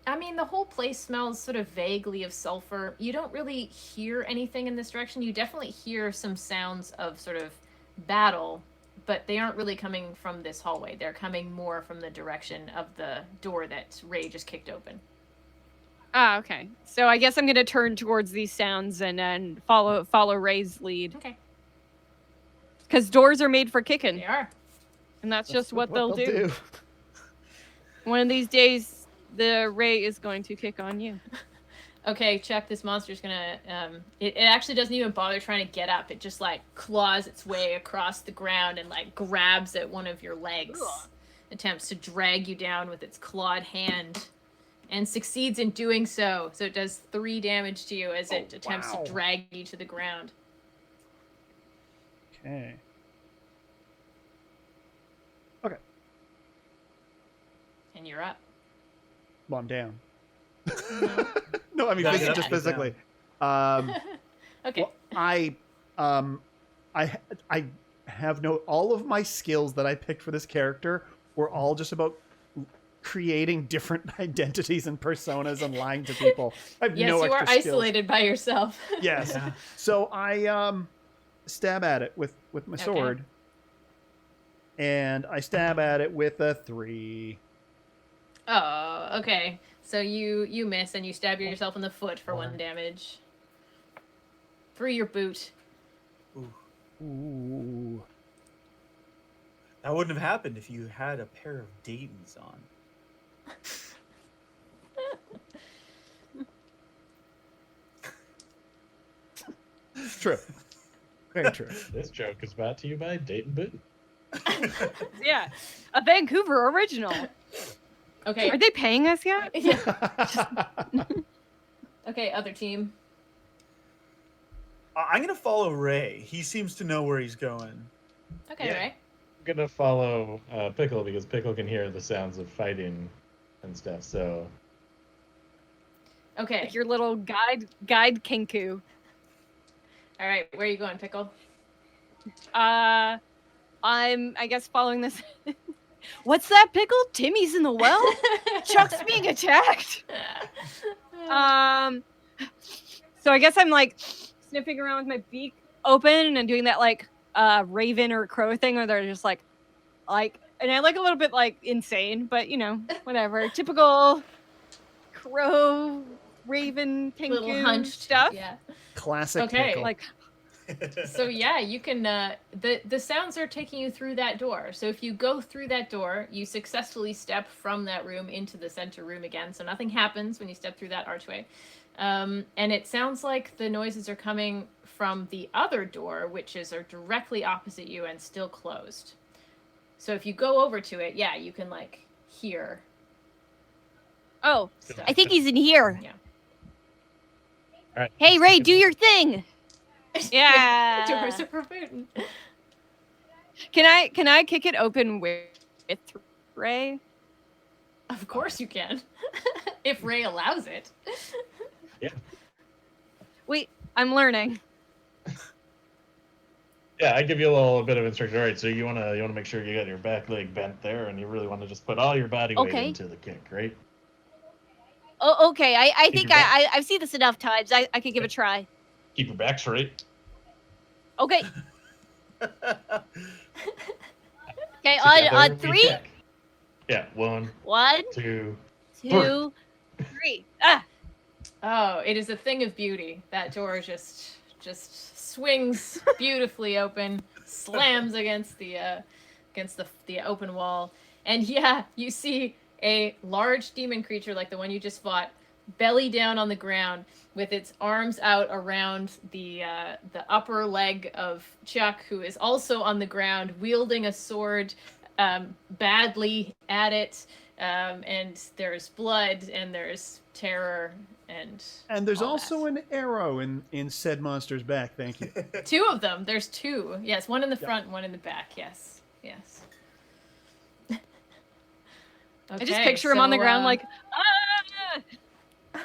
I mean, the whole place smells sort of vaguely of sulfur. You don't really hear anything in this direction. You definitely hear some sounds of sort of battle, but they aren't really coming from this hallway. They're coming more from the direction of the door that Ray just kicked open. Ah, okay. So I guess I'm gonna turn towards these sounds and follow Ray's lead. Okay. Because doors are made for kicking, They are. and that's just what they'll do. do. One of these days, the Ray is going to kick on you. Okay, Chuck, this monster's gonna, it actually doesn't even bother trying to get up. It just, like, claws its way across the ground and, like, grabs at one of your legs. Attempts to drag you down with its clawed hand. and succeeds in doing so. So it does 3 damage to you as it attempts wow. to drag you to the ground. Okay. Okay. And you're up. Well, I'm down. No. No, I mean Gotta physically, get up just and get physically. Okay. Well, I have all of my skills that I picked for this character were all just about creating different identities and personas and lying to people. I have Yes, no you are extra skills. isolated by yourself. Yes. Yeah. So I stab at it with my Okay. sword. And I stab at it with a 3. Oh, okay. So you miss and you stab yourself in the foot for 1 damage. Through your boot. Ooh. That wouldn't have happened if you had a pair of Dayton's on. True. Very true. This joke is brought to you by Dayton Boot. Yeah, a Vancouver original. Okay. Are they paying us yet? Yeah. Okay, other team. I'm gonna follow Ray. He seems to know where he's going. Okay, Yeah. Ray. I'm gonna follow Pickle because Pickle can hear the sounds of fighting and stuff. So Okay. Like your little guide kinku. All right, where are you going, Pickle? I'm, I guess, following this. What's that, Pickle? Timmy's in the well? Chuck's being attacked. So I guess I'm like sniffing around with my beak open and doing that like raven or crow thing, where they're just like, and I like a little bit like insane, but you know, whatever. Typical crow, raven, kinku Little hunched stuff. Yeah. Classic Okay. Pickle. Like, So yeah, you can. The sounds are taking you through that door. So if you go through that door, you successfully step from that room into the center room again. So nothing happens when you step through that archway. And it sounds like the noises are coming from the other door, which are directly opposite you and still closed. So if you go over to it, yeah, you can like hear. oh, Stuff. I think he's in here. Yeah. all right. Hey, Ray, do your thing. Yeah. Doors are forbidden. Can I kick it open with Ray? Of course you can, if Ray allows it. Yeah. Wait, I'm learning. Yeah, I give you a little bit of instruction. All right, so you wanna make sure you got your back leg bent there, and you really want to just put all your body weight Okay. into the kick, right? Oh, okay. I think your back. I've seen this enough times. I could give it a try. Keep your back straight. Okay. Okay, Together on we 3? kick. Yeah, 1, 1, 2. 2, 3. Ah. Oh, it is a thing of beauty. That door just swings beautifully open, slams against the open wall, and yeah, you see a large demon creature like the one you just fought, belly down on the ground, with its arms out around the upper leg of Chuck, who is also on the ground, wielding a sword, badly at it. And there's blood, and there's terror, And there's all also that. an arrow in said monster's back. Thank you. 2 of them. There's 2. Yes, one in the front, one in the back. Yes. Okay, I just picture him on the ground like, ah!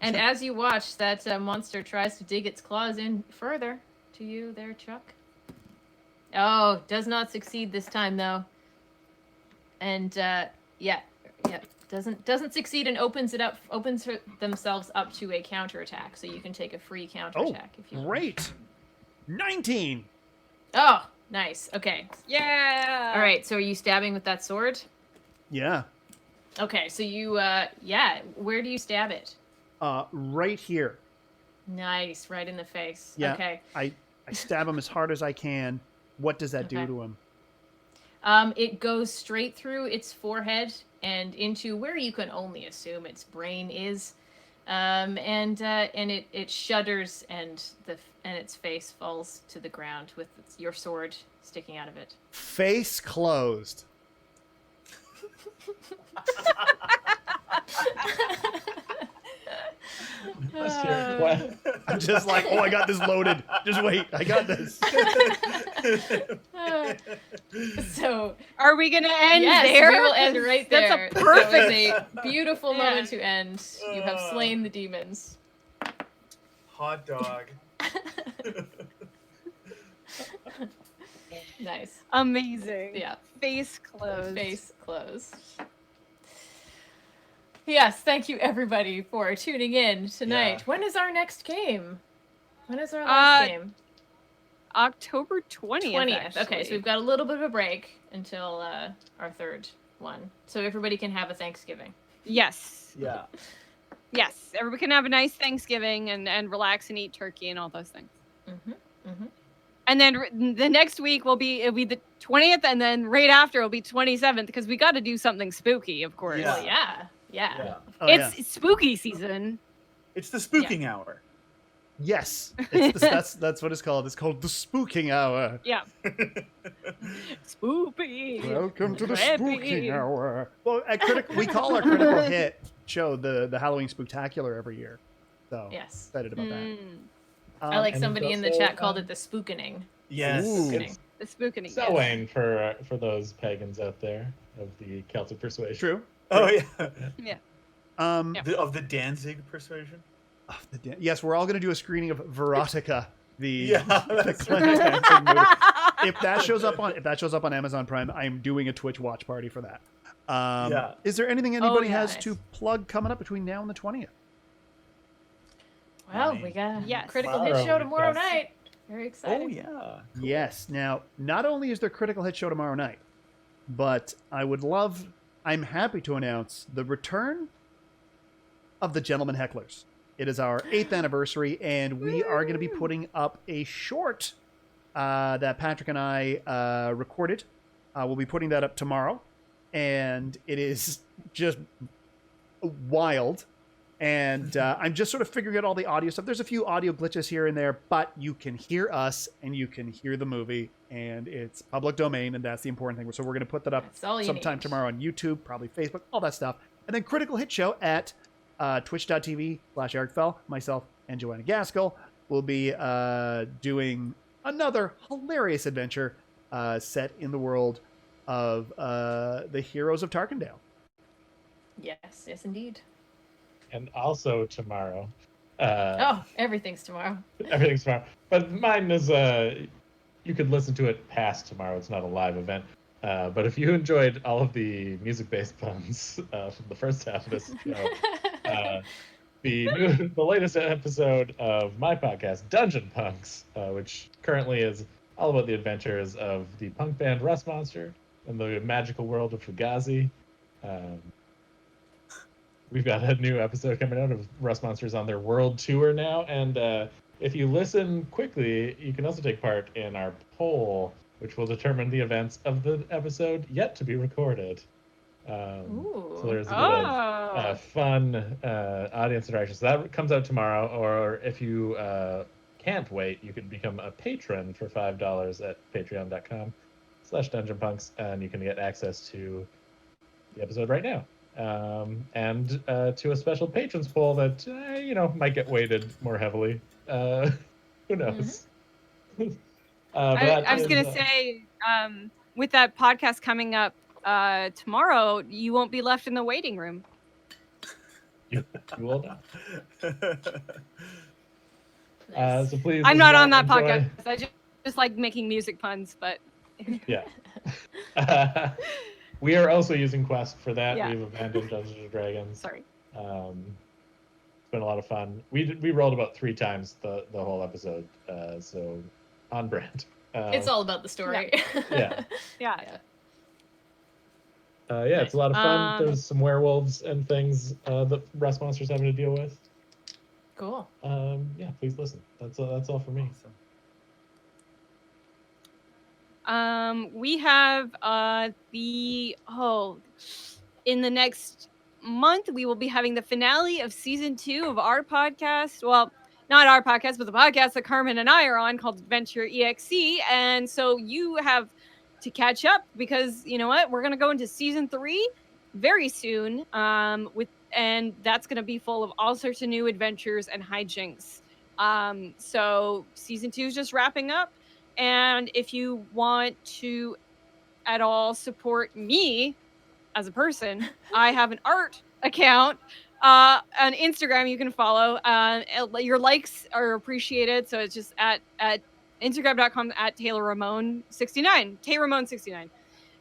And as you watch, that monster tries to dig its claws in further to you there, Chuck. Oh, does not succeed this time, though. And, yeah, doesn't succeed and opens themselves up to a counterattack. So you can take a free counterattack if you want. Great. 19. Oh, nice. Okay. Yeah. All right, so are you stabbing with that sword? Yeah. Okay, so you, where do you stab it? Right here. Nice, right in the face. Yeah. Okay. I stab him as hard as I can. What does that do Okay. to him? It goes straight through its forehead and into where you can only assume its brain is, and it shudders and its face falls to the ground with your sword sticking out of it. Face closed. Last year, I'm just like, oh, I got this loaded. Just wait, I got this. So Are we gonna end yes, there? we will end right there. That's a That perfect. was a beautiful Yeah. moment to end. You have slain the demons. Hot dog. Nice. Amazing. Yeah. Face closed. Face closed. Yes, thank you everybody for tuning in tonight. Yeah. When is our next game? When is our last game? October 20th. 20th. Okay, actually. so we've got a little bit of a break until our third one. So everybody can have a Thanksgiving. Yes. Yeah. Yes. Everybody can have a nice Thanksgiving and relax and eat turkey and all those things. Mm-hmm. Mm-hmm. And then the next week it'll be the 20th, and then right after it'll be 27th because we got to do something spooky, of course. Yeah. Well, yeah. Yeah. Oh, It's spooky season. It's the spooking hour. Yes, that's what it's called. It's called the spooking hour. Yeah. Spoopy. Welcome to the Creepy. spooking hour. Well, we call our critical hit show the Halloween Spooktacular every year. So Yes. excited about that. Mm, I like and somebody in the also, chat called it the spookening. Yes. Ooh. It's the spooking. sewing for those pagans out there of the Celtic persuasion. True. Oh yeah. Yeah. Um, Yeah. Of the Danzig persuasion. yes, we're all going to do a screening of Verotica, the Yeah, that's Clemens Hansen movie. If that shows up on Amazon Prime, I'm doing a Twitch watch party for that. Yeah. Is there anything anybody yeah, has nice. to plug coming up between now and the 20th? Well, Money. we got a Yes. critical Tomorrow hit show we tomorrow got- night. Very exciting. Oh yeah. Yes. Now, not only is there Critical Hit show tomorrow night, but I'm happy to announce the return of the Gentleman Hecklers. It is our 8th anniversary, and we are going to be putting up a short that Patrick and I recorded. We'll be putting that up tomorrow, and it is just wild. And I'm just sort of figuring out all the audio stuff. There's a few audio glitches here and there, but you can hear us and you can hear the movie, and it's public domain, and that's the important thing. So we're going to put that up That's all you sometime need. tomorrow on YouTube, probably Facebook, all that stuff. And then Critical Hit Show at twitch.tv/EricFell. Myself and Joanna Gaskell will be doing another hilarious adventure set in the world of the heroes of Tarkendale. Yes, yes, indeed. And also tomorrow. Everything's tomorrow. Everything's tomorrow. But mine is you could listen to it past tomorrow. It's not a live event. But if you enjoyed all of the music-based puns from the first half of this show, the latest episode of my podcast, Dungeon Punks, which currently is all about the adventures of the punk band Rust Monster in the magical world of Fugazi. We've got a new episode coming out of Rust Monsters on their world tour now, and if you listen quickly, you can also take part in our poll, which will determine the events of the episode yet to be recorded. So there's a bit of fun audience interaction. So that comes out tomorrow, or if you can't wait, you can become a patron for $5 at patreon.com/dungeonpunks, and you can get access to the episode right now. And to a special patrons poll that might get weighted more heavily. Who knows? I was gonna say, with that podcast coming up tomorrow, you won't be left in the waiting room. You will not. Nice. So please. I'm not on that enjoy. podcast. I just like making music puns, but Yeah. We are also using Quest for that. Yeah. We've abandoned Dungeons and Dragons. sorry. It's been a lot of fun. We rolled about 3 times the whole episode, so on brand. It's all about the story. Yeah. Yeah. Yeah, it's a lot of fun. Um, There's some werewolves and things that Rust Monster's having to deal with. Cool. Yeah, please listen. That's all for me. We have in the next month we will be having the finale of season 2 of our podcast. Well, not our podcast, but the podcast that Carmin and I are on, called Adventure.exe. And so you have to catch up, because you know what? We're gonna go into season 3 very soon. and that's going to be full of all sorts of new adventures and hijinks. So season 2 is just wrapping up, and if you want to at all support me as a person, I have an art account on Instagram you can follow. Your likes are appreciated, so it's just at Instagram.com at TaylorRamone69, TayRamone69.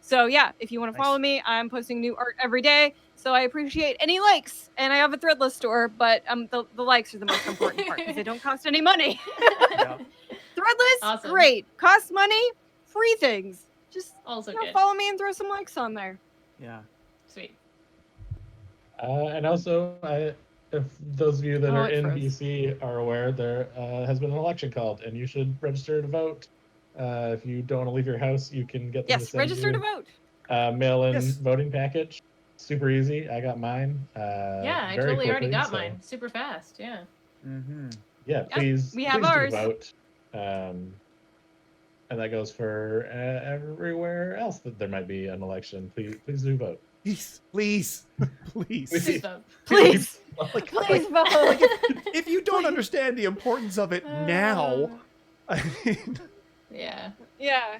So yeah, if you want to follow me, I'm posting new art every day. So I appreciate any likes, and I have a Threadless store, but the likes are the most important part because they don't cost any money. Yeah. Threadless, Awesome. great. Costs money, free things. Just Also you know, good. follow me and throw some likes on there. Yeah. Sweet. And also, if those of you that Oh, are it in froze. BC are aware, there has been an election called, and you should register to vote. If you don't want to leave your house, you can get them to Yes, send register to you vote. mail-in Yes. voting package. Super easy. I got mine. Yeah, I very totally already quickly, got so, mine. Super fast. Yeah. Mm-hmm. Yeah, please, we have please ours. do vote. And that goes for everywhere else that there might be an election. Please do vote. Please, please, please. Please vote. Please, Like, please like, vote. if you don't understand the importance of it now, I mean, Yeah. Yeah.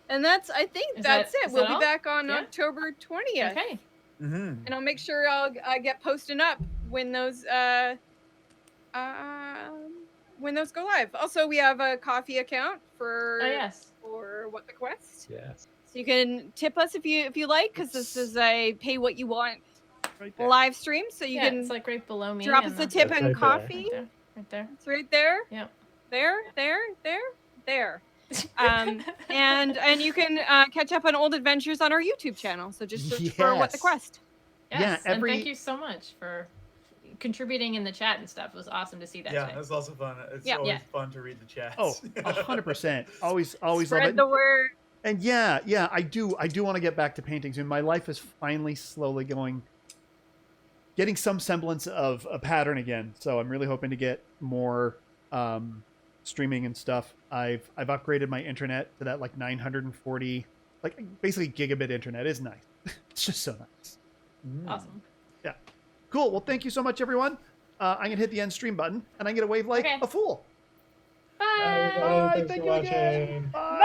And I think Is that's that- it. is We'll that be all? back on Yeah. October 20th. Okay. Mm-hmm. And I'll make sure I'll get posting up when those go live. Also, we have a coffee account for Oh yes. for What the Quest. Yes. So you can tip us if you like, because this is a pay what you want right there. live stream. So you Yeah, can it's like right below me. drop and us a the- tip That's and right there. coffee. Right there. Right there. It's right there. Yep. There. And you can catch up on old adventures on our YouTube channel. So just search for What the Yes. Quest. Yes. Yeah, And every- thank you so much for contributing in the chat and stuff. It was awesome to see that Yeah, today. it's also fun. It's Yeah. always Yeah. fun to read the chats. Oh, 100%. Always love Spread it. the word. And yeah, I do want to get back to painting soon. My life is finally slowly getting some semblance of a pattern again. So I'm really hoping to get more streaming and stuff. I've upgraded my internet to that like 940, like basically gigabit internet. Is nice. It's just so nice. Awesome. Yeah. Cool. Well, thank you so much, everyone. I'm gonna hit the end stream button and I'm gonna wave like Okay. a fool. Bye. Bye, everybody. Bye. Thanks Thank for you again. watching. Bye.